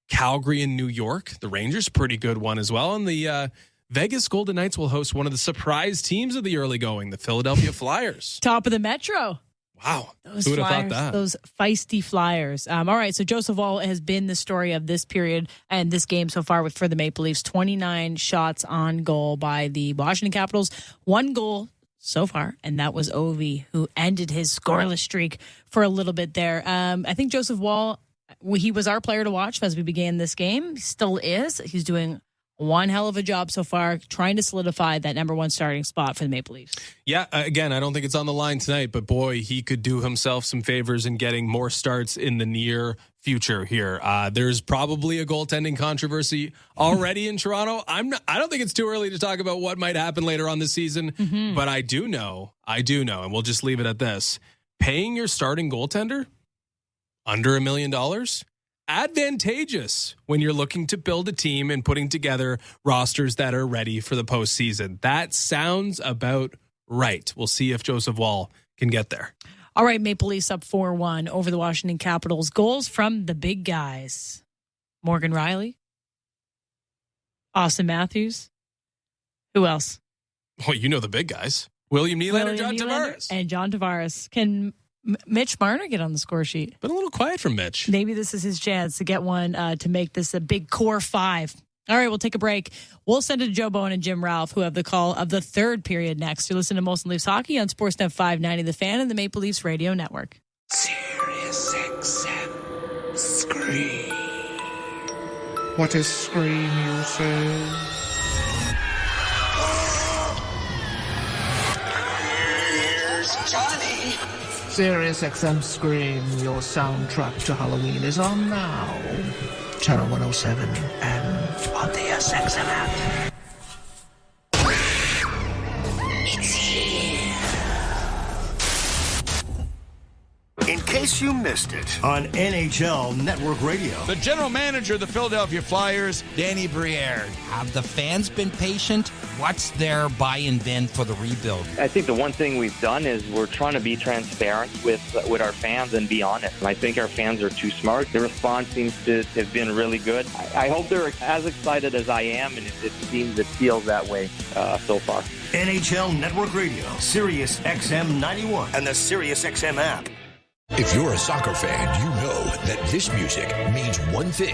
Calgary in New York. The Rangers, pretty good one as well. And the Vegas Golden Knights will host one of the surprise teams of the early going, the Philadelphia Flyers.
Top of the Metro.
Wow.
Those
Who would have
Flyers,
thought that?
those feisty Flyers. All right, so Joseph Woll has been the story of this period and this game so far for the Maple Leafs. 29 shots on goal by the Washington Capitals. 1 goal so far, and that was Ovi, who ended his scoreless streak for a little bit there. I think Joseph Woll, he was our player to watch as we began this game. He still is. He's doing one hell of a job so far, trying to solidify that number 1 starting spot for the Maple Leafs.
Yeah, again, I don't think it's on the line tonight, but boy, he could do himself some favors in getting more starts in the near future here. There's probably a goaltending controversy already in Toronto. I don't think it's too early to talk about what might happen later on this season, but I do know, and we'll just leave it at this. Paying your starting goaltender under $1 million, advantageous when you're looking to build a team and putting together rosters that are ready for the postseason. That sounds about right. We'll see if Joseph Woll can get there.
All right, Maple Leafs up 4-1 over the Washington Capitals. Goals from the big guys. Morgan Rielly. Austin Matthews. Who else?
Well, you know the big guys. William Nylander, John Tavares.
And John Tavares. Can Mitch Marner get on the score sheet?
Been a little quiet from Mitch.
Maybe this is his chance to get one to make this a big core 5. All right, we'll take a break. We'll send it to Joe Bowen and Jim Ralph, who have the call of the third period next. You're listening to Molson Leafs Hockey on Sportsnet 590 The Fan and the Maple Leafs Radio Network.
Sirius XM Screen.
What a scream, you say?
Here's Johnny.
Sirius XM Scream, your soundtrack to Halloween, is on now. Channel 107 and on the SXM app.
It's here. In case you missed it on NHL Network Radio.
The general manager of the Philadelphia Flyers, Danny Briere.
Have the fans been patient? What's their buy-in been for the rebuild?
I think the one thing we've done is we're trying to be transparent with our fans and be honest. I think our fans are too smart. The response seems to have been really good. I hope they're as excited as I am, and it feels that way so far.
NHL Network Radio, Sirius XM 91, and the Sirius XM app.
If you're a soccer fan, you know that this music means one thing.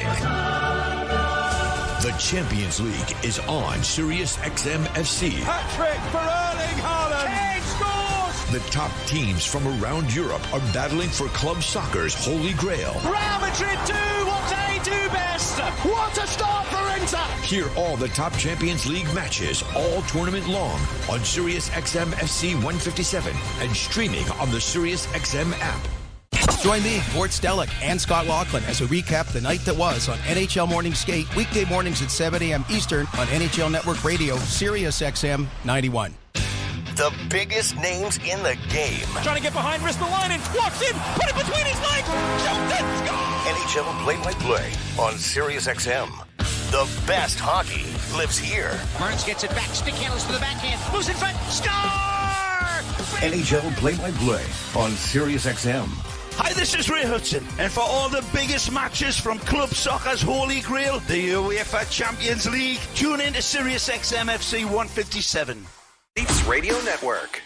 The Champions League is on Sirius XM FC.
Hat-trick for Erling Haaland. Kane scores!
The top teams from around Europe are battling for club soccer's holy grail.
Real Madrid do what they do best. What a start for Inter.
Hear all the top Champions League matches all tournament long on Sirius XM FC 157 and streaming on the Sirius XM app.
Join me, Gord Stellick, and Scott Laughlin as we recap the night that was on NHL Morning Skate, weekday mornings at 7 a.m. Eastern on NHL Network Radio, Sirius XM 91.
The biggest names in the game.
Trying to get behind Ristolainen, walks in, put it between his legs, shoots it, score!
NHL play-by-play on Sirius XM. The best hockey lives here.
Burns gets it back, stick handles to the backhand, moves in front, score!
NHL play-by-play on Sirius XM.
Hi, this is Ray Hudson, and for all the biggest matches from club soccer's holy grail, the UEFA Champions League, tune in to Sirius XM FC 157.
Leafs Radio Network.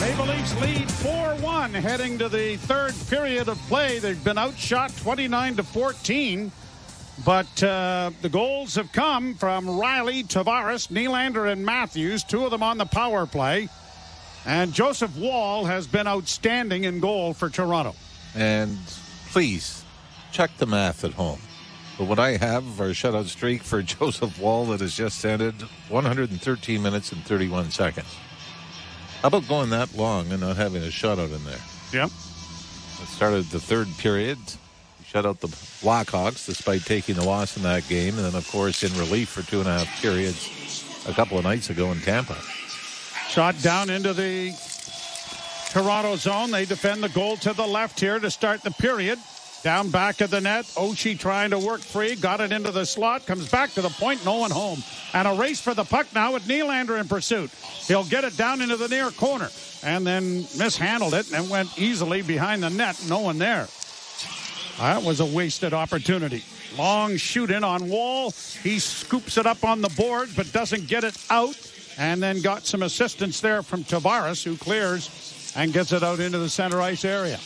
Maple Leafs lead 4-1 heading to the third period of play. They've been outshot 29-14. But the goals have come from Riley, Tavares, Nylander, and Matthews, two of them on the power play. And Joseph Woll has been outstanding in goal for Toronto.
And please, check the math at home. But what I have, our shutout streak for Joseph Woll that has just ended, 113 minutes and 31 seconds. How about going that long and not having a shutout in there?
Yep.
It started the third period. Shut out the Blackhawks despite taking the loss in that game. And then, of course, in relief for 2.5 periods a couple of nights ago in Tampa.
Shot down into the Toronto zone. They defend the goal to the left here to start the period. Down back of the net. Oshie trying to work free. Got it into the slot. Comes back to the point. No one home. And a race for the puck now with Nylander in pursuit. He'll get it down into the near corner. And then mishandled it and went easily behind the net. No one there. That was a wasted opportunity. Long shoot in on Woll. He scoops it up on the boards but doesn't get it out. And then got some assistance there from Tavares, who clears and gets it out into the center ice area.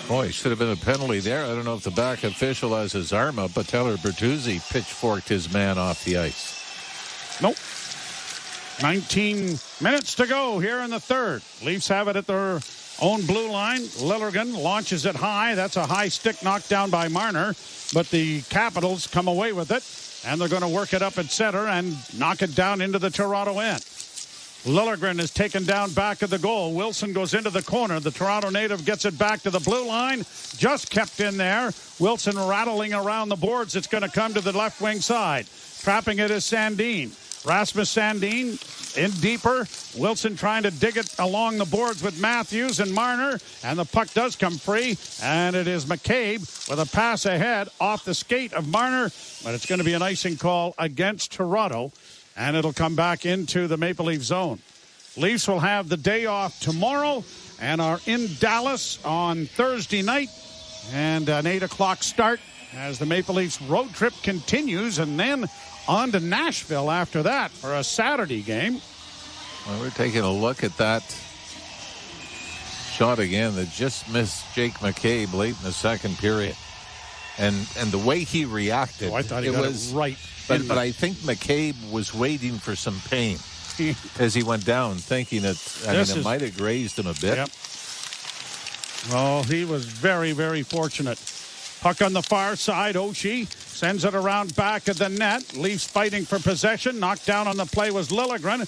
Boy, should have been a penalty there. I don't know if the back official has his arm up, but Tyler Bertuzzi pitchforked his man off the ice.
Nope. 19 minutes to go here in the third. Leafs have it at their own blue line. Lilligren launches it high. That's a high stick knocked down by Marner. But the Capitals come away with it. And they're going to work it up at center and knock it down into the Toronto end. Lilligren is taken down back of the goal. Wilson goes into the corner. The Toronto native gets it back to the blue line. Just kept in there. Wilson rattling around the boards. It's going to come to the left wing side. Trapping it is Sandin. Rasmus Sandin in deeper. Wilson trying to dig it along the boards with Matthews and Marner. And the puck does come free. And it is McCabe with a pass ahead off the skate of Marner. But it's going to be an icing call against Toronto. And it'll come back into the Maple Leaf zone. Leafs will have the day off tomorrow and are in Dallas on Thursday night. And an 8 o'clock start as the Maple Leafs road trip continues. And then on to Nashville after that for a Saturday game.
Well, we're taking a look at that shot again that just missed Jake McCabe late in the second period. And the way he reacted.
I thought he got it right.
But I think McCabe was waiting for some pain as he went down, thinking that it might have grazed him a bit.
Yep. Oh, he was very, very fortunate. Puck on the far side. Oshie sends it around back of the net. Leafs fighting for possession. Knocked down on the play was Liljegren.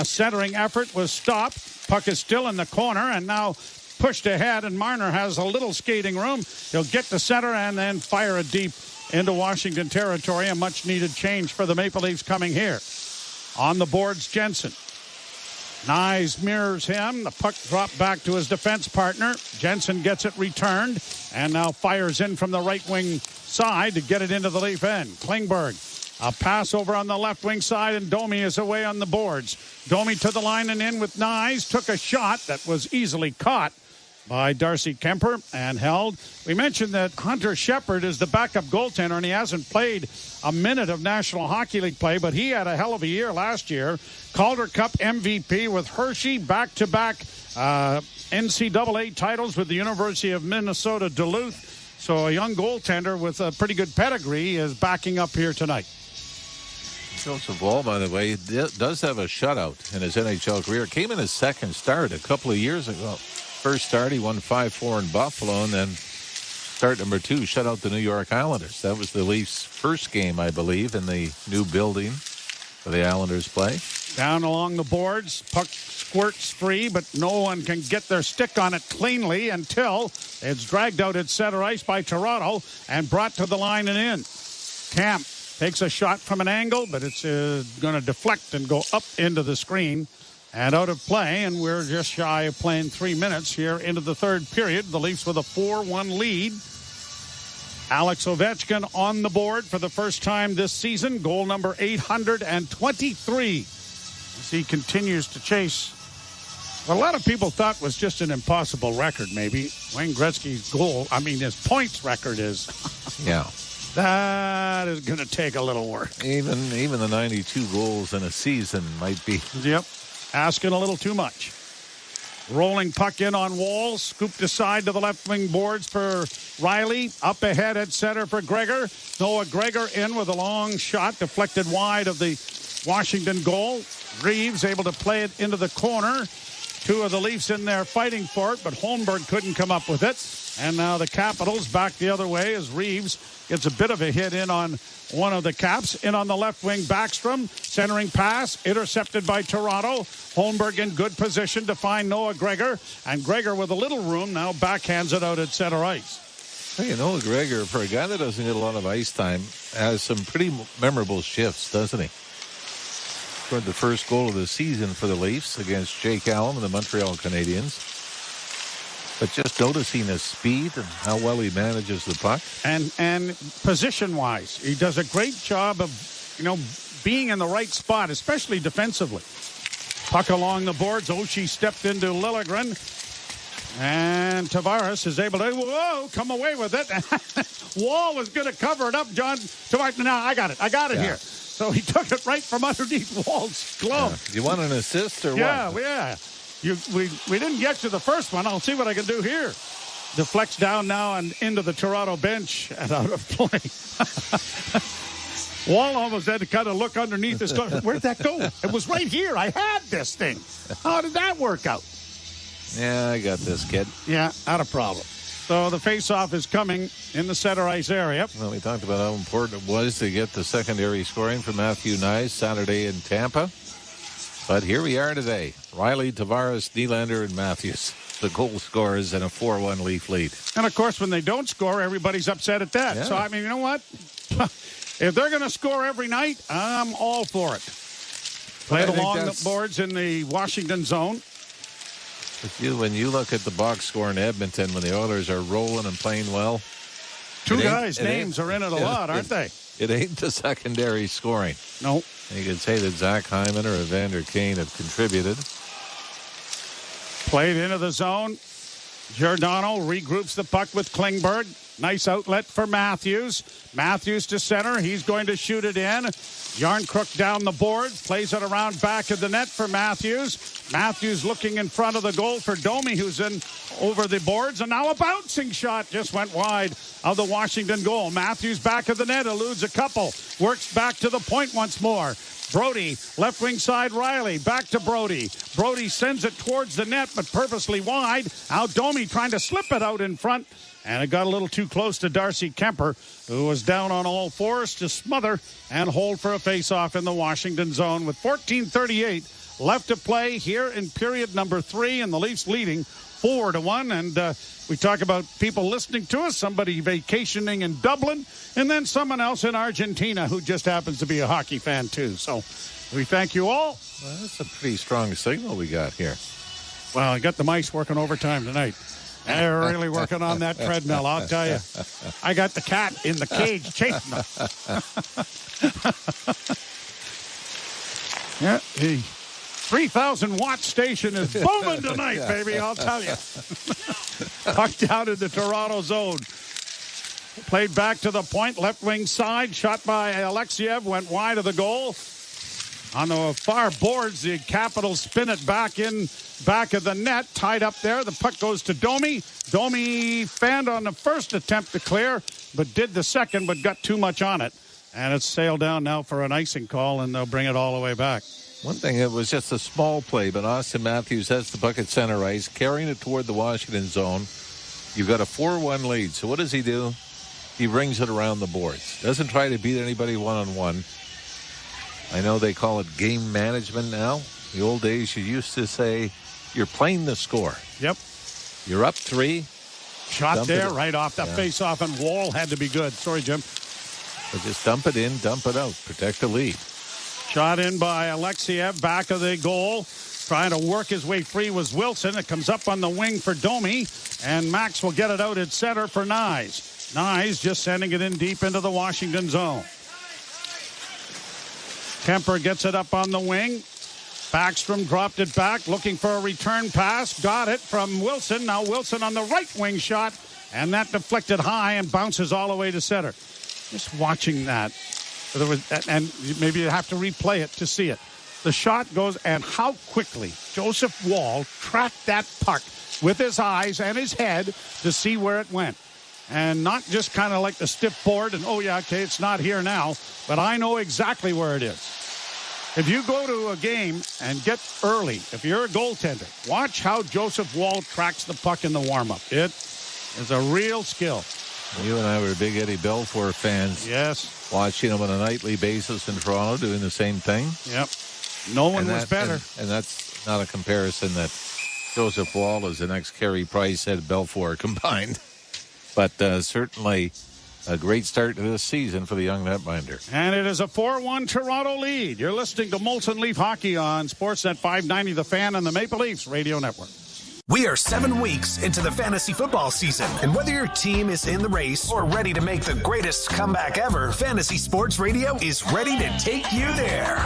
Centering effort was stopped. Puck is still in the corner and now pushed ahead, and Marner has a little skating room. He'll get to center and then fire it deep into Washington territory. A much-needed change for the Maple Leafs coming here. On the boards, Jensen. Nyes mirrors him. The puck dropped back to his defense partner. Jensen gets it returned and now fires in from the right wing side to get it into the Leaf end. Klingberg, a pass over on the left wing side, and Domi is away on the boards. Domi to the line and in with Nyes. Took a shot that was easily caught by Darcy Kemper and held. We mentioned that Hunter Shepard is the backup goaltender, and he hasn't played a minute of National Hockey League play, but he had a hell of a year last year. Calder Cup MVP with Hershey, back-to-back NCAA titles with the University of Minnesota Duluth. So a young goaltender with a pretty good pedigree is backing up here tonight.
Joseph Wall, by the way, does have a shutout in his NHL career. Came in his second start a couple of years ago. First start, he won 5-4 in Buffalo, and then start number 2, shut out the New York Islanders. That was the Leafs' first game, I believe, in the new building where the Islanders play.
Down along the boards, puck squirts free, but no one can get their stick on it cleanly until it's dragged out at center ice by Toronto and brought to the line and in. Camp takes a shot from an angle, but it's going to deflect and go up into the screen and out of play, and we're just shy of playing 3 minutes here into the third period. The Leafs with a 4-1 lead. Alex Ovechkin on the board for the first time this season. Goal number 823 as he continues to chase what a lot of people thought was just an impossible record, maybe. Wayne Gretzky's his points record is.
Yeah.
That is going to take a little work.
Even the 92 goals in a season might be.
Yep. Asking a little too much. Rolling puck in on Wall. Scooped aside to the left wing boards for Riley. Up ahead at center for Gregor. Noah Gregor in with a long shot. Deflected wide of the Washington goal. Reeves able to play it into the corner. Two of the Leafs in there fighting for it, but Holmberg couldn't come up with it. And now the Capitals back the other way as Reeves gets a bit of a hit in on one of the Caps. In on the left wing, Backstrom. Centering pass, intercepted by Toronto. Holmberg in good position to find Noah Gregor. And Gregor with a little room now backhands it out at center ice.
Well, Noah Gregor, for a guy that doesn't get a lot of ice time, has some pretty memorable shifts, doesn't he? Scored the first goal of the season for the Leafs against Jake Allen and the Montreal Canadiens. But just noticing his speed and how well he manages the puck.
And position-wise, he does a great job of, being in the right spot, especially defensively. Puck along the boards. Oshie stepped into Liljegren. And Tavares is able to, come away with it. Wall was going to cover it up, John. Tavares, no, I got it here. So he took it right from underneath Wall's glove.
You want an assist or what?
Yeah. We didn't get to the first one. I'll see what I can do here. Deflects down now and into the Toronto bench and out of play. Wall almost had to kind of look underneath his glove. Where'd that go? It was right here. I had this thing. How did that work out?
Yeah, I got this, kid.
Yeah, not a problem. So the face-off is coming in the center ice area.
Well, we talked about how important it was to get the secondary scoring from Matthew Nyes Saturday in Tampa. But here we are today. Riley, Tavares, Nylander, and Matthews, the goal scorers, and a 4-1 Leaf lead.
And, of course, when they don't score, everybody's upset at that.
Yeah.
So, you know what? If they're going to score every night, I'm all for it. Played along the boards in the Washington zone.
When you look at the box score in Edmonton, when the Oilers are rolling and playing well.
Two guys' names are in it a lot, aren't they?
It ain't the secondary scoring.
No.
You could say that Zach Hyman or Evander Kane have contributed.
Played into the zone. Giordano regroups the puck with Klingberg. Nice outlet for Matthews. Matthews to center. He's going to shoot it in. Yarncrook down the boards. Plays it around back of the net for Matthews. Matthews looking in front of the goal for Domi, who's in over the boards. And now a bouncing shot just went wide of the Washington goal. Matthews back of the net, eludes a couple. Works back to the point once more. Brody, left wing side, Riley. Back to Brody. Brody sends it towards the net, but purposely wide. Out Domi trying to slip it out in front. And it got a little too close to Darcy Kemper, who was down on all fours to smother and hold for a face-off in the Washington zone with 14:38 left to play here in period number 3, and the Leafs leading 4-1. And we talk about people listening to us, somebody vacationing in Dublin, and then someone else in Argentina who just happens to be a hockey fan too. So we thank you all.
Well, that's a pretty strong signal we got here.
Well, I got the mice working overtime tonight. They're really working on that treadmill, I'll tell you. I got the cat in the cage chasing them. Yeah, the 3,000-watt station is booming tonight, baby, I'll tell you. Puck down in the Toronto zone. Played back to the point, left wing side, shot by Alexiev, went wide of the goal. On the far boards, the Capitals spin it back in back of the net, tied up there. The puck goes to Domi. Domi fanned on the first attempt to clear, but did the second, but got too much on it. And it's sailed down now for an icing call, and they'll bring it all the way back.
One thing, it was just a small play, but Austin Matthews has the puck at center ice, carrying it toward the Washington zone. You've got a 4-1 lead. So what does he do? He rings it around the boards. Doesn't try to beat anybody one-on-one. I know they call it game management now. The old days, you used to say, you're playing the score.
Yep.
You're up 3.
Shot there, right off that face-off, and Wall had to be good. Sorry, Jim.
But just dump it in, dump it out. Protect the lead.
Shot in by Alexiev, back of the goal. Trying to work his way free was Wilson. It comes up on the wing for Domi, and Max will get it out at center for Nyes. Nyes just sending it in deep into the Washington zone. Kemper gets it up on the wing. Backstrom dropped it back, looking for a return pass. Got it from Wilson. Now Wilson on the right wing shot, and that deflected high and bounces all the way to center. Just watching that. There was, and maybe you have to replay it to see it. The shot goes, and how quickly Joseph Wall tracked that puck with his eyes and his head to see where it went. And not just kind of like the stiff board and, oh, yeah, okay, it's not here now, but I know exactly where it is. If you go to a game and get early, if you're a goaltender, watch how Joseph Wall tracks the puck in the warm-up. It is a real skill.
You and I were big Eddie Belfour fans.
Yes.
Watching him on a nightly basis in Toronto doing the same thing.
Yep. No one was better.
And that's not a comparison that Joseph Wall is the next Carey Price, Ed Belfour combined. But certainly a great start to this season for the young netminder.
And it is a 4-1 Toronto lead. You're listening to Molson Leaf Hockey on Sportsnet 590, The Fan, and the Maple Leafs Radio Network.
We are 7 weeks into the fantasy football season, and whether your team is in the race or ready to make the greatest comeback ever, Fantasy Sports Radio is ready to take you there.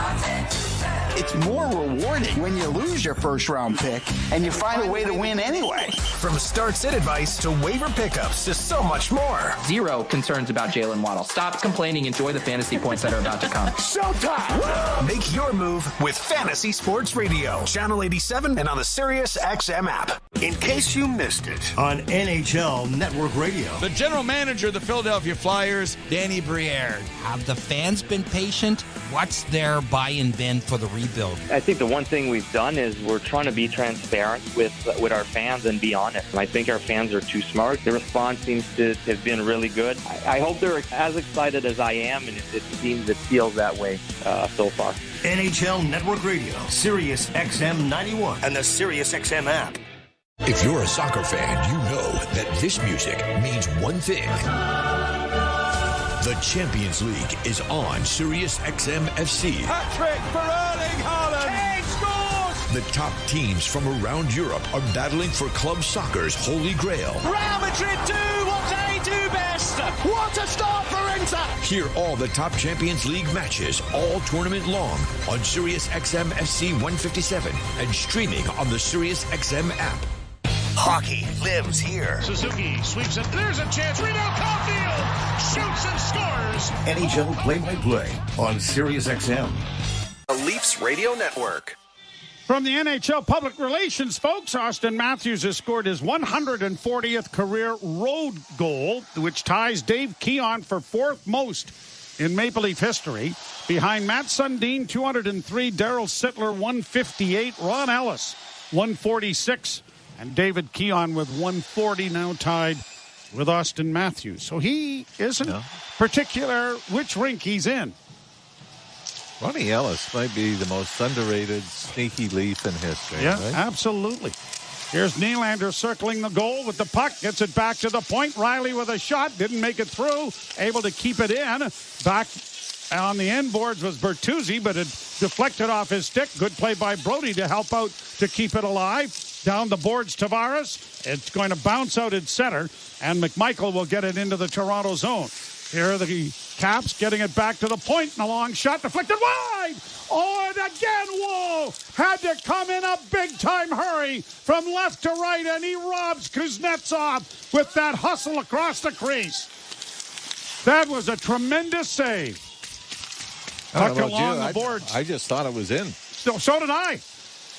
It's more rewarding when you lose your first-round pick and you find a way to win anyway.
From start-sit advice to waiver pickups to so much more.
Zero concerns about Jalen Waddle. Stop complaining. Enjoy the fantasy points that are about to come.
Showtime! Make your move with Fantasy Sports Radio. Channel 87 and on the Sirius XM app.
In case you missed it on NHL Network Radio.
The general manager of the Philadelphia Flyers, Danny Briere. Have the fans been patient? What's their buy-in been for the rebuild?
I think the one thing we've done is we're trying to be transparent with our fans and be honest. I think our fans are too smart. The response seems to have been really good. I hope they're as excited as I am, and it feels that way so far.
NHL Network Radio, Sirius XM 91, and the Sirius XM app.
If you're a soccer fan, you know that this music means one thing. The Champions League is on Sirius XM FC.
Hat-trick for Erling Haaland. Kane scores!
The top teams from around Europe are battling for club soccer's holy grail.
Real Madrid do what they do best. What a start for Inter!
Hear all the top Champions League matches all tournament long on Sirius XM FC 157 and streaming on the Sirius XM app.
Hockey lives here.
Suzuki sweeps it. There's a chance. Rebound, Caulfield shoots and scores.
NHL play-by-play on Sirius XM.
The Leafs Radio Network.
From the NHL Public Relations, folks, Austin Matthews has scored his 140th career road goal, which ties Dave Keon for fourth most in Maple Leaf history. Behind Matt Sundin, 203. Darryl Sittler, 158. Ron Ellis, 146. And David Keon with 140, now tied with Austin Matthews. So he isn't particular which rink he's in.
Ronnie Ellis might be the most underrated sneaky Leaf in history.
Yeah,
right?
Absolutely. Here's Nylander circling the goal with the puck. Gets it back to the point. Riley with a shot. Didn't make it through. Able to keep it in. Back on the end boards was Bertuzzi, but it deflected off his stick. Good play by Brody to help out to keep it alive. Down the boards, Tavares. It's going to bounce out in center, and McMichael will get it into the Toronto zone. Here are the Caps getting it back to the point, and a long shot deflected wide. Oh, and again, Wall had to come in a big-time hurry from left to right, and he robs Kuznetsov with that hustle across the crease. That was a tremendous save. Puck along the boards.
I just thought it was in.
So did I.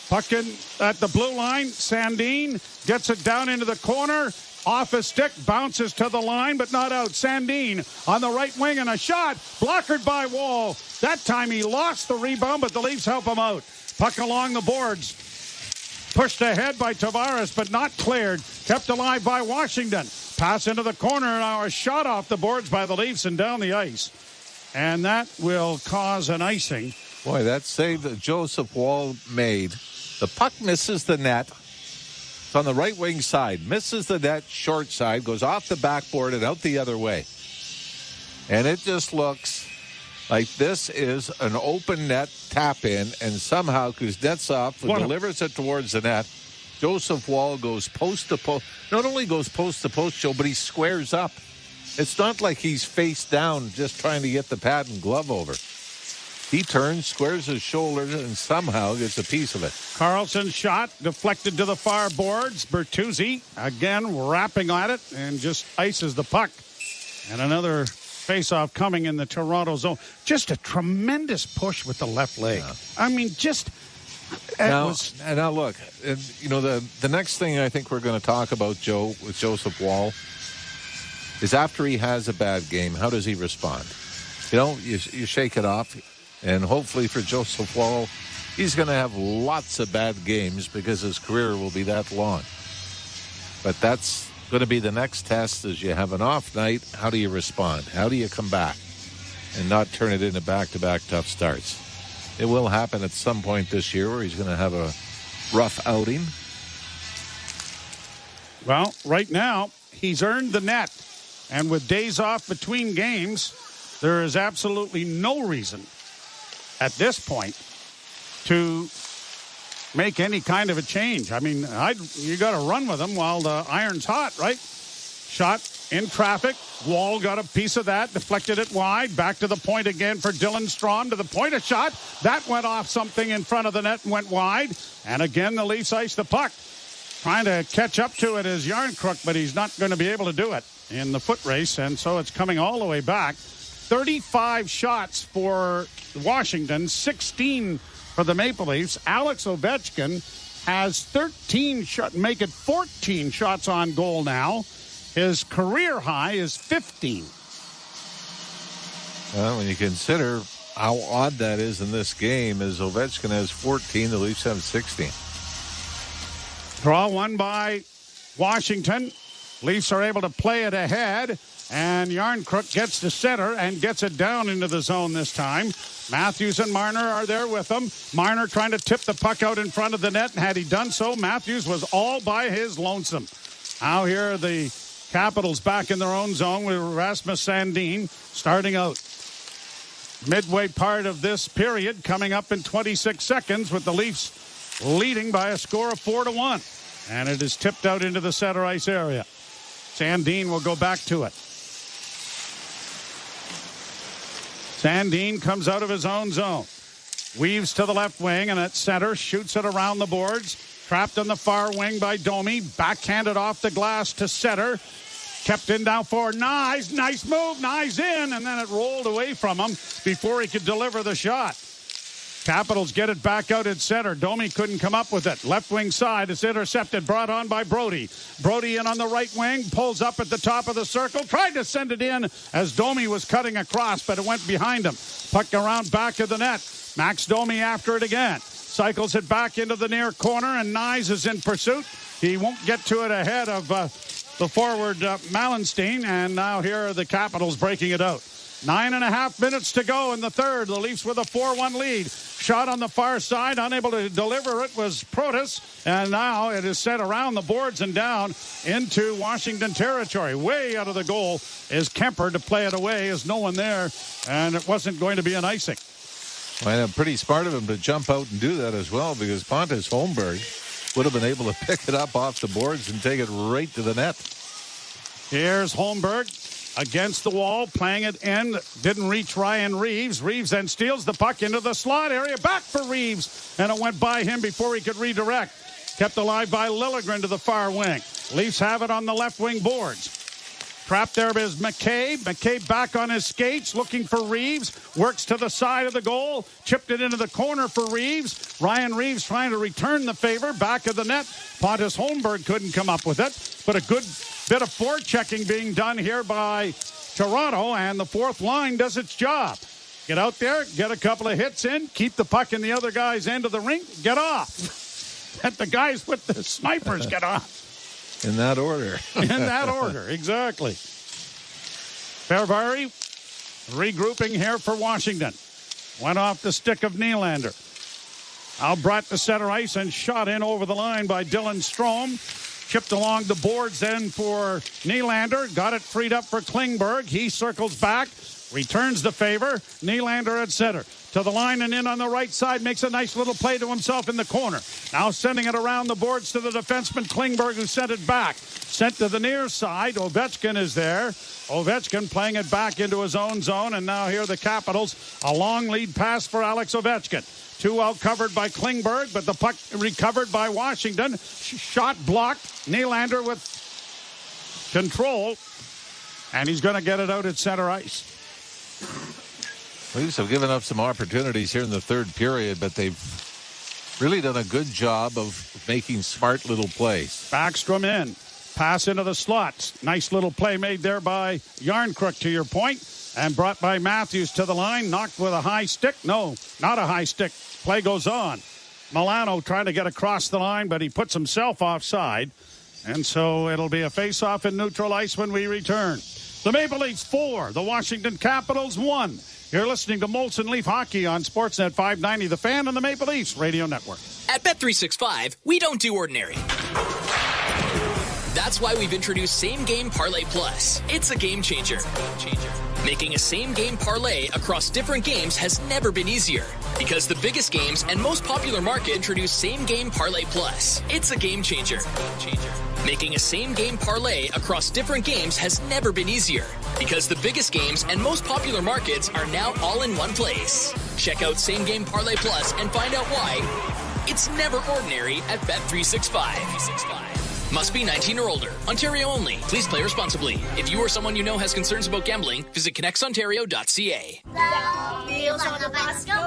Puck in at the blue line. Sandin gets it down into the corner. Off his stick, bounces to the line, but not out. Sandin on the right wing and a shot. Blockered by Wall. That time he lost the rebound, but the Leafs help him out. Puck along the boards. Pushed ahead by Tavares, but not cleared. Kept alive by Washington. Pass into the corner, now a shot off the boards by the Leafs and down the ice. And that will cause an icing.
Boy, that save that Joseph Wall made. The puck misses the net. It's on the right wing side. Misses the net, short side, goes off the backboard and out the other way. And it just looks like this is an open net tap in, and somehow Kuznetsov delivers it towards the net. Joseph Wall goes post to post. Not only goes post to post, Joe, but he squares up. It's not like he's face down just trying to get the pad and glove over. He turns, squares his shoulders, and somehow gets a piece of it.
Carlson's shot deflected to the far boards. Bertuzzi again wrapping at it and just ices the puck. And another face-off coming in the Toronto zone. Just a tremendous push with the left leg.
Yeah.
I mean, just...
Now look, you know, the next thing I think we're going to talk about, Joe, with Joseph Wall, is after he has a bad game, how does he respond? You know, you shake it off. And hopefully for Joseph Wall, he's going to have lots of bad games because his career will be that long. But that's going to be the next test. As you have an off night, how do you respond? How do you come back and not turn it into back-to-back tough starts? It will happen at some point this year where he's going to have a rough outing.
Well, right now, he's earned the net. And with days off between games, there is absolutely no reason at this point to make any kind of a change. I mean, you got to run with him while the iron's hot, right? Shot in traffic. Wall got a piece of that, deflected it wide. Back to the point again for Dylan Strom. To the point, a shot. That went off something in front of the net and went wide. And again, the Leafs ice the puck. Trying to catch up to it is Yarncrook, but he's not going to be able to do it in the foot race. And so it's coming all the way back. 35 shots for Washington, 16 for the Maple Leafs. Alex Ovechkin has 13 shots, make it 14 shots on goal now. His career high is 15.
Well, when you consider how odd that is in this game, as Ovechkin has 14, the Leafs have 16.
Draw one by Washington. Leafs are able to play it ahead. And Yarncrook gets to center and gets it down into the zone this time. Matthews and Marner are there with him. Marner trying to tip the puck out in front of the net. And had he done so, Matthews was all by his lonesome. Now here are the Capitals back in their own zone with Rasmus Sandin starting out. Midway part of this period coming up in 26 seconds with the Leafs leading by a score of 4-1. And it is tipped out into the center ice area. Sandin will go back to it. Sandin comes out of his own zone. Weaves to the left wing and at center. Shoots it around the boards. Trapped on the far wing by Domi. Backhanded off the glass to center. Kept in down forward. Nice move. Nice in. And then it rolled away from him before he could deliver the shot. Capitals get it back out at center. Domi couldn't come up with it. Left wing side is intercepted, brought on by Brody. Brody in on the right wing, pulls up at the top of the circle, tried to send it in as Domi was cutting across, but it went behind him. Puck around back of the net. Max Domi after it again. Cycles it back into the near corner, and Nyes is in pursuit. He won't get to it ahead of the forward Malenstein, and now here are the Capitals breaking it out. 9.5 minutes to go in the third. The Leafs with a 4-1 lead. Shot on the far side, unable to deliver it was Protas, and now it is set around the boards and down into Washington territory. Way out of the goal is Kemper to play it away. There's no one there, and it wasn't going to be an icing.
Well, pretty smart of him to jump out and do that as well, because Pontus Holmberg would have been able to pick it up off the boards and take it right to the net.
Here's Holmberg against the wall, playing it in. Didn't reach Ryan Reeves. Reeves then steals the puck into the slot area. Back for Reeves, and it went by him before he could redirect. Kept alive by Liljegren to the far wing. Leafs have it on the left wing boards. Trapped there is McCabe. McCabe back on his skates, looking for Reeves. Works to the side of the goal. Chipped it into the corner for Reeves. Ryan Reeves trying to return the favor. Back of the net. Pontus Holmberg couldn't come up with it. But a good bit of forechecking being done here by Toronto. And the fourth line does its job. Get out there, get a couple of hits in, keep the puck in the other guy's end of the rink, get off. Let the guys with the snipers get off.
In that order.
In that order, exactly. Ferrari regrouping here for Washington. Went off the stick of Nylander. Now brought to center ice and shot in over the line by Dylan Strome. Chipped along the boards then for Nylander. Got it freed up for Klingberg. He circles back, returns the favor. Nylander at center. To the line and in on the right side. Makes a nice little play to himself in the corner. Now sending it around the boards to the defenseman Klingberg, who sent it back. Sent to the near side. Ovechkin is there. Ovechkin playing it back into his own zone. And now here the Capitals. A long lead pass for Alex Ovechkin. Two out covered by Klingberg, but the puck recovered by Washington. Shot blocked. Nylander with control. And he's going to get it out at center ice.
Leafs have given up some opportunities here in the third period, but they've really done a good job of making smart little plays.
Backstrom in. Pass into the slots. Nice little play made there by Yarncrook, to your point, and brought by Matthews to the line. Knocked with a high stick. No, not a high stick. Play goes on. Milano trying to get across the line, but he puts himself offside. And so it'll be a face-off in neutral ice when we return. The Maple Leafs 4, the Washington Capitals 1. You're listening to Molson Leaf Hockey on Sportsnet 590, The Fan, and the Maple Leafs Radio Network.
At Bet365, we don't do ordinary. That's why we've introduced Same Game Parlay Plus. It's a game changer. Making a same game parlay across different games has never been easier. Because the biggest games and most popular market introduced Same Game Parlay Plus. It's a game changer. Making a same game parlay across different games has never been easier. Because the biggest games and most popular markets are now all in one place. Check out Same Game Parlay Plus and find out why it's never ordinary at Bet365. Must be 19 or older. Ontario only. Please play responsibly. If you or someone you know has concerns about gambling, visit connectsontario.ca.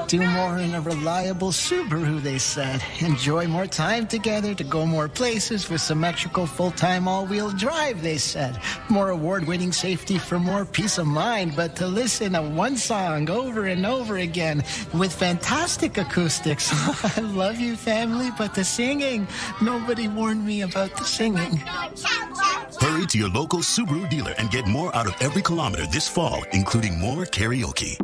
Do more in a reliable Subaru, they said. Enjoy more time together to go more places with symmetrical full-time all-wheel drive, they said. More award-winning safety for more peace of mind, but to listen to one song over and over again with fantastic acoustics. I love you, family, but the singing, nobody warned me about the singing.
Hurry to your local Subaru dealer and get more out of every kilometer this fall, including more karaoke.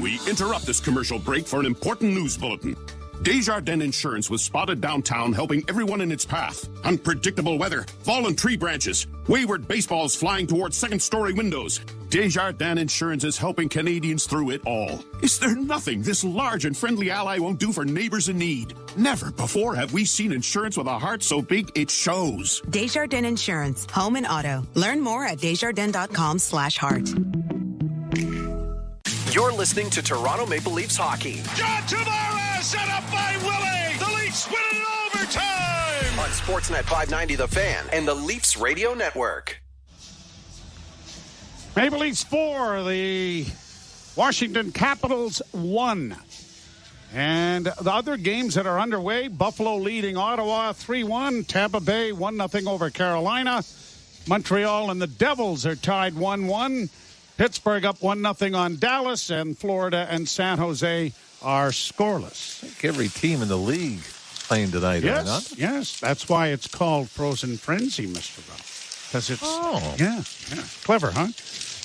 We interrupt this commercial break for an important news bulletin. Desjardins Insurance was spotted downtown helping everyone in its path. Unpredictable weather, fallen tree branches, wayward baseballs flying towards second-story windows. Desjardins Insurance is helping Canadians through it all. Is there nothing this large and friendly ally won't do for neighbors in need? Never before have we seen insurance with a heart so big it shows.
Desjardins Insurance, home and auto. Learn more at desjardins.com/heart.
You're listening to Toronto Maple Leafs hockey.
John Tavares set up by Willie. The Leafs win it in overtime.
On Sportsnet 590 The Fan and the Leafs Radio Network.
Maple Leafs 4, the Washington Capitals 1. And the other games that are underway, Buffalo leading Ottawa 3-1. Tampa Bay 1-0 over Carolina. Montreal and the Devils are tied 1-1. Pittsburgh up 1-0 on Dallas. And Florida and San Jose are scoreless.
I think every team in the league playing tonight,
yes,
are not?
Yes, that's why it's called Frozen Frenzy, Mr. Bell. Because it's, yeah, clever, huh?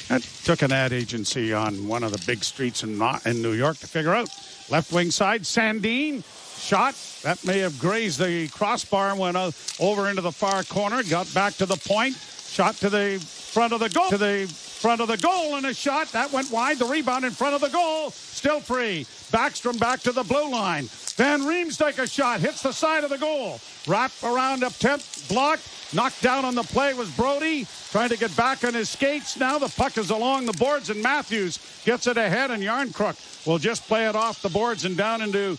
That took an ad agency on one of the big streets in New York to figure out. Left wing side, Sandin, shot. That may have grazed the crossbar and went over into the far corner. Got back to the point. Shot to the front of the goal. And a shot. That went wide. The rebound in front of the goal. Still free. Backstrom back to the blue line. Van Riemsdyk a shot. Hits the side of the goal. Wrap around up temp. Blocked. Knocked down on the play was Brody. Trying to get back on his skates. Now the puck is along the boards, and Matthews gets it ahead, and Yarncrook will just play it off the boards and down into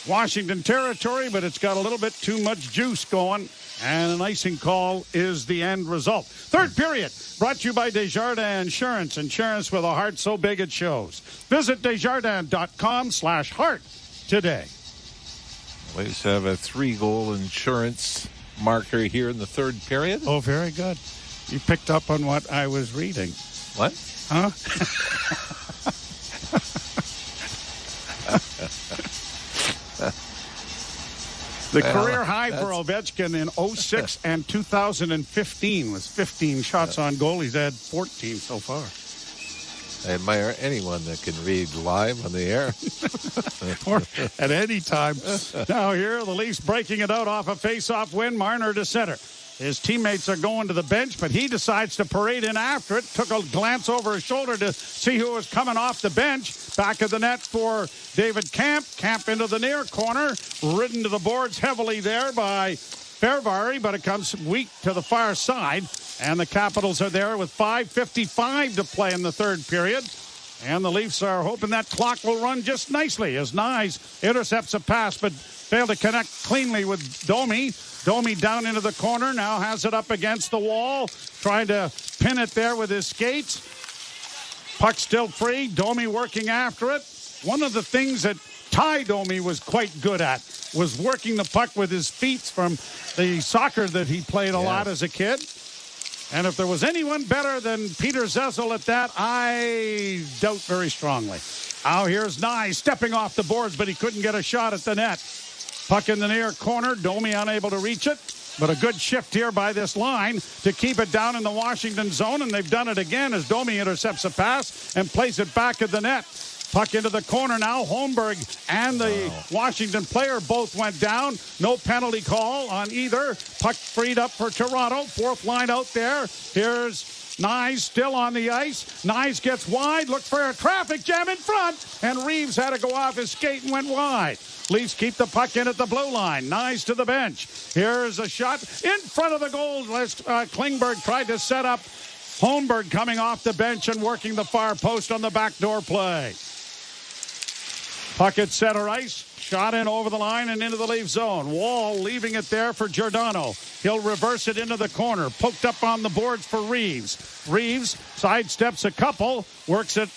Washington territory, but it's got a little bit too much juice going, and an icing call is the end result. Third period, brought to you by Desjardins Insurance. Insurance with a heart so big it shows. Visit Desjardins.com/heart today.
Let's have a 3-goal insurance marker here in the third period.
Oh, very good. You picked up on what I was reading.
What?
Huh? The career high for Ovechkin in 06 and 2015 was 15 shots on goal. He's had 14 so far.
I admire anyone that can read live on the air.
Or at any time. Now here, the Leafs breaking it out off a face-off win. Marner to center. His teammates are going to the bench, but he decides to parade in after it. Took a glance over his shoulder to see who was coming off the bench. Back of the net for David Camp. Camp into the near corner. Ridden to the boards heavily there by Fairbury, but it comes weak to the far side. And the Capitals are there with 5:55 to play in the third period. And the Leafs are hoping that clock will run just nicely as Nyes intercepts a pass, but failed to connect cleanly with Domi. Domi down into the corner, now has it up against the wall, trying to pin it there with his skates. Puck still free, Domi working after it. One of the things that Ty Domi was quite good at was working the puck with his feet from the soccer that he played a lot as a kid. And if there was anyone better than Peter Zezel at that, I doubt very strongly. Now here's Nye stepping off the boards, but he couldn't get a shot at the net. Puck in the near corner, Domi unable to reach it. But a good shift here by this line to keep it down in the Washington zone, and they've done it again as Domi intercepts a pass and plays it back at the net. Puck into the corner now. Holmberg and the Washington player both went down. No penalty call on either. Puck freed up for Toronto. Fourth line out there. Here's Nyes still on the ice. Nyes gets wide. Look for a traffic jam in front. And Reeves had to go off his skate and went wide. Leafs keep the puck in at the blue line. Nyes to the bench. Here's a shot in front of the goal. Klingberg tried to set up Holmberg coming off the bench and working the far post on the backdoor play. Puck at center ice. Shot in over the line and into the Leaf zone. Wall leaving it there for Giordano. He'll reverse it into the corner. Poked up on the boards for Reeves. Reeves sidesteps a couple. Works it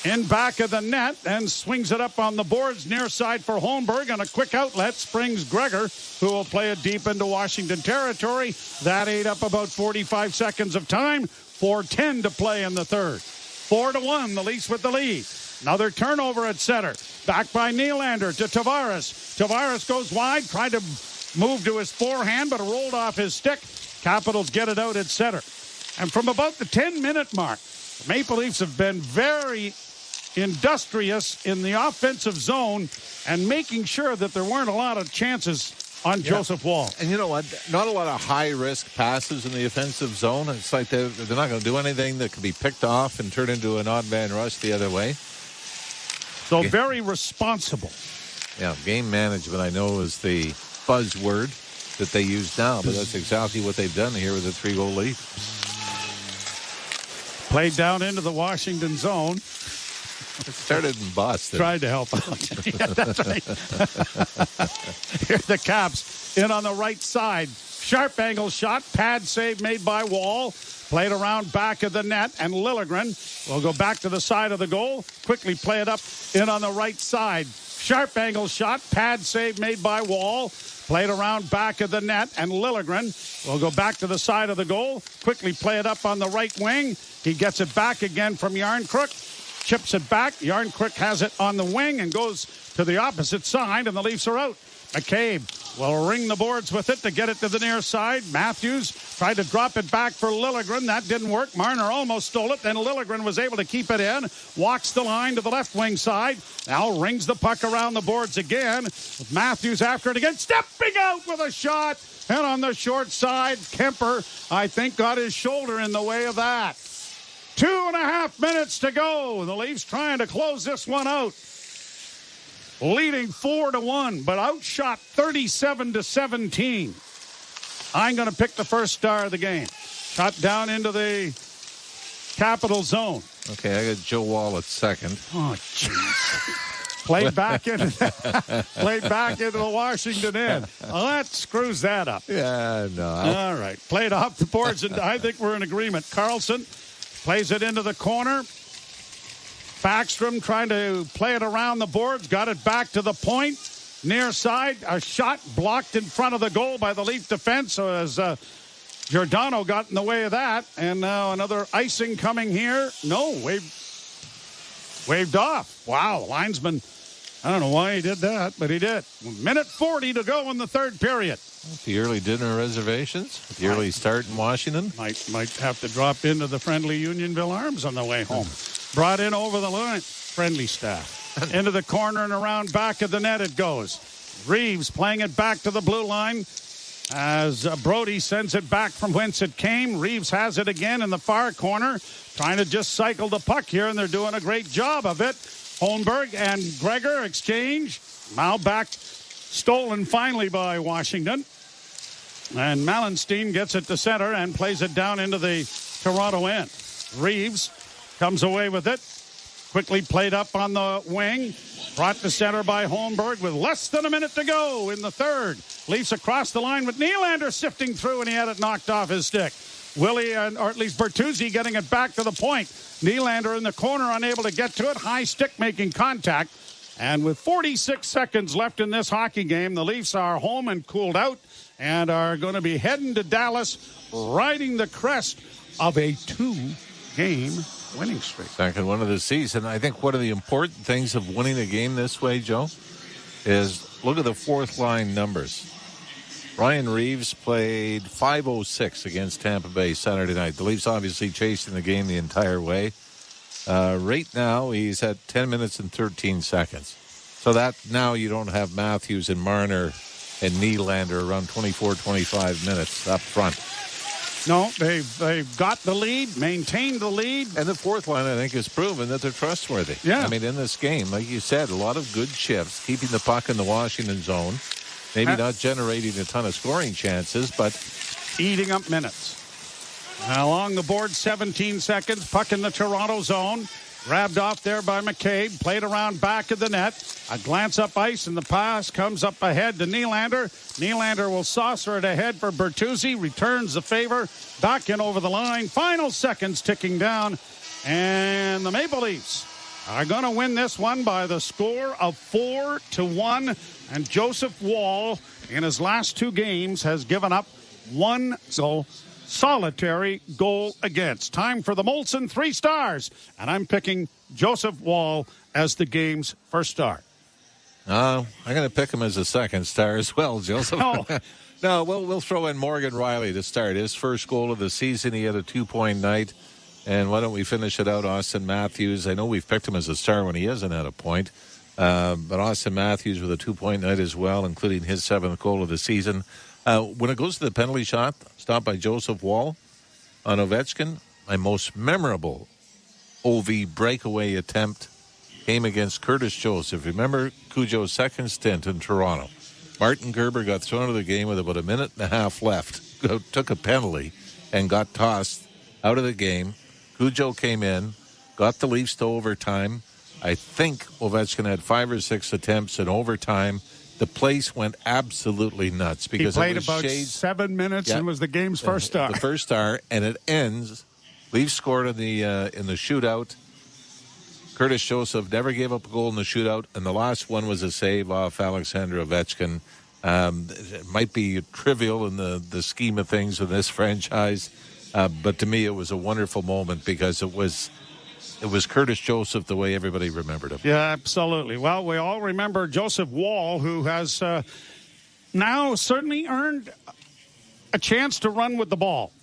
in back of the net and swings it up on the boards near side for Holmberg. And a quick outlet springs Gregor, who will play it deep into Washington territory. That ate up about 45 seconds of time. 4:10 to play in the third. 4-1, the Leafs with the lead. Another turnover at center. Back by Nylander to Tavares. Tavares goes wide, tried to move to his forehand, but rolled off his stick. Capitals get it out at center. And from about the 10-minute mark, the Maple Leafs have been very industrious in the offensive zone and making sure that there weren't a lot of chances on Joseph Wall.
And you know what? Not a lot of high-risk passes in the offensive zone. It's like they're not going to do anything that could be picked off and turn into an odd man rush the other way.
So very responsible.
Yeah, game management, I know, is the buzzword that they use now, but that's exactly what they've done here with a 3-goal lead.
Played down into the Washington zone.
It started in Boston.
Tried to help out. Yeah, that's right. Here are the Caps in on the right side. Sharp angle shot. Pad save made by Wall. Played around back of the net, and Liljegren will go back to the side of the goal. Quickly play it up in on the right side. Sharp angle shot. Pad save made by Wall. Played around back of the net, and Liljegren will go back to the side of the goal. Quickly play it up on the right wing. He gets it back again from Yarncrook. Chips it back. Yarncrook has it on the wing and goes to the opposite side, and the Leafs are out. McCabe will ring the boards with it to get it to the near side. Matthews tried to drop it back for Liljegren. That didn't work. Marner almost stole it. Then Liljegren was able to keep it in. Walks the line to the left wing side. Now rings the puck around the boards again. Matthews after it again. Stepping out with a shot. And on the short side, Kemper, I think, got his shoulder in the way of that. 2.5 minutes to go. The Leafs trying to close this one out. Leading 4-1, but outshot 37-17. I'm going to pick the first star of the game. Shot down into the Capital zone.
Okay, I got Joe Wall at second.
Oh, jeez. Played back into the Washington end. Well, that screws that up.
Yeah, no.
All right. Played off the boards, and I think we're in agreement. Carlson plays it into the corner. Backstrom trying to play it around the boards. Got it back to the point. Near side. A shot blocked in front of the goal by the Leaf defense. So as Giordano got in the way of that. And now another icing coming here. No, waved off. Wow, linesman. I don't know why he did that, but he did. 1:40 to go in the third period.
The early dinner reservations, the early start in Washington.
Might have to drop into the friendly Unionville Arms on the way home. Brought in over the line. Friendly staff. Into the corner and around back of the net it goes. Reeves playing it back to the blue line as Brody sends it back from whence it came. Reeves has it again in the far corner. Trying to just cycle the puck here, and they're doing a great job of it. Holmberg and Gregor exchange. Now back stolen finally by Washington. And Malenstein gets it to center and plays it down into the Toronto end. Reeves comes away with it. Quickly played up on the wing. Brought to center by Holmberg with less than a minute to go in the third. Leafs across the line with Nylander sifting through, and he had it knocked off his stick. Willie, or at least Bertuzzi, getting it back to the point. Nylander in the corner, unable to get to it. High stick making contact. And with 46 seconds left in this hockey game, the Leafs are home and cooled out and are going to be heading to Dallas, riding the crest of a 2-game winning streak.
Second one of the season. I think one of the important things of winning a game this way, Joe, is look at the fourth line numbers. Ryan Reeves played .506 against Tampa Bay Saturday night. The Leafs obviously chasing the game the entire way. Right now, he's at 10 minutes and 13 seconds. So that now you don't have Matthews and Marner and Nylander around 24, 25 minutes up front.
No, they've got the lead, maintained the lead.
And the fourth line, I think, has proven that they're trustworthy.
Yeah.
I mean, in this game, like you said, a lot of good shifts, keeping the puck in the Washington zone. Maybe not generating a ton of scoring chances, but
eating up minutes. Along the board, 17 seconds. Puck in the Toronto zone. Grabbed off there by McCabe. Played around back of the net. A glance up ice, and the pass comes up ahead to Nylander. Nylander will saucer it ahead for Bertuzzi. Returns the favor. Back in over the line. Final seconds ticking down. And the Maple Leafs are going to win this one by the score of 4-1. And Joseph Wall, in his last two games, has given up one solitary goal against. Time for the Molson 3 stars. And I'm picking Joseph Wall as the game's first star.
I'm going to pick him as a second star as well, Joseph.
Oh.
No, we'll throw in Morgan Riley to start. His first goal of the season, he had a 2-point night. And why don't we finish it out, Austin Matthews? I know we've picked him as a star when he hasn't had a point. But Austin Matthews with a 2-point night as well, including his 7th goal of the season. When it goes to the penalty shot, stopped by Joseph Wall on Ovechkin, my most memorable OV breakaway attempt came against Curtis Joseph. Remember Cujo's second stint in Toronto. Martin Gerber got thrown out of the game with about a minute and a half left, took a penalty, and got tossed out of the game. Cujo came in, got the Leafs to overtime. I think Ovechkin had 5 or 6 attempts in overtime. the place went absolutely nuts because
he played
it was
about
shades.
7 minutes and was the game's first star.
The first star, and it ends. Leafs scored in the shootout. Curtis Joseph never gave up a goal in the shootout, and the last one was a save off Alexander Ovechkin. It might be trivial in the scheme of things in this franchise, but to me it was a wonderful moment because it was Curtis Joseph the way everybody remembered him.
Yeah, absolutely. Well, we all remember Joseph Wall, who has now certainly earned a chance to run with the ball.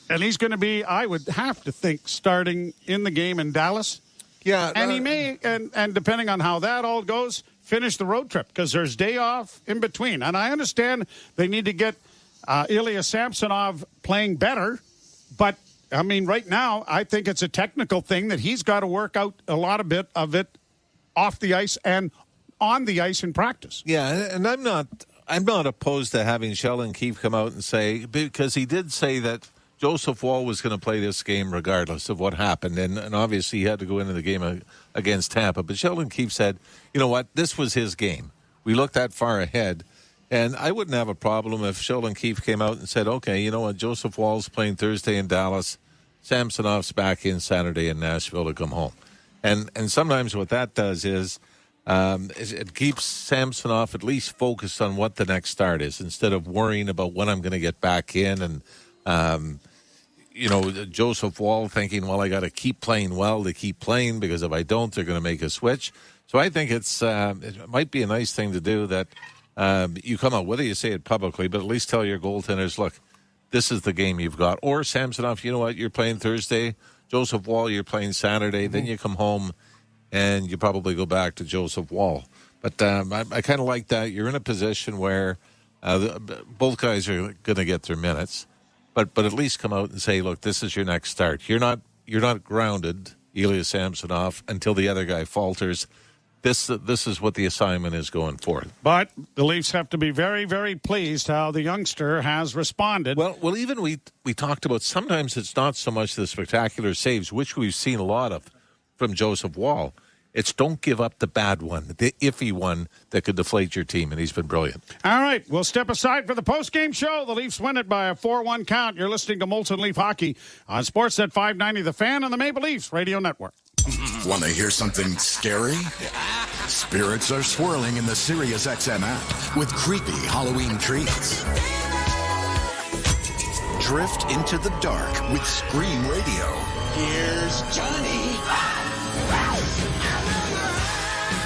And he's going to be, I would have to think, starting in the game in Dallas.
Yeah.
And he may, and depending on how that all goes, finish the road trip because there's day off in between. And I understand they need to get Ilya Samsonov playing better. But, I mean, right now, I think it's a technical thing that he's got to work out a lot of it off the ice and on the ice in practice.
Yeah, and I'm not opposed to having Sheldon Keefe come out and say, because he did say that Joseph Wall was going to play this game regardless of what happened, and obviously he had to go into the game against Tampa. But Sheldon Keefe said, you know what, this was his game. We looked that far ahead, and I wouldn't have a problem if Sheldon Keefe came out and said, okay, you know what, Joseph Wall's playing Thursday in Dallas, Samsonov's back in Saturday in Nashville to come home. And sometimes what that does is it keeps Samsonov at least focused on what the next start is instead of worrying about when I'm going to get back in and Joseph Wall thinking, well, I got to keep playing well to keep playing because if I don't, they're going to make a switch. So I think it might be a nice thing to do that you come out, whether you say it publicly, but at least tell your goaltenders, look, this is the game you've got. Or Samsonov, you know what, you're playing Thursday. Joseph Wall, you're playing Saturday. Mm-hmm. Then you come home and you probably go back to Joseph Wall. But I kind of like that. You're in a position where both guys are going to get their minutes. But at least come out and say, look, this is your next start. You're not grounded, Ilya Samsonov, until the other guy falters. This is what the assignment is going forward.
But the Leafs have to be very, very pleased how the youngster has responded.
Well, even we talked about sometimes it's not so much the spectacular saves, which we've seen a lot of from Joseph Wall. It's don't give up the bad one, the iffy one that could deflate your team, and he's been brilliant.
All right, we'll step aside for the post-game show. The Leafs win it by a 4-1 count. You're listening to Molson Leaf Hockey on Sportsnet 590, The Fan, and the Maple Leafs Radio Network.
Want to hear something scary? Spirits are swirling in the SiriusXM app with creepy Halloween treats. Drift into the dark with Scream Radio. Here's Johnny.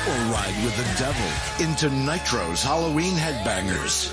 Or ride with the devil into Nitro's Halloween Headbangers.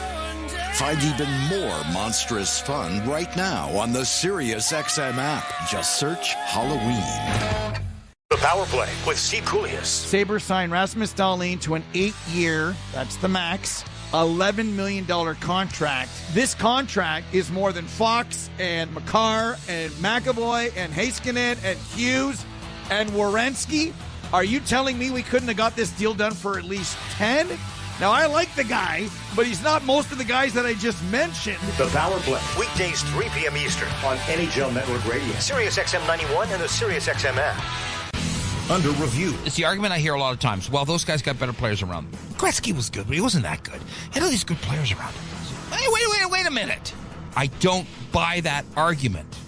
Find even more monstrous fun right now on the SiriusXM app. Just search Halloween.
The Power Play with Steve Koulias.
Sabres signed Rasmus Dahlin to an 8-year, that's the max, $11 million contract. This contract is more than Fox and Makar and McAvoy and Heiskanen and Hughes and Werenski. Are you telling me we couldn't have got this deal done for at least 10? Now, I like the guy, but he's not most of the guys that I just mentioned.
The Power Play, weekdays 3 p.m. Eastern on NHL Network Radio, SiriusXM 91, and the SiriusXM app. Under review.
It's the argument I hear a lot of times. Well, those guys got better players around them. Gretzky was good, but he wasn't that good. Had all these good players around him. Hey, wait a minute. I don't buy that argument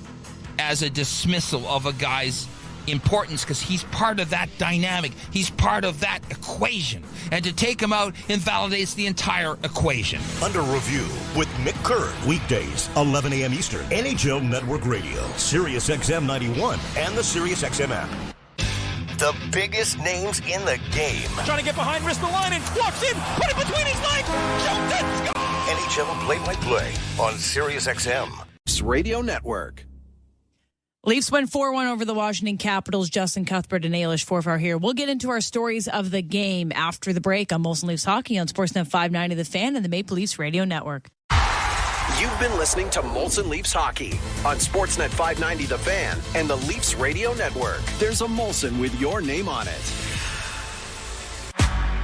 as a dismissal of a guy's importance because he's part of that dynamic. He's part of that equation. And to take him out invalidates the entire equation.
Under review with Mick Kerr. Weekdays, 11 a.m. Eastern. NHL Network Radio, SiriusXM 91, and the SiriusXM app. The biggest names in the game.
Trying to get behind Ristolainen, walks in, put it between his legs, shoots it, score!
NHL play-by-play on SiriusXM.
Radio Network.
Leafs win 4-1 over the Washington Capitals. Justin Cuthbert and Ailish Forfar here. We'll get into our stories of the game after the break on Molson Leafs Hockey on Sportsnet 590 The Fan and the Maple Leafs Radio Network.
You've been listening to Molson Leafs Hockey on Sportsnet 590 The Fan and the Leafs Radio Network. There's a Molson with your name on it.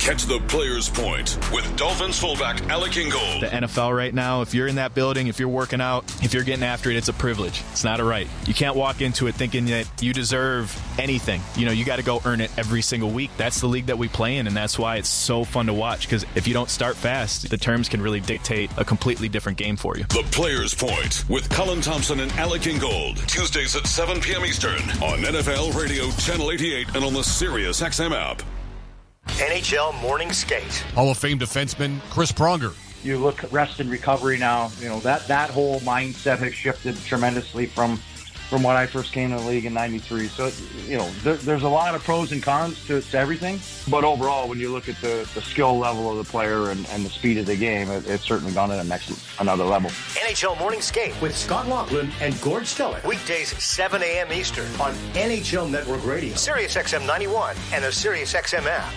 Catch the Players Point with Dolphins fullback Alec Ingold.
The NFL right now, if you're in that building, if you're working out, if you're getting after it, it's a privilege. It's not a right. You can't walk into it thinking that you deserve anything. You got to go earn it every single week. That's the league that we play in, and that's why it's so fun to watch, because if you don't start fast, the terms can really dictate a completely different game for you.
The Players Point with Colin Thompson and Alec Ingold. Tuesdays at 7 p.m. Eastern on NFL Radio Channel 88 and on the Sirius XM app.
NHL Morning Skate.
Hall of Fame defenseman Chris Pronger.
You look at rest and recovery now. That whole mindset has shifted tremendously from when I first came to the league in '93. So there's a lot of pros and cons to everything. But overall, when you look at the skill level of the player and the speed of the game, it's certainly gone to another level.
NHL Morning Skate with Scott Laughlin and Gord Stellick. Weekdays 7 a.m. Eastern on NHL Network Radio, Sirius XM 91, and the Sirius XM app.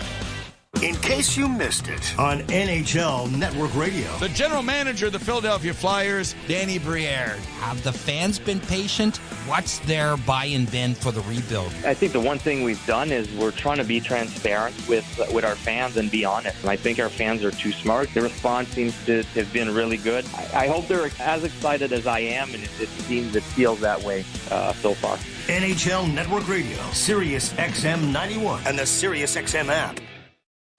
In case you missed it on NHL Network Radio.
The general manager of the Philadelphia Flyers, Danny Briere. Have the fans been patient? What's their buy-in been for the rebuild?
I think the one thing we've done is we're trying to be transparent with our fans and be honest. And I think our fans are too smart. The response seems to have been really good. I hope they're as excited as I am, and it feels that way so far.
NHL Network Radio, Sirius XM 91, and the Sirius XM app.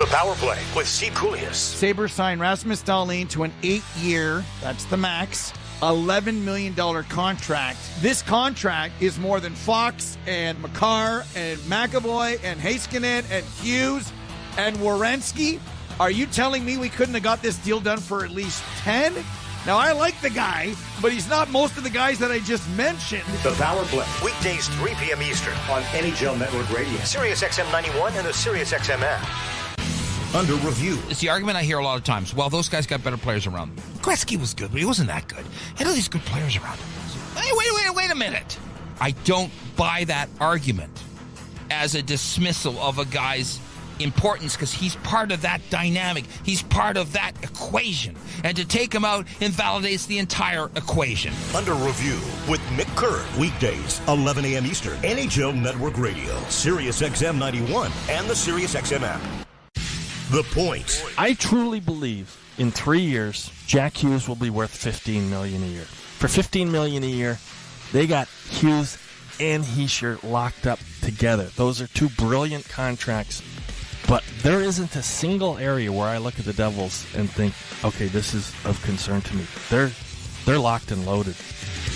The Power Play with Steve Koulias.
Sabres signed Rasmus Dahlin to an 8-year, that's the max, $11 million contract. This contract is more than Fox and Makar and McAvoy and Heiskanen and Hughes and Werenski. Are you telling me we couldn't have got this deal done for at least 10? Now, I like the guy, but he's not most of the guys that I just mentioned.
The Power Play, weekdays 3 p.m. Eastern on NHL Network Radio, Sirius XM 91, and the Sirius XM app. Under review.
It's the argument I hear a lot of times. Well, those guys got better players around them. Gretzky was good, but he wasn't that good. He had all these good players around him. Hey, wait a minute. I don't buy that argument as a dismissal of a guy's importance, because he's part of that dynamic. He's part of that equation. And to take him out invalidates the entire equation.
Under review with Mick Curran. Weekdays, 11 a.m. Eastern. NHL Network Radio, Sirius XM 91, and the Sirius XM app. The Point.
I truly believe in 3 years, Jack Hughes will be worth $15 million a year. For $15 million a year, they got Hughes and Hischier locked up together. Those are two brilliant contracts. But there isn't a single area where I look at the Devils and think, okay, this is of concern to me. They're locked and loaded.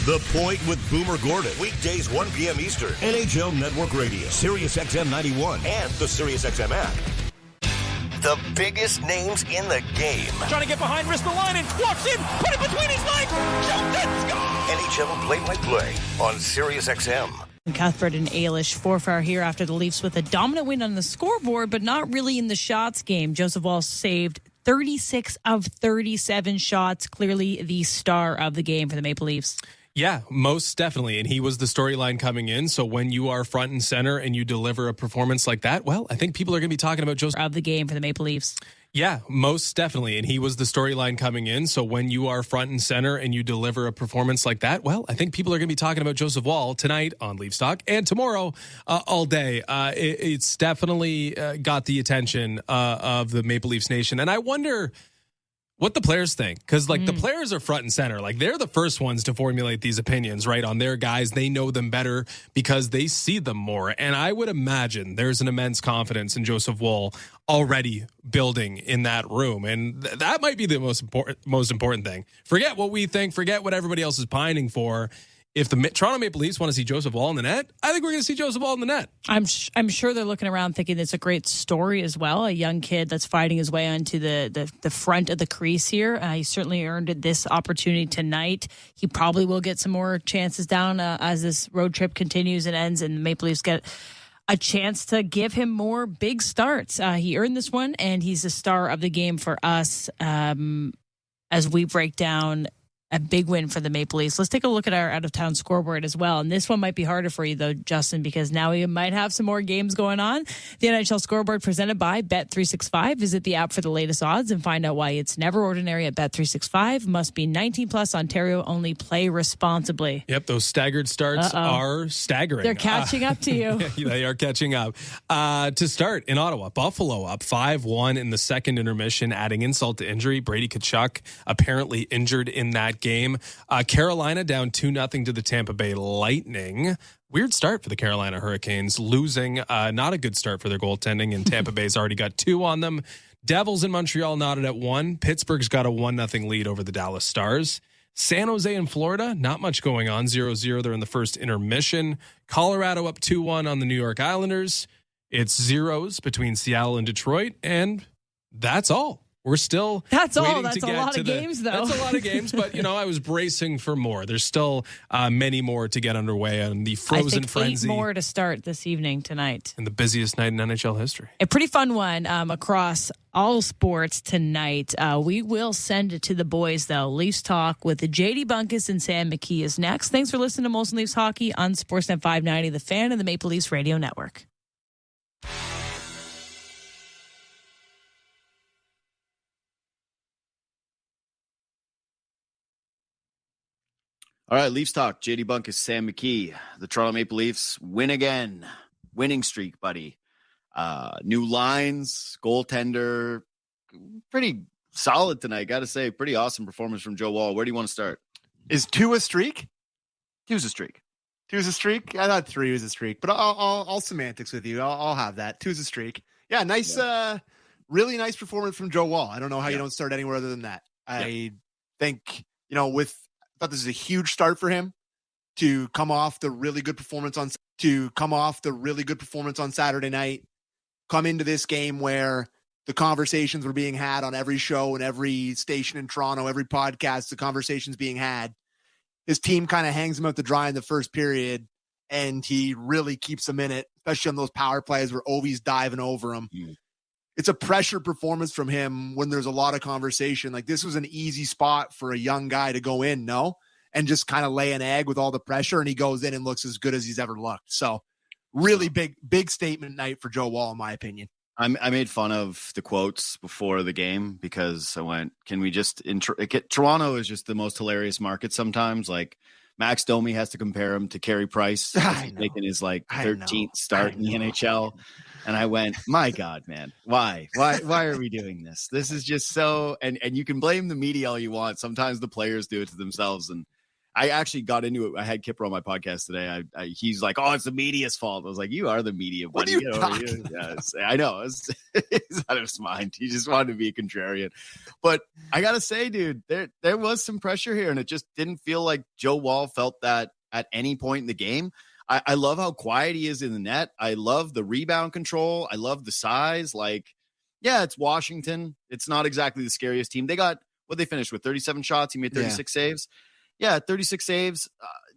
The Point with Boomer Gordon. Weekdays 1 p.m. Eastern. NHL Network Radio, Sirius XM 91, and the Sirius XM app. The biggest names in the game.
Trying to get behind, wrist the line, and walks in, put it between his legs, shoots it, score!
NHL play-by-play on Sirius XM.
Cuthbert and Ailish Forfar here after the Leafs with a dominant win on the scoreboard, but not really in the shots game. Joseph Wall saved 36 of 37 shots, clearly the star of the game for the Maple Leafs.
Yeah, most definitely. And he was the storyline coming in. So when you are front and center and you deliver a performance like that, well, I think people are going to be talking about Joseph.
Of the game for the Maple Leafs.
Yeah, most definitely. And he was the storyline coming in. So when you are front and center and you deliver a performance like that, well, I think people are going to be talking about Joseph Wall tonight on Leafs Talk and tomorrow all day. It's definitely got the attention of the Maple Leafs Nation. And I wonder what the players think, because the players are front and center. They're the first ones to formulate these opinions, right, on their guys. They know them better because they see them more. And I would imagine there's an immense confidence in Joseph Woll already building in that room. And that might be the most important thing. Forget what we think. Forget what everybody else is pining for. If the Toronto Maple Leafs want to see Joseph Woll in the net, I think we're going to see Joseph Woll in the net.
I'm sure they're looking around thinking it's a great story as well. A young kid that's fighting his way onto the front of the crease here. He certainly earned this opportunity tonight. He probably will get some more chances down as this road trip continues and ends, and the Maple Leafs get a chance to give him more big starts. He earned this one, and he's the star of the game for us as we break down a big win for the Maple Leafs. Let's take a look at our out-of-town scoreboard as well. And this one might be harder for you, though, Justin, because now we might have some more games going on. The NHL scoreboard presented by Bet365. Visit the app for the latest odds and find out why it's never ordinary at Bet365. Must be 19 plus, Ontario only. Play responsibly.
Yep, those staggered starts are staggering.
They're catching up to you.
They are catching up. To start in Ottawa, Buffalo up 5-1 in the second intermission, adding insult to injury. Brady Tkachuk apparently injured in that game. Carolina down 2-0 to the Tampa Bay Lightning. Weird start for the Carolina Hurricanes, losing. Not a good start for their goaltending, and Tampa Bay's already got 2 on them. Devils in Montreal knotted at 1. Pittsburgh's got a 1-0 lead over the Dallas Stars. San Jose and Florida, not much going on. 0-0. They're in the first intermission. Colorado up 2-1 on the New York Islanders. It's zeros between Seattle and Detroit, and that's all. We're still
That's all.
waiting
That's
to
a
get
lot
to
of
the,
games, though.
That's a lot of games, but, I was bracing for more. There's still many more to get underway on the frozen
I think
frenzy.
8 more to start this evening tonight.
And the busiest night in NHL history.
A pretty fun one across all sports tonight. We will send it to the boys, though. Leafs Talk with JD Bunkus and Sam McKee is next. Thanks for listening to Molson Leafs Hockey on Sportsnet 590, The Fan, and the Maple Leafs Radio Network.
All right, Leafs Talk. JD Bunkus, Sam McKee. The Toronto Maple Leafs win again. Winning streak, buddy. New lines, goaltender. Pretty solid tonight, got to say. Pretty awesome performance from Joe Woll. Where do you want to start?
Is 2 a streak?
2's a streak.
2's a streak? I thought 3 was a streak, but I'll semantics with you. I'll have that. 2's a streak. Yeah, nice, really nice performance from Joe Woll. I don't know how you don't start anywhere other than that. I think, I thought this is a huge start for him to come off the really good performance on Saturday night, come into this game where the conversations were being had on every show and every station in Toronto, every podcast, the conversations being had. His team kind of hangs him out to dry in the first period, and he really keeps them in it, especially on those power plays where Ovi's diving over him. It's a pressure performance from him when there's a lot of conversation. Like, this was an easy spot for a young guy to go in, and just kind of lay an egg with all the pressure, and he goes in and looks as good as he's ever looked. So really big statement night for Joe Woll, in my opinion.
I made fun of the quotes before the game because I went, can we just Toronto is just the most hilarious market sometimes. Like, Max Domi has to compare him to Carey Price. He's making his 13th start in the NHL. And I went, my God, man, why are we doing this? This is just so, and you can blame the media all you want. Sometimes the players do it to themselves. And I actually got into it. I had Kipper on my podcast today. He's like, oh, it's the media's fault. I was like, you are the media, buddy.
What are you talking?
Yes, I know. He's out of his mind. He just wanted to be a contrarian. But I got to say, dude, there was some pressure here, and it just didn't feel like Joe Woll felt that at any point in the game. I love how quiet he is in the net. I love the rebound control. I love the size. It's Washington. It's not exactly the scariest team. They got, they finished with 37 shots. He made 36 saves. Yeah, 36 saves.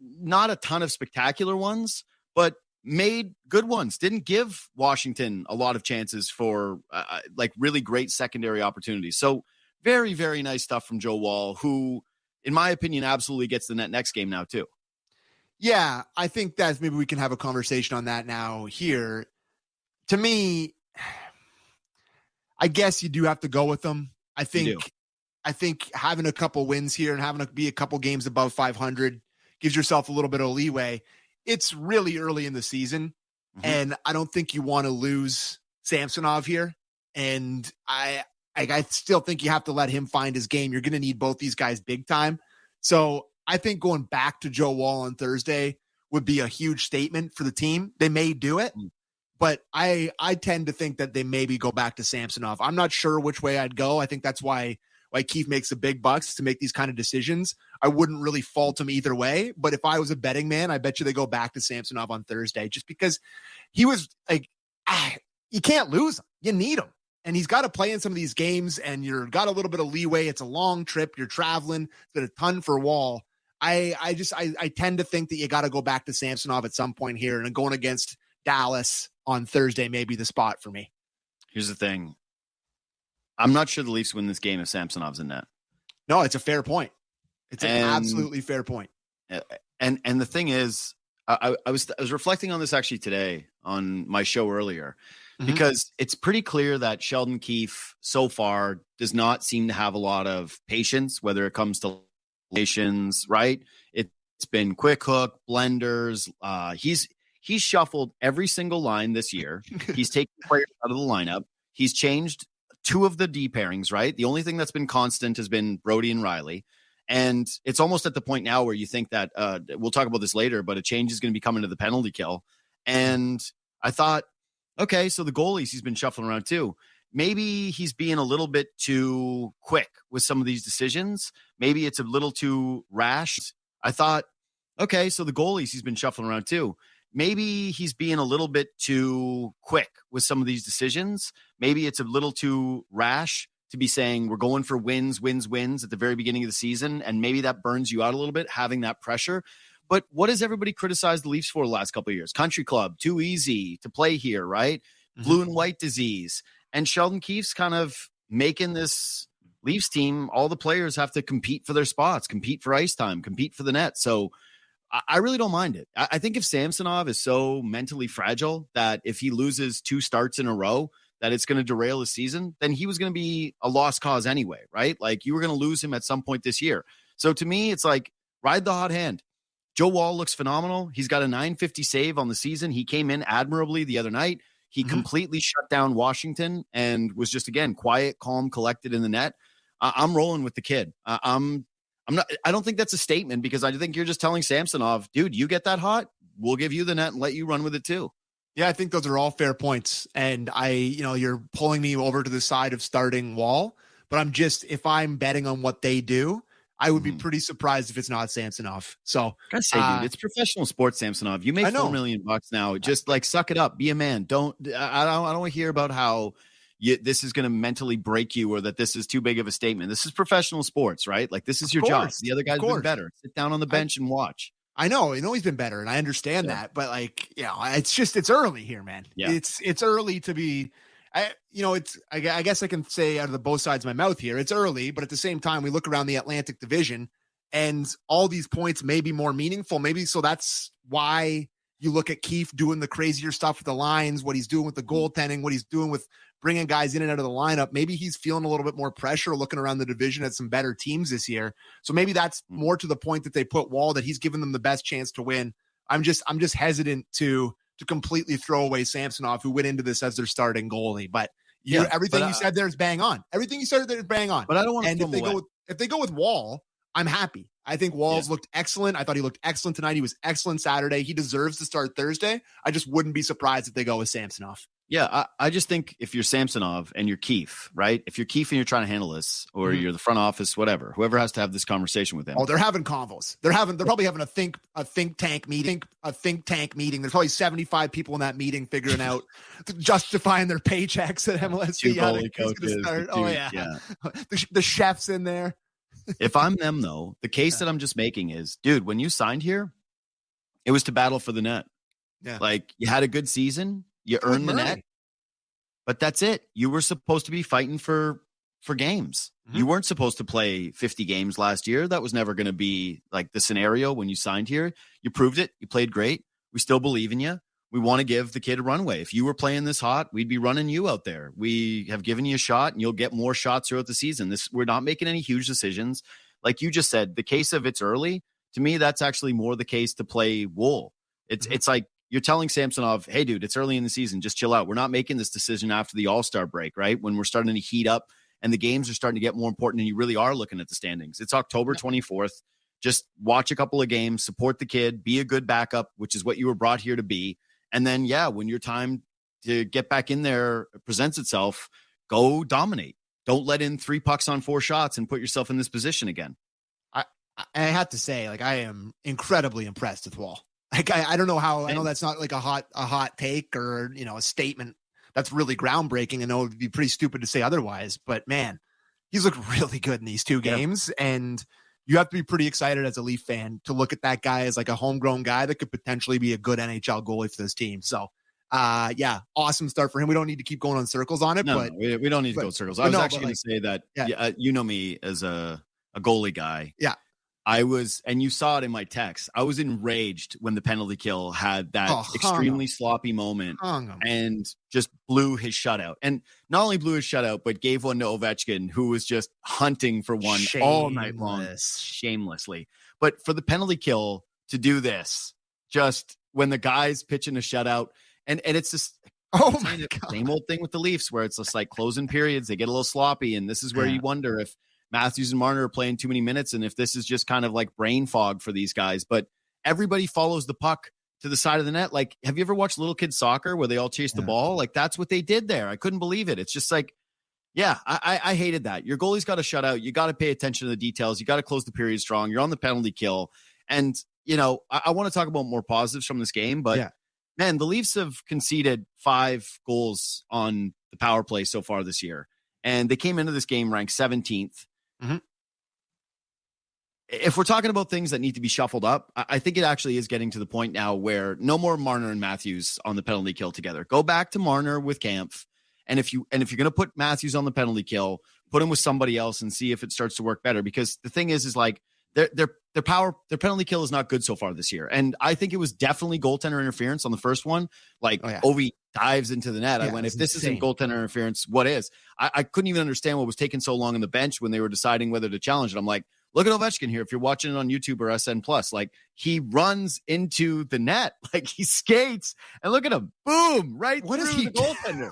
Not a ton of spectacular ones, but made good ones. Didn't give Washington a lot of chances for really great secondary opportunities. So very, very nice stuff from Joe Woll, who, in my opinion, absolutely gets the net next game now too.
Yeah, I think that maybe we can have a conversation on that now here. To me, I guess you do have to go with them. I think having a couple wins here and having to be a couple games above 500 gives yourself a little bit of leeway. It's really early in the season, and I don't think you want to lose Samsonov here. And I still think you have to let him find his game. You're going to need both these guys big time. So I think going back to Joe Woll on Thursday would be a huge statement for the team. They may do it, but I tend to think that they maybe go back to Samsonov. I'm not sure which way I'd go. I think that's why Keefe makes the big bucks to make these kind of decisions. I wouldn't really fault him either way, but if I was a betting man, I bet you they go back to Samsonov on Thursday just because he was you can't lose him. You need him. And he's got to play in some of these games, and you've got a little bit of leeway. It's a long trip. You're traveling. It's been a ton for Woll. I tend to think that you got to go back to Samsonov at some point here, and going against Dallas on Thursday may be the spot for me.
Here's the thing. I'm not sure the Leafs win this game if Samsonov's in net.
No, it's a fair point. It's an absolutely fair point.
And the thing is, I was reflecting on this actually today on my show earlier, because it's pretty clear that Sheldon Keefe so far does not seem to have a lot of patience, whether it comes to nations, right? It's been quick hook, blenders. He's shuffled every single line this year. He's taken players out of the lineup. He's changed 2 of the D pairings, right? The only thing that's been constant has been Brody and Riley. And it's almost at the point now where you think that we'll talk about this later, but a change is going to be coming to the penalty kill. And I thought, okay, so the goalies he's been shuffling around too. Maybe he's being a little bit too quick with some of these decisions. Maybe it's a little too rash. I thought, okay, so the goalies he's been shuffling around too. Maybe he's being a little bit too quick with some of these decisions. Maybe it's a little too rash to be saying we're going for wins at the very beginning of the season. And maybe that burns you out a little bit, having that pressure. But what has everybody criticized the Leafs for the last couple of years? Country club, too easy to play here, right? Blue and white disease. And Sheldon Keefe's kind of making this Leafs team, all the players have to compete for their spots, compete for ice time, compete for the net. So I really don't mind it. I think if Samsonov is so mentally fragile that if he loses 2 starts in a row, that it's going to derail his season, then he was going to be a lost cause anyway, right? Like you were going to lose him at some point this year. So to me, it's like ride the hot hand. Joe Wall looks phenomenal. He's got a .950 save on the season. He came in admirably the other night. He completely shut down Washington and was just, again, quiet, calm, collected in the net. I'm rolling with the kid. I don't think that's a statement, because I think you're just telling Samsonov, dude, you get that hot, we'll give you the net and let you run with it too.
Yeah, I think those are all fair points. And you're pulling me over to the side of starting Wall, but if I'm betting on what they do, I would be pretty surprised if it's not Samsonov. So
I say, dude, it's professional sports, Samsonov. You make $4 million now. Just like suck it up, be a man. I don't want to hear about how this is going to mentally break you or that this is too big of a statement. This is professional sports, right? Like this is your job. The other guy's been better. Sit down on the bench and watch.
I know he's been better, and I understand that, but it's early here, man. Yeah. It's early to be. I guess I can say out of both sides of my mouth here, it's early, but at the same time, we look around the Atlantic Division and all these points may be more meaningful. Maybe so that's why you look at Keefe doing the crazier stuff with the lines, what he's doing with the goaltending, what he's doing with bringing guys in and out of the lineup. Maybe he's feeling a little bit more pressure looking around the division at some better teams this year. So maybe that's more to the point that they put Wall, that he's given them the best chance to win. I'm just hesitant to completely throw away Samsonov, who went into this as their starting goalie. But everything you said there is bang on. Everything you said there is bang on.
But I don't want to.
And if they go with Wall, I'm happy. I think Wall's looked excellent. I thought he looked excellent tonight. He was excellent Saturday. He deserves to start Thursday. I just wouldn't be surprised if they go with Samsonov.
Yeah, I just think if you're Samsonov and you're Keefe, right? If you're Keefe and you're trying to handle this, or you're the front office, whatever, whoever has to have this conversation with him.
Oh, they're having convos. They're probably having a think tank meeting. There's probably 75 people in that meeting figuring out justifying their paychecks at MLSP. The chef's in there.
If I'm them, though, the case that I'm just making is, dude, when you signed here, it was to battle for the net.
Yeah,
like you had a good season. You earned the net, but that's it. You were supposed to be fighting for games. You weren't supposed to play 50 games last year. That was never going to be like the scenario when you signed here. You proved it. You played great. We still believe in you. We want to give the kid a runway. If you were playing this hot, we'd be running you out there. We have given you a shot, and you'll get more shots throughout the season. We're not making any huge decisions. Like you just said, the case of it's early, to me, that's actually more the case to play Wool. It's like, you're telling Samsonov, hey, dude, it's early in the season. Just chill out. We're not making this decision after the All-Star break, right? When we're starting to heat up and the games are starting to get more important and you really are looking at the standings. It's October 24th. Just watch a couple of games, support the kid, be a good backup, which is what you were brought here to be. And then, when your time to get back in there presents itself, go dominate. Don't let in 3 pucks on 4 shots and put yourself in this position again.
I have to say, I am incredibly impressed with Wall. Like, I don't know how. I know that's not like a hot take or a statement that's really groundbreaking. I know it'd be pretty stupid to say otherwise, but man, he's looked really good in these 2 games, and you have to be pretty excited as a Leaf fan to look at that guy as like a homegrown guy that could potentially be a good NHL goalie for this team. So, awesome start for him. We don't need to keep going on circles on it, but
we don't need to go in circles. I was actually going to say that you know me as a goalie guy.
Yeah.
I was, and you saw it in my text, I was enraged when the penalty kill had that extremely sloppy moment and just blew his shutout. And not only blew his shutout, but gave one to Ovechkin, who was just hunting for one all night long, shamelessly. But for the penalty kill to do this, just when the guy's pitching a shutout, and it's just same old thing with the Leafs, where it's just like closing periods, they get a little sloppy, and this is where you wonder if Matthews and Marner are playing too many minutes, and if this is just kind of like brain fog for these guys. But everybody follows the puck to the side of the net. Like, have you ever watched little kid soccer where they all chase the ball? Like, that's what they did there. I couldn't believe it. It's just like, I hated that. Your goalie's got to shut out. You got to pay attention to the details. You got to close the period strong. You're on the penalty kill. And, I want to talk about more positives from this game, but man, the Leafs have conceded 5 goals on the power play so far this year. And they came into this game ranked 17th. Mm-hmm. If we're talking about things that need to be shuffled up, I think it actually is getting to the point now where no more Marner and Matthews on the penalty kill together. Go back to Marner with Kampf, and if you're going to put Matthews on the penalty kill, put him with somebody else and see if it starts to work better. Because the thing is like their penalty kill is not good so far this year, and I think it was definitely goaltender interference on the first one. Like Ovi dives into the net. I went, if this isn't goaltender interference, what is? I couldn't even understand what was taking so long on the bench when they were deciding whether to challenge it. I'm like, look at Ovechkin here. If you're watching it on YouTube or SN Plus, like he runs into the net, like he skates, and look at him, boom, right through the goaltender.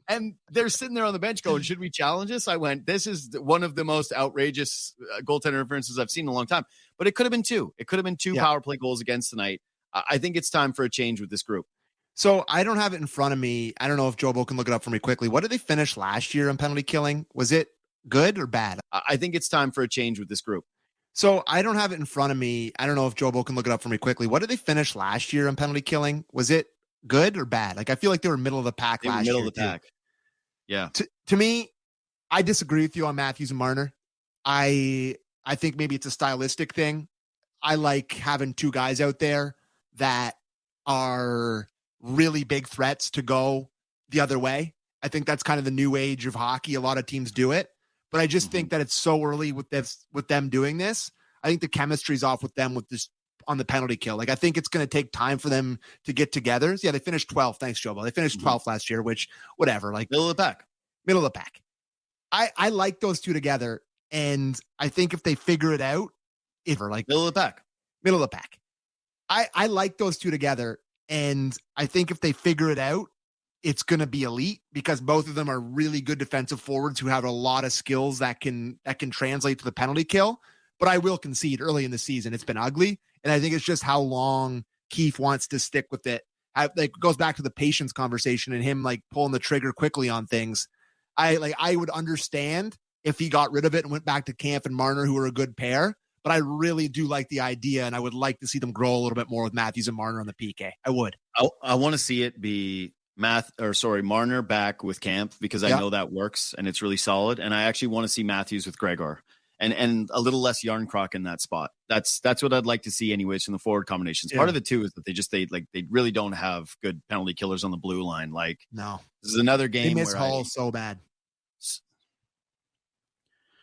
and they're sitting there on the bench going, should we challenge this? I went, this is one of the most outrageous goaltender interferences I've seen in a long time. But it could have been 2. It could have been 2 power play goals against tonight. I think it's time for a change with this group.
So I don't have it in front of me. I don't know if Jobo can look it up for me quickly. What did they finish last year in penalty killing? Was it good or bad?
I think it's time for a change with this group.
So I don't have it in front of me. I don't know if Jobo can look it up for me quickly. What did they finish last year in penalty killing? Was it good or bad? Like, I feel like they were middle of the pack last year.
Middle of the pack. Yeah.
To me, I disagree with you on Matthews and Marner. I think maybe it's a stylistic thing. I like having 2 guys out there that are really big threats to go the other way. I think that's kind of the new age of hockey. A lot of teams do it, but I just think that it's so early with them doing this. I think the chemistry's off with them with this on the penalty kill. Like, I think it's going to take time for them to get together. Yeah, they finished 12th. Thanks, Jobo. They finished 12th last year, which whatever, like
middle of the pack.
I like those 2 together. And I think if they figure it out, like
middle of the pack.
I like those 2 together. And I think if they figure it out, it's going to be elite, because both of them are really good defensive forwards who have a lot of skills that can translate to the penalty kill. But I will concede early in the season, it's been ugly. And I think it's just how long Keefe wants to stick with it. It goes back to the patience conversation and him like pulling the trigger quickly on things. I would understand if he got rid of it and went back to Kampf and Marner, who are a good pair. But I really do like the idea, and I would like to see them grow a little bit more with Matthews and Marner on the PK. I would.
I want to see it be Marner back with Kampf, because I know that works and it's really solid. And I actually want to see Matthews with Gregor and a little less Yarncroc in that spot. That's what I'd like to see anyways from the forward combinations. Part of it too is that they really don't have good penalty killers on the blue line. Like,
no,
this is another game
they miss
where
Hall so bad.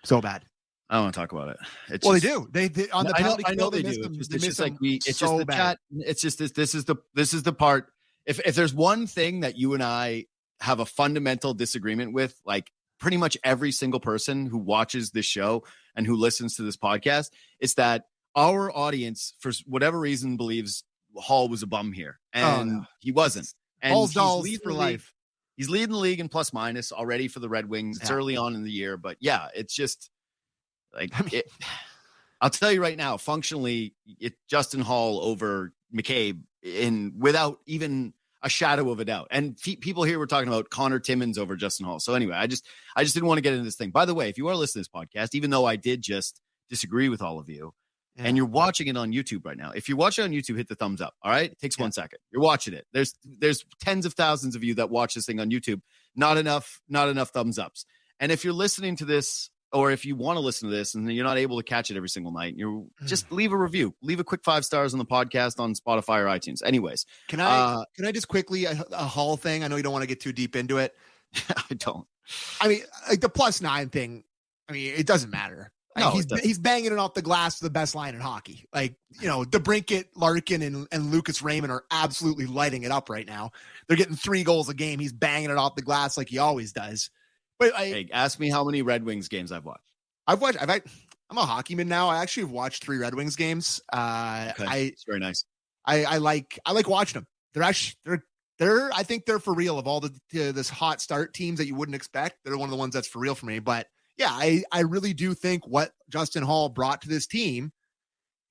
So bad.
I don't want to talk about it.
They do. They on the penalty kill.
I know they do. It's just like it's so just the bad. Chat. It's just this is the part. If there's one thing that you and I have a fundamental disagreement with, like pretty much every single person who watches this show and who listens to this podcast, it's that our audience, for whatever reason, believes Hall was a bum here, and he wasn't. And
Hall's dolls for life.
He's leading the league in plus minus already for the Red Wings. It's early on in the year, but yeah, it's just like I'll tell you right now, functionally, it's Justin Hall over McCabe without even a shadow of a doubt. And people here were talking about Connor Timmins over Justin Hall. So anyway, I just didn't want to get into this thing. By the way, if you are listening to this podcast, even though I did just disagree with all of you, and you're watching it on YouTube right now, if you're watching on YouTube, hit the thumbs up. All right, it takes 1 second. You're watching it. There's tens of thousands of you that watch this thing on YouTube. Not enough thumbs ups. And if you're listening to this, or if you want to listen to this and you're not able to catch it every single night, you just leave a review, leave a quick 5 stars on the podcast on Spotify or iTunes. Anyways,
can I just quickly a Hall thing? I know you don't want to get too deep into it.
I don't.
I mean, like the +9 thing. I mean, it doesn't matter.
No,
he's banging it off the glass to the best line in hockey. Like, DeBrincat, Larkin, and Lucas Raymond are absolutely lighting it up right now. They're getting 3 goals a game. He's banging it off the glass like he always does. But
hey, ask me how many Red Wings games I've watched.
I'm a hockeyman now. I actually have watched 3 Red Wings games.
Okay. It's very nice.
I like watching them. They're I think they're for real. Of all this hot start teams that you wouldn't expect, they're one of the ones that's for real for me. But yeah, I really do think what Justin Hall brought to this team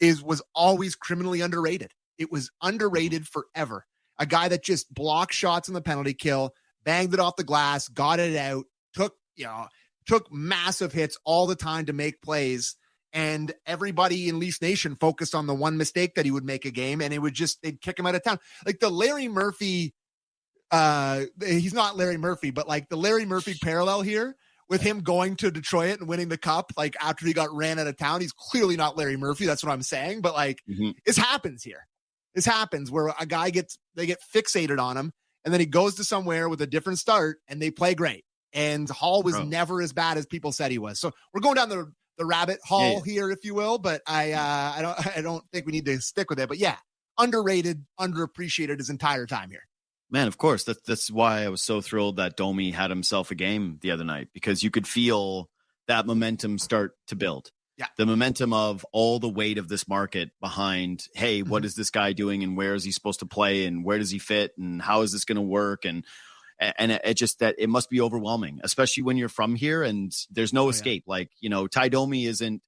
was always criminally underrated. It was underrated forever. A guy that just blocked shots in the penalty kill, banged it off the glass, got it out, took massive hits all the time to make plays. And everybody in Leafs Nation focused on the one mistake that he would make a game, and they'd kick him out of town. Like the Larry Murphy, he's not Larry Murphy, but like the Larry Murphy parallel here with him going to Detroit and winning the cup, like after he got ran out of town. He's clearly not Larry Murphy. That's what I'm saying. But like, This happens here. This happens where a guy they get fixated on him, and then he goes to somewhere with a different start and they play great. And Hall was never as bad as people said he was. So we're going down the rabbit hole here, if you will, but I don't think we need to stick with it. But yeah, underrated, underappreciated his entire time here.
Man, of course. That's why I was so thrilled that Domi had himself a game the other night, because you could feel that momentum start to build.
Yeah.
The momentum of all the weight of this market behind, hey, what is this guy doing and where is he supposed to play and where does he fit and how is this going to work? And it just that it must be overwhelming, especially when you're from here and there's no escape. Yeah. Like, Ty Domi isn't,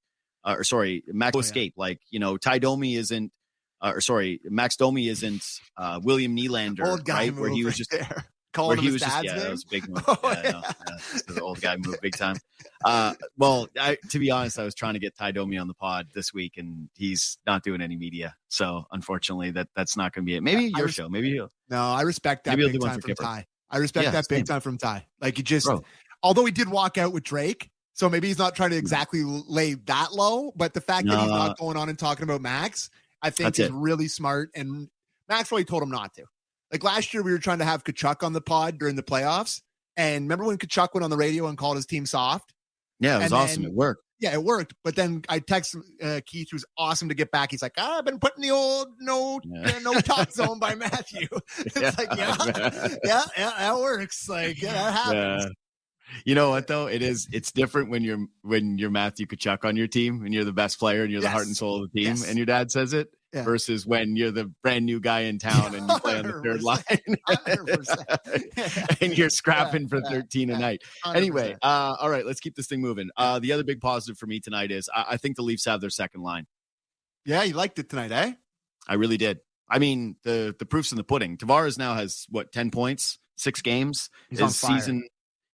Max escape. Like, Ty Domi isn't, Max Domi isn't William Nylander,
old guy
right? Where he was just
there. Calling him his dad's name?
That was a big move. The old guy move big time. To be honest, I was trying to get Ty Domi on the pod this week, and he's not doing any media. So unfortunately, that's not going to be it. Maybe your show. Maybe he'll.
No, I respect that big time from Ty. I respect that big time from Ty. Like he just, although he did walk out with Drake, so maybe he's not trying to exactly lay that low. But the fact that he's not going on and talking about Max, I think is really smart. And Max really told him not to. Like last year, we were trying to have Tkachuk on the pod during the playoffs. And remember when Tkachuk went on the radio and called his team soft?
Yeah, it was awesome. It worked.
Yeah, it worked. But then I text Keith, who's awesome to get back. He's like, I've been putting the old no talk zone by Matthew. It's like, yeah, that works. Like, yeah, that happens.
Yeah. You know what though? It's different when you're Matthew Tkachuk on your team and you're the best player and you're the heart and soul of the team and your dad says it. Yeah. Versus when you're the brand new guy in town and you play on the third line and you're scrapping for 13 a night. 100%. Anyway, all right, let's keep this thing moving. The other big positive for me tonight is I think the Leafs have their second line.
Yeah, you liked it tonight, eh?
I really did. I mean, the proof's in the pudding. Tavares now has 10 points, 6 games.
He's on fire.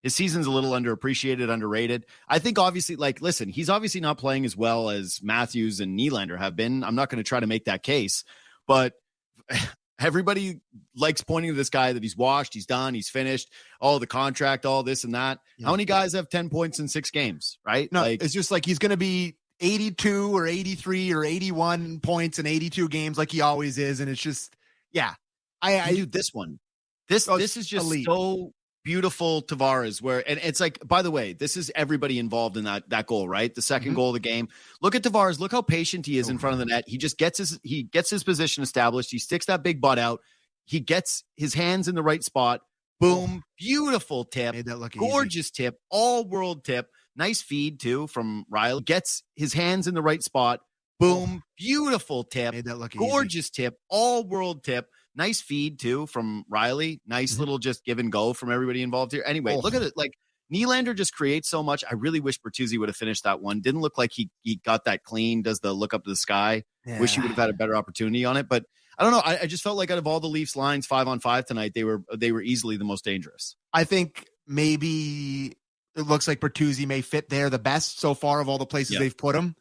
His season's a little underappreciated, underrated. I think obviously, listen, he's obviously not playing as well as Matthews and Nylander have been. I'm not going to try to make that case, but everybody likes pointing to this guy that he's washed, he's done, he's finished, the contract, all this and that. Yeah. How many guys have 10 points in 6 games, right?
No, it's just like he's going to be 82 or 83 or 81 points in 82 games like he always is. And it's just, yeah.
I do this one. This is just elite. So beautiful Tavares and it's like, by the way, this is everybody involved in that goal, right? The second goal of the game. Look at Tavares. Look how patient he is in front of the net. He just gets his position established. He sticks that big butt out. He gets his hands in the right spot. Boom. Beautiful tip.
Made that look
gorgeous
easy.
Tip. All world tip. Nice feed too from Riley. Gets his hands in the right spot. Boom. Beautiful tip.
Made that look
gorgeous
easy.
Tip. All world tip. Nice feed too from Riley. Nice little just give and go from everybody involved here. Anyway, look at it. Like Nylander just creates so much. I really wish Bertuzzi would have finished that one. Didn't look like he got that clean. Does the look up to the sky. Yeah. Wish he would have had a better opportunity on it. But I don't know. I just felt like out of all the Leafs lines 5-on-5 tonight, they were easily the most dangerous.
I think maybe it looks like Bertuzzi may fit there the best so far of all the places they've put him.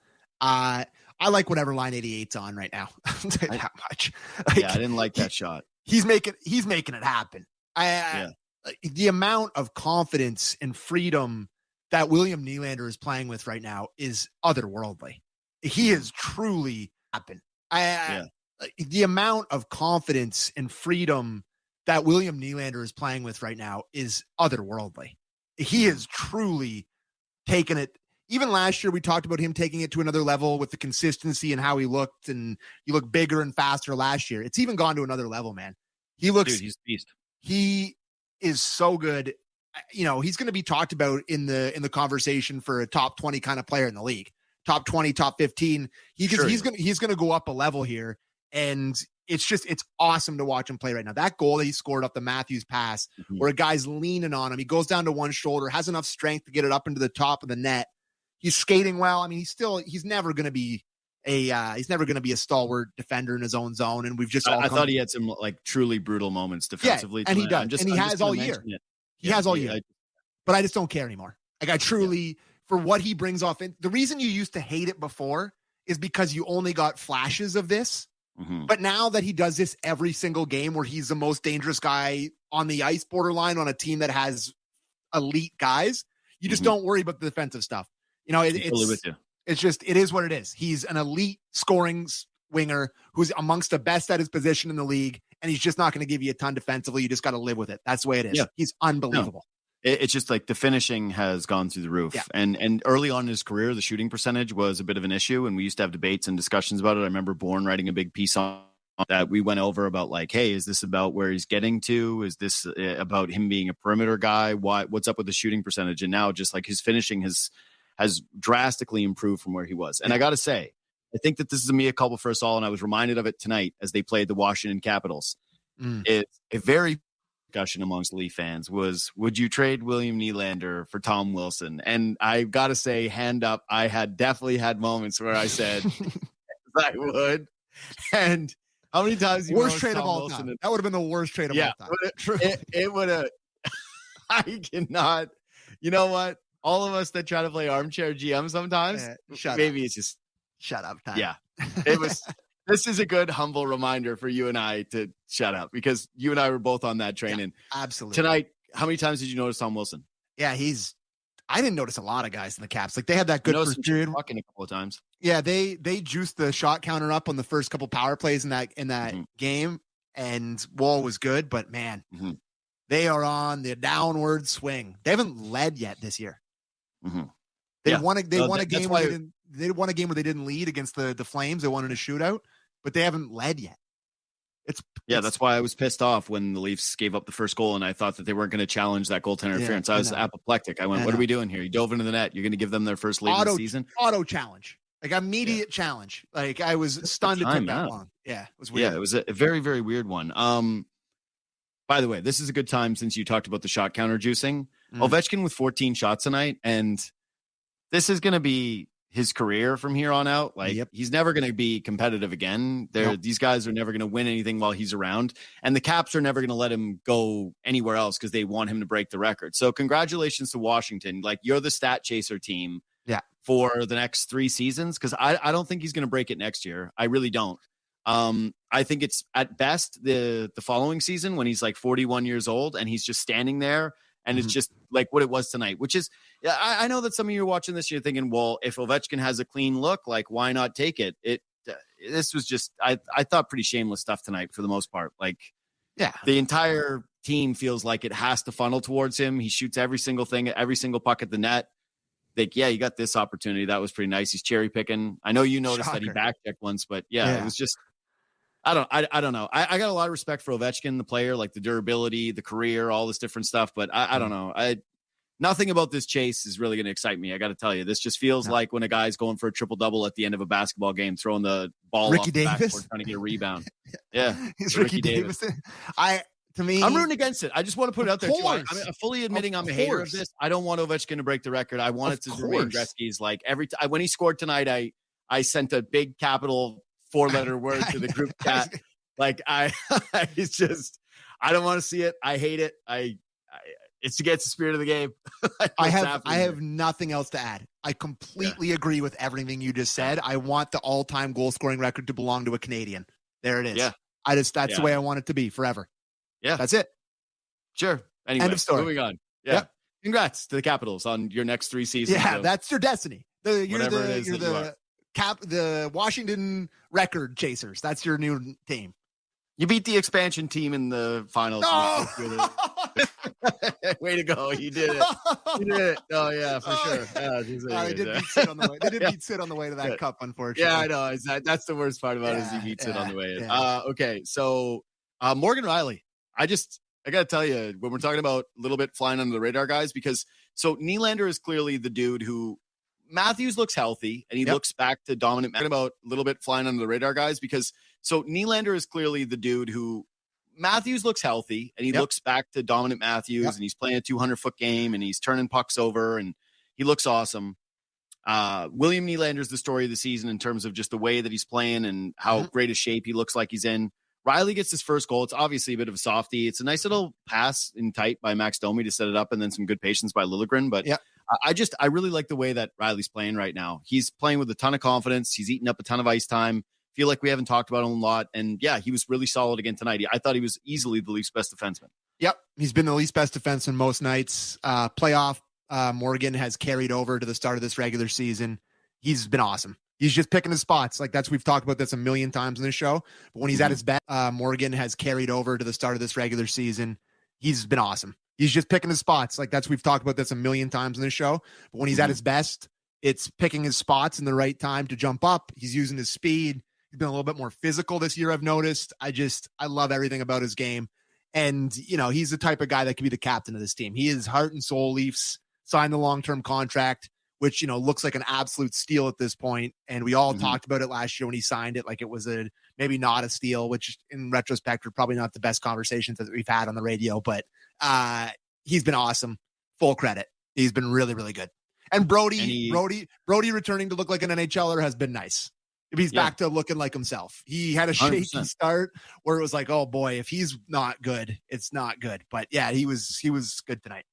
I like whatever line 88's on right now. I'll tell you that much.
Like, I didn't like that shot.
He's making it happen. The amount of confidence and freedom that William Nylander is playing with right now is otherworldly. He is truly happen. The amount of confidence and freedom that William Nylander is playing with right now is otherworldly. He is truly taking it. even last year we talked about him taking it to another level with the consistency and how he looked, and he looked bigger and faster last year. It's even gone to another level, man. He looks,
dude, he's a beast.
He is so good. You know, he's going to be talked about in the conversation for a top 20 kind of player in the league. Top 20, top 15. He's going to go up a level here, and it's awesome to watch him play right now. That goal that he scored off the Matthews pass, where a guy's leaning on him, he goes down to one shoulder, has enough strength to get it up into the top of the net. He's skating well. I mean, he's never going to be a stalwart defender in his own zone. And we've just
I thought he had some like truly brutal moments defensively.
Yeah, and he does. And he has all year. He has all year. But I just don't care anymore. Like, I truly, for what he brings off. The reason you used to hate it before is because you only got flashes of this. But now that he does this every single game, where he's the most dangerous guy on the ice, borderline on a team that has elite guys, you just don't worry about the defensive stuff. You know, it's just, it is what it is. He's an elite scoring winger who's amongst the best at his position in the league, and he's just not going to give you a ton defensively. You just got to live with it. That's the way it is. Yeah. He's unbelievable.
No. It's just like the finishing has gone through the roof. Yeah. And early on in his career, the shooting percentage was a bit of an issue, and we used to have debates and discussions about it. I remember Bourne writing a big piece on that. We went over about like, hey, is this about where he's getting to? Is this about him being a perimeter guy? What's up with the shooting percentage? And now just like his finishing has drastically improved from where he was. And I got to say, I think that this is a mea culpa for us all, and I was reminded of it tonight as they played the Washington Capitals. It's a very discussion amongst Leaf fans was, would you trade William Nylander for Tom Wilson? And I got to say, hand up, I had definitely had moments where I said I would. And how many times
worst trade of all time? That would have been the worst trade of all time.
It would have. I cannot. You know what? All of us that try to play armchair GM sometimes, maybe it's just
shut up time.
Yeah, it was. This is a good, humble reminder for you and I to shut up, because you and I were both on that train.
Yeah,
and
absolutely.
Tonight, how many times did you notice Tom Wilson?
Yeah, I didn't notice a lot of guys in the Caps. Like, they had that good first period.
Fucking a couple of times.
Yeah, they juiced the shot counter up on the first couple power plays in that game, and Wall was good. But man, they are on the downward swing. They haven't led yet this year. They won a game where they won a game where they didn't lead against the Flames. They won in a shootout, but they haven't led yet.
That's why I was pissed off when the Leafs gave up the first goal, and I thought that they weren't going to challenge that goaltender interference. I was apoplectic. I went, what are we doing here? You dove into the net. You're going to give them their first lead of the season?
Auto challenge. Like, immediate challenge. Like, I was stunned it took that long. Yeah, it was weird.
Yeah, it was a very, very weird one. By the way, this is a good time since you talked about the shot counter juicing. Ovechkin with 14 shots tonight, and this is going to be his career from here on out. Like, he's never going to be competitive again. These guys are never going to win anything while he's around, and the Caps are never going to let him go anywhere else because they want him to break the record. So congratulations to Washington. Like, you're the stat chaser team for the next 3 seasons, because I don't think he's going to break it next year. I really don't. I think it's at best the following season when he's like 41 years old and he's just standing there. And it's just like what it was tonight, which is, I know that some of you are watching this, you're thinking, well, if Ovechkin has a clean look, like, why not take it? This was just, I thought pretty shameless stuff tonight for the most part. Like, the entire team feels like it has to funnel towards him. He shoots every single thing, every single puck at the net. Like, you got this opportunity. That was pretty nice. He's cherry picking. I know you noticed that he back checked once, but it was just, I don't know. I got a lot of respect for Ovechkin, the player, like the durability, the career, all this different stuff. But I don't know. Nothing about this chase is really going to excite me. I got to tell you, this just feels like when a guy's going for a triple-double at the end of a basketball game, throwing the ball
Ricky
off the
Davis
backboard, trying to get a rebound. Yeah,
he's Ricky Davis. To me,
I'm rooting against it. I just want to put it out there too. I'm fully admitting I'm a hater of this. I don't want Ovechkin to break the record. I want it to remain Gretzky's. Like, every time when he scored tonight, I sent a big capital 4-letter word to the group chat. Like, it's just, I don't want to see it. I hate it. It's against the spirit of the game.
I have nothing else to add. I completely agree with everything you just said. I want the all-time goal scoring record to belong to a Canadian. There it is. Yeah. That's the way I want it to be forever.
Yeah.
That's it.
Sure. Anyway,
end of story.
Moving on. Yeah. Congrats to the Capitals on your next 3 seasons.
Yeah, that's your destiny. You're the Washington record chasers. That's your new team.
You beat the expansion team in the finals.
No!
Way to go. You did it. You did it. Oh, yeah, for sure. Yeah,
they did beat Sid on the way. They did beat Sid on the way to that cup, unfortunately.
Yeah, I know. That's the worst part about it is he beats it on the way in.
Yeah.
Okay, so Morgan Riley. I got to tell you, when we're talking about a little bit flying under the radar guys, because so Nylander is clearly the dude who Matthews looks healthy and he looks back to dominant. About a little bit flying under the radar guys, because so Nylander is clearly the dude who Matthews looks healthy and he looks back to dominant Matthews and he's playing a 200-foot game and he's turning pucks over and he looks awesome. William Nylander's the story of the season in terms of just the way that he's playing and how great a shape he looks like he's in. Riley gets his first goal. It's obviously a bit of a softie. It's a nice little pass in tight by Max Domi to set it up and then some good patience by Liljegren. But I really like the way that Riley's playing right now. He's playing with a ton of confidence. He's eating up a ton of ice time. Feel like we haven't talked about him a lot. And yeah, he was really solid again tonight. I thought he was easily the Leafs' best defenseman.
Yep. He's been the Leafs' best defenseman most nights. Playoff Morgan has carried over to the start of this regular season. He's been awesome. He's just picking his spots. Like we've talked about this a million times in this show, but when he's at his best, Morgan has carried over to the start of this regular season. He's been awesome. He's just picking his spots. Like we've talked about this a million times in this show, but when he's at his best, it's picking his spots in the right time to jump up. He's using his speed. He's been a little bit more physical this year, I've noticed. I love everything about his game. And, he's the type of guy that could be the captain of this team. He is heart and soul Leafs, signed the long-term contract, which, looks like an absolute steal at this point. And we all talked about it last year when he signed it, like it was maybe not a steal, which in retrospect are probably not the best conversations that we've had on the radio, but he's been awesome. Full credit. He's been really, really good. And Brody returning to look like an NHLer has been nice. He's back to looking like himself. He had a shaky 100%. Start where it was like, oh boy, if he's not good, it's not good. But yeah, he was good tonight.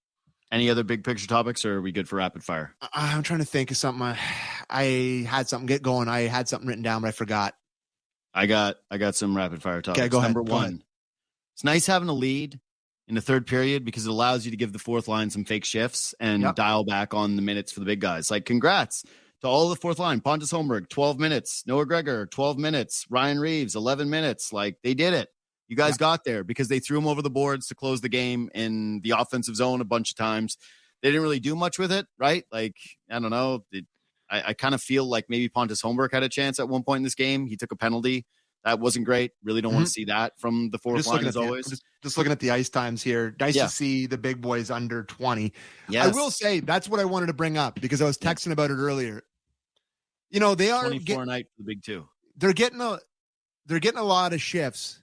Any other big picture topics, or are we good for rapid fire?
I'm trying to think of something. I had something get going. I had something written down, but I forgot.
I got some rapid fire topics.
Okay, go ahead.
Number one, it's nice having a lead in the third period because it allows you to give the fourth line some fake shifts and dial back on the minutes for the big guys. Like, congrats to all the fourth line. Pontus Holmberg, 12 minutes. Noah Gregor, 12 minutes. Ryan Reeves, 11 minutes. Like, they did it. You guys got there because they threw him over the boards to close the game in the offensive zone a bunch of times. They didn't really do much with it, right? Like, I don't know. I kind of feel like maybe Pontus Holmberg had a chance at one point in this game. He took a penalty. That wasn't great. Really don't want to see that from the fourth line as always.
Just looking at the ice times here. Nice to see the big boys under 20.
Yes.
I will say that's what I wanted to bring up because I was texting about it earlier. They are
24 night for the big two.
They're getting a lot of shifts,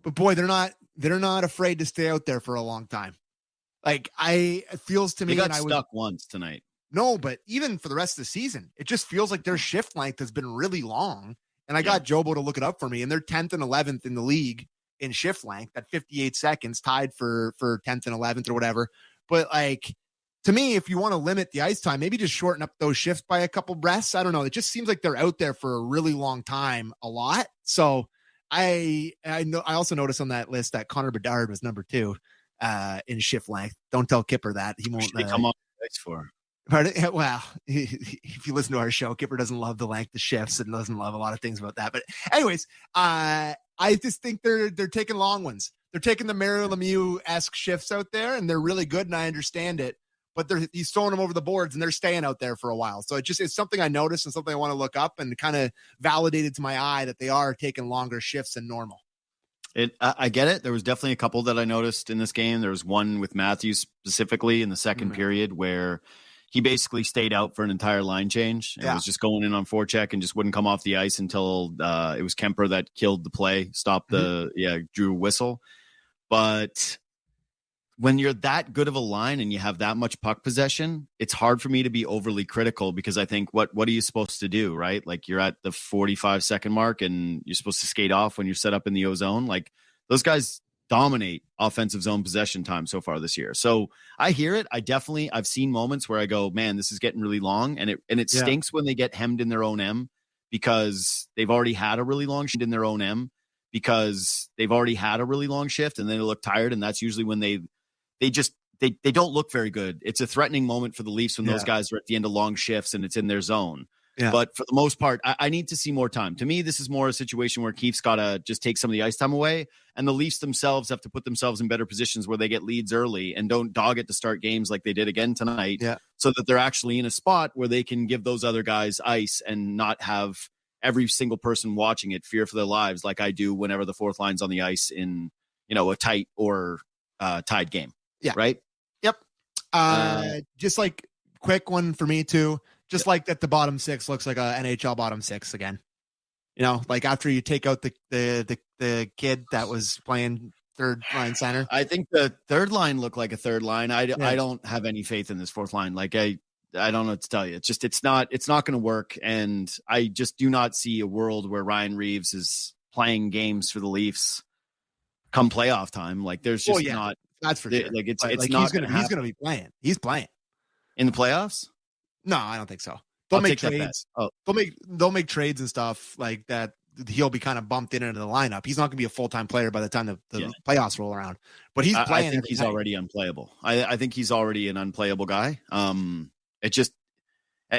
but boy, they're not afraid to stay out there for a long time. Like it feels to me,
they got stuck once tonight.
No, but even for the rest of the season, it just feels like their shift length has been really long. And I got Jobo to look it up for me, and they're 10th and 11th in the league in shift length at 58 seconds, tied for 10th and 11th or whatever. But to me, if you want to limit the ice time, maybe just shorten up those shifts by a couple breaths. I don't know. It just seems like they're out there for a really long time, a lot. So I also noticed on that list that Connor Bedard was number 2 in shift length. Don't tell Kipper that. He won't
come on the ice for.
Well, if you listen to our show, Kipper doesn't love the length of shifts and doesn't love a lot of things about that. But anyways, I just think they're taking long ones. They're taking the Mario Lemieux-esque shifts out there, and they're really good, and I understand it. But he's throwing them over the boards, and they're staying out there for a while. So it's something I noticed and something I want to look up and kind of validated to my eye that they are taking longer shifts than normal.
I get it. There was definitely a couple that I noticed in this game. There was one with Matthews specifically in the second period where he basically stayed out for an entire line change and was just going in on forecheck and just wouldn't come off the ice until it was Kemper that killed the play, stopped drew a whistle. But when you're that good of a line and you have that much puck possession, it's hard for me to be overly critical because I think what are you supposed to do, right? Like you're at the 45-second mark and you're supposed to skate off when you're set up in the O zone. Like those guys dominate offensive zone possession time so far this year. So I hear it. I've seen moments where I go, man, this is getting really long. And it stinks when they get hemmed in their own M because they've already had a really long shift in their own M because they've already had a really long shift and then they look tired. And that's usually when they don't look very good. It's a threatening moment for the Leafs when those guys are at the end of long shifts and it's in their zone.
Yeah.
But for the most part, I need to see more time. To me, this is more a situation where Keefe's got to just take some of the ice time away, and the Leafs themselves have to put themselves in better positions where they get leads early and don't dog it to start games like they did again tonight, so that they're actually in a spot where they can give those other guys ice and not have every single person watching it fear for their lives like I do whenever the fourth line's on the ice in, a tight or tied game.
Yeah.
Right?
Yep. Just like quick one for me too. Just like that the bottom six looks like a NHL bottom six again. Like after you take out the kid that was playing third line center.
I think the third line looked like a third line. I don't have any faith in this fourth line. Like I don't know what to tell you. It's just it's not going to work, and I just do not see a world where Ryan Reeves is playing games for the Leafs come playoff time. Like there's just not.
That's for sure.
Like it's
like
not.
He's gonna be playing. He's playing
in the playoffs.
No, I don't think so. They'll make trades. They'll make trades and stuff like that. He'll be kind of bumped into the lineup. He's not going to be a full-time player by the time the playoffs roll around. But he's playing.
I think he's already unplayable. I think he's already an unplayable guy. It just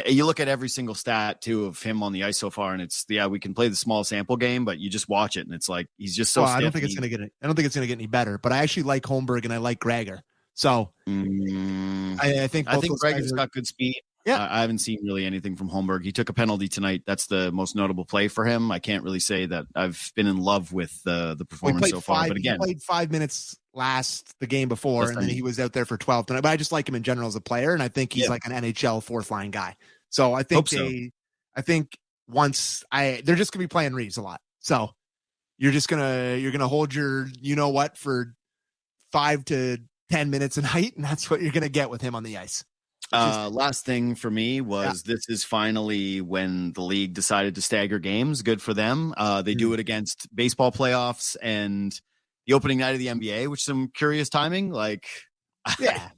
you look at every single stat too of him on the ice so far, and it's we can play the small sample game, but you just watch it and it's like he's just so.
I don't think it's going to get any better. But I actually like Holmberg and I like Gregor. So I think
Gregor's got good speed.
Yeah,
I haven't seen really anything from Holmberg. He took a penalty tonight. That's the most notable play for him. I can't really say that I've been in love with the performance so far. But again,
he played 5 minutes the game before, and then he was out there for 12 tonight. But I just like him in general as a player, and I think he's like an NHL fourth line guy. So I think they're just gonna be playing Reeves a lot. So you're gonna hold your for 5 to 10 minutes a night, and that's what you're gonna get with him on the ice.
Last thing for me was this is finally when the league decided to stagger games. Good for them. They do it against baseball playoffs and the opening night of the NBA, which is some curious timing. Like, it's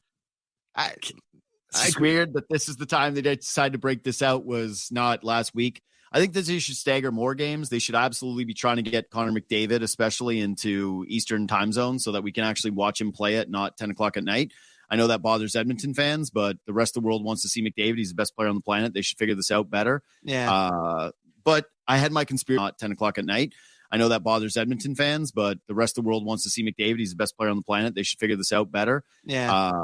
weird that this is the time they decided to break this out was not last week. I think that they should stagger more games. They should absolutely be trying to get Connor McDavid, especially into Eastern time zone so that we can actually watch him play at not 10 o'clock at night. I know that bothers Edmonton fans, but the rest of the world wants to see McDavid. He's the best player on the planet. They should figure this out better.
Yeah.
But I had my conspiracy at 10 o'clock at night. I know that bothers Edmonton fans, but the rest of the world wants to see McDavid. He's the best player on the planet. They should figure this out better.
Yeah.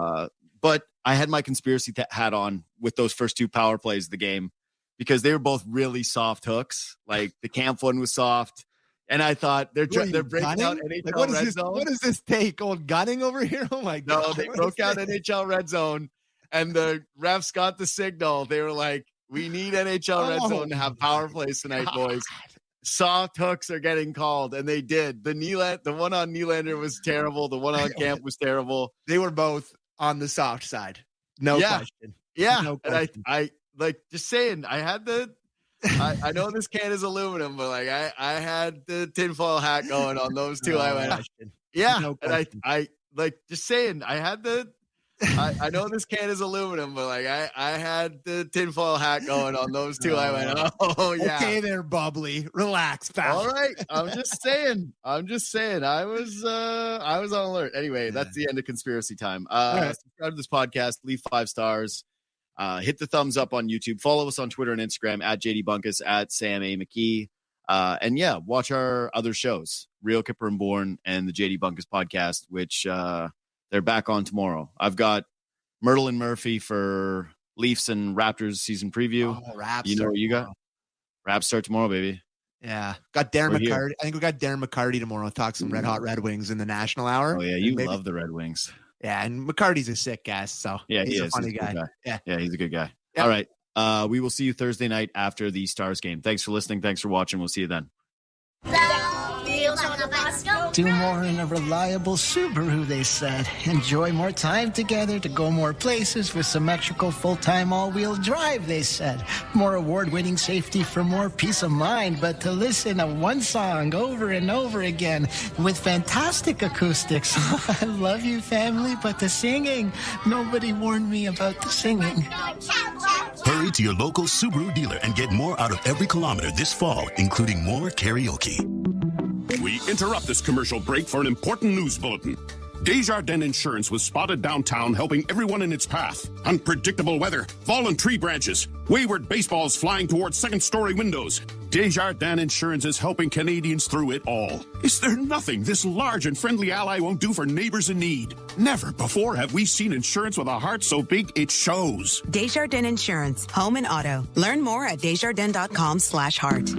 But I had my conspiracy hat on with those first two power plays of the game because they were both really soft hooks. Like the Camp one was soft. And I thought they're breaking out NHL Red Zone.
What does this take? Old gunning over here? Oh my God.
No, they broke out NHL Red Zone, and the refs got the signal. They were like, "We need NHL Red Zone to have power plays tonight, boys." Soft hooks are getting called, and they did. The one on Nylander was terrible. The one on Camp was terrible.
They were both on the soft side. No question.
Yeah,
no question.
And I like just saying. I had I know this can is aluminum, but like I had the tinfoil hat going on those two. I went, and I like just saying I had I know this can is aluminum, but like I had the tinfoil hat going on those two. I went, oh yeah,
okay there, bubbly, relax, pal.
All right, I'm just saying. I was on alert. Anyway, that's the end of conspiracy time. Subscribe to this podcast, leave 5 stars. Hit the thumbs up on YouTube. Follow us on Twitter and Instagram at JD Bunkus, at Sam A. McKee. And watch our other shows, Real Kipper and Born and the JD Bunkus podcast, which they're back on tomorrow. I've got Myrtle and Murphy for Leafs and Raptors season preview.
Oh, Raps.
You know what you got? Raps start tomorrow, baby.
Yeah. Got Darren McCarty. I think we got Darren McCarty tomorrow. Talk some Red Hot Red Wings in the National Hour.
Oh, yeah. You love the Red Wings.
Yeah, and McCarty's a sick guest, so he's a funny guy.
Yeah, he's a good guy. Yep. All right. We will see you Thursday night after the Stars game. Thanks for listening. Thanks for watching. We'll see you then.
Do more in a reliable Subaru, they said. Enjoy more time together to go more places with symmetrical full-time all-wheel drive, they said. More award-winning safety for more peace of mind, but to listen to one song over and over again with fantastic acoustics. I love you, family, but the singing, nobody warned me about the singing.
Hurry to your local Subaru dealer and get more out of every kilometer this fall, including more karaoke.
We interrupt this commercial break for an important news bulletin. Desjardins Insurance was spotted downtown helping everyone in its path. Unpredictable weather, fallen tree branches, wayward baseballs flying towards second-story windows. Desjardins Insurance is helping Canadians through it all. Is there nothing this large and friendly ally won't do for neighbors in need? Never before have we seen insurance with a heart so big it shows.
Desjardins Insurance, home and auto. Learn more at desjardins.com/heart.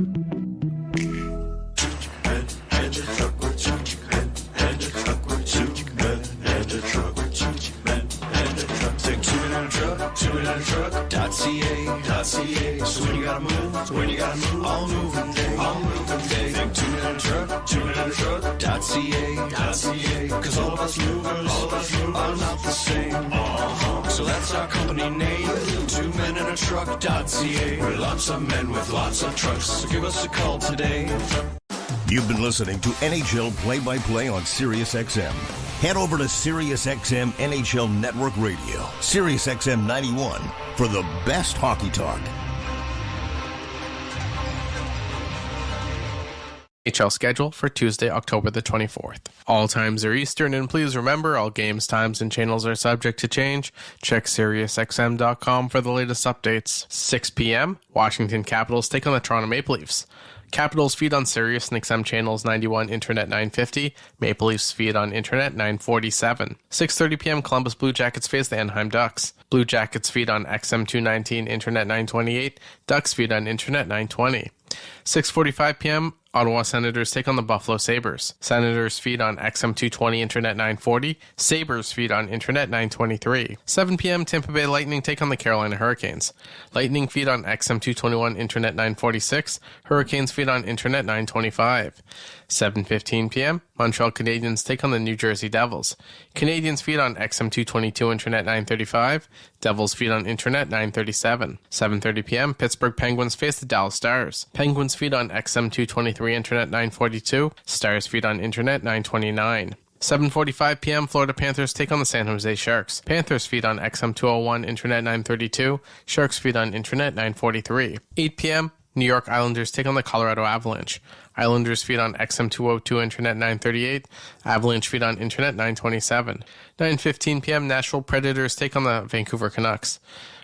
Truck.ca. So when you gotta move, all moving day. Think two-man truck.ca. Cause all of us movers are not the same. So that's our company name, 2 men in a truck.ca. We're lots of men with lots of trucks, so give us a call today.
You've been listening to NHL Play-by-Play on SiriusXM. Head over to SiriusXM NHL Network Radio, SiriusXM 91, for the best hockey talk.
NHL schedule for Tuesday, October the 24th. All times are Eastern, and please remember, all games, times, and channels are subject to change. Check SiriusXM.com for the latest updates. 6 p.m., Washington Capitals take on the Toronto Maple Leafs. Capitals feed on Sirius and XM channels 91, Internet 950. Maple Leafs feed on Internet 947. 6:30 p.m. Columbus Blue Jackets face the Anaheim Ducks. Blue Jackets feed on XM 219, Internet 928. Ducks feed on Internet 920. 6:45 p.m. Ottawa Senators take on the Buffalo Sabres. Senators feed on XM 220, Internet 940. Sabres feed on Internet 923. 7 p.m. Tampa Bay Lightning take on the Carolina Hurricanes. Lightning feed on XM 221, Internet 946. Hurricanes feed on Internet 925. 7:15 p.m. Montreal Canadiens take on the New Jersey Devils. Canadiens feed on XM 222, Internet 935. Devils feed on Internet 937. 7:30 p.m. Pittsburgh Penguins face the Dallas Stars. Penguins feed on XM 223, Internet 942. Stars feed on Internet 929. 7:45 p.m. Florida Panthers take on the San Jose Sharks. Panthers feed on XM 201, Internet 932. Sharks feed on Internet 943. 8 p.m. New York Islanders take on the Colorado Avalanche. Islanders feed on XM 202, Internet 938. Avalanche feed on Internet 927. 9:15 p.m. Nashville Predators take on the Vancouver Canucks.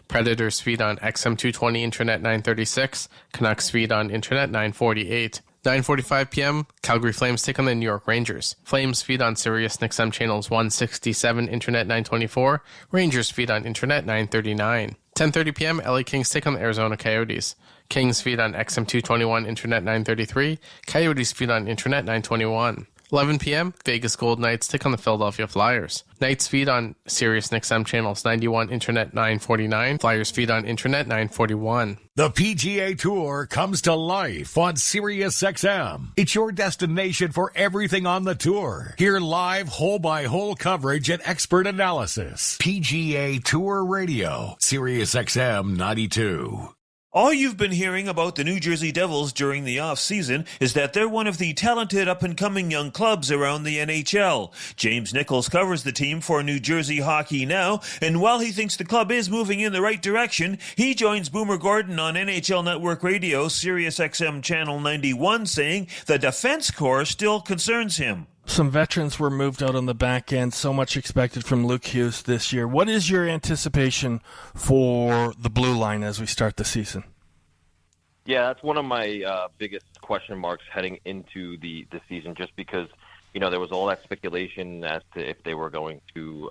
Predators feed on XM 220, Internet 936. Canucks feed on Internet 948. 9:45 p.m. Calgary Flames take on the New York Rangers. Flames feed on Sirius and XM channels 167, Internet 924. Rangers feed on Internet 939. 10:30 p.m. LA Kings take on the Arizona Coyotes. Kings feed on XM 221, Internet 933. Coyotes feed on Internet 921. 11 p.m. Vegas Golden Knights take on the Philadelphia Flyers. Knights feed on Sirius and XM channels 91, Internet 949. Flyers feed on Internet 941.
The PGA Tour comes to life on SiriusXM. It's your destination for everything on the tour. Hear live hole-by-hole coverage and expert analysis. PGA Tour Radio, SiriusXM 92.
All you've been hearing about the New Jersey Devils during the off-season is that they're one of the talented up-and-coming young clubs around the NHL. James Nichols covers the team for New Jersey Hockey Now, and while he thinks the club is moving in the right direction, he joins Boomer Gordon on NHL Network Radio, SiriusXM Channel 91, saying the defense core still concerns him.
Some veterans were moved out on the back end, so much expected from Luke Hughes this year. What is your anticipation for the blue line as we start the season?
Yeah, that's one of my biggest question marks heading into the season, just because, there was all that speculation as to if they were going to,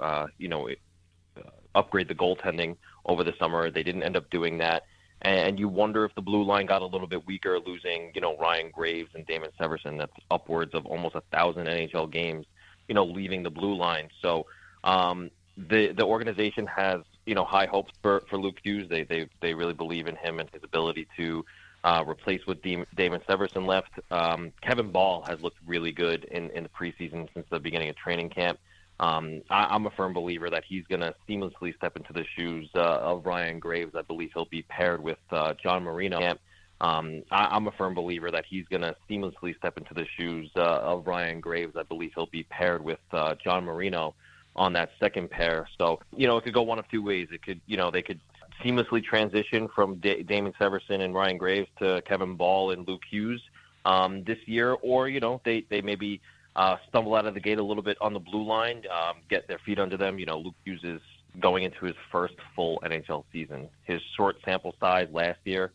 upgrade the goaltending over the summer. They didn't end up doing that. And you wonder if the blue line got a little bit weaker, losing, Ryan Graves and Damon Severson. That's upwards of almost 1,000 NHL games, leaving the blue line. So the organization has, high hopes for Luke Hughes. They really believe in him and his ability to replace what Damon Severson left. Kevin Ball has looked really good in the preseason since the beginning of training camp. I'm a firm believer that he's going to seamlessly step into the shoes of Ryan Graves. I believe he'll be paired with John Marino. I'm a firm believer that he's going to seamlessly step into the shoes of Ryan Graves. I believe he'll be paired with John Marino on that second pair. So, it could go one of two ways. It could, they could seamlessly transition from Damon Severson and Ryan Graves to Kevin Ball and Luke Hughes this year, or, they maybe
stumble out of the gate a little bit on the blue line, get their feet under them. Luke Hughes is going into his first full NHL season. His short sample size last year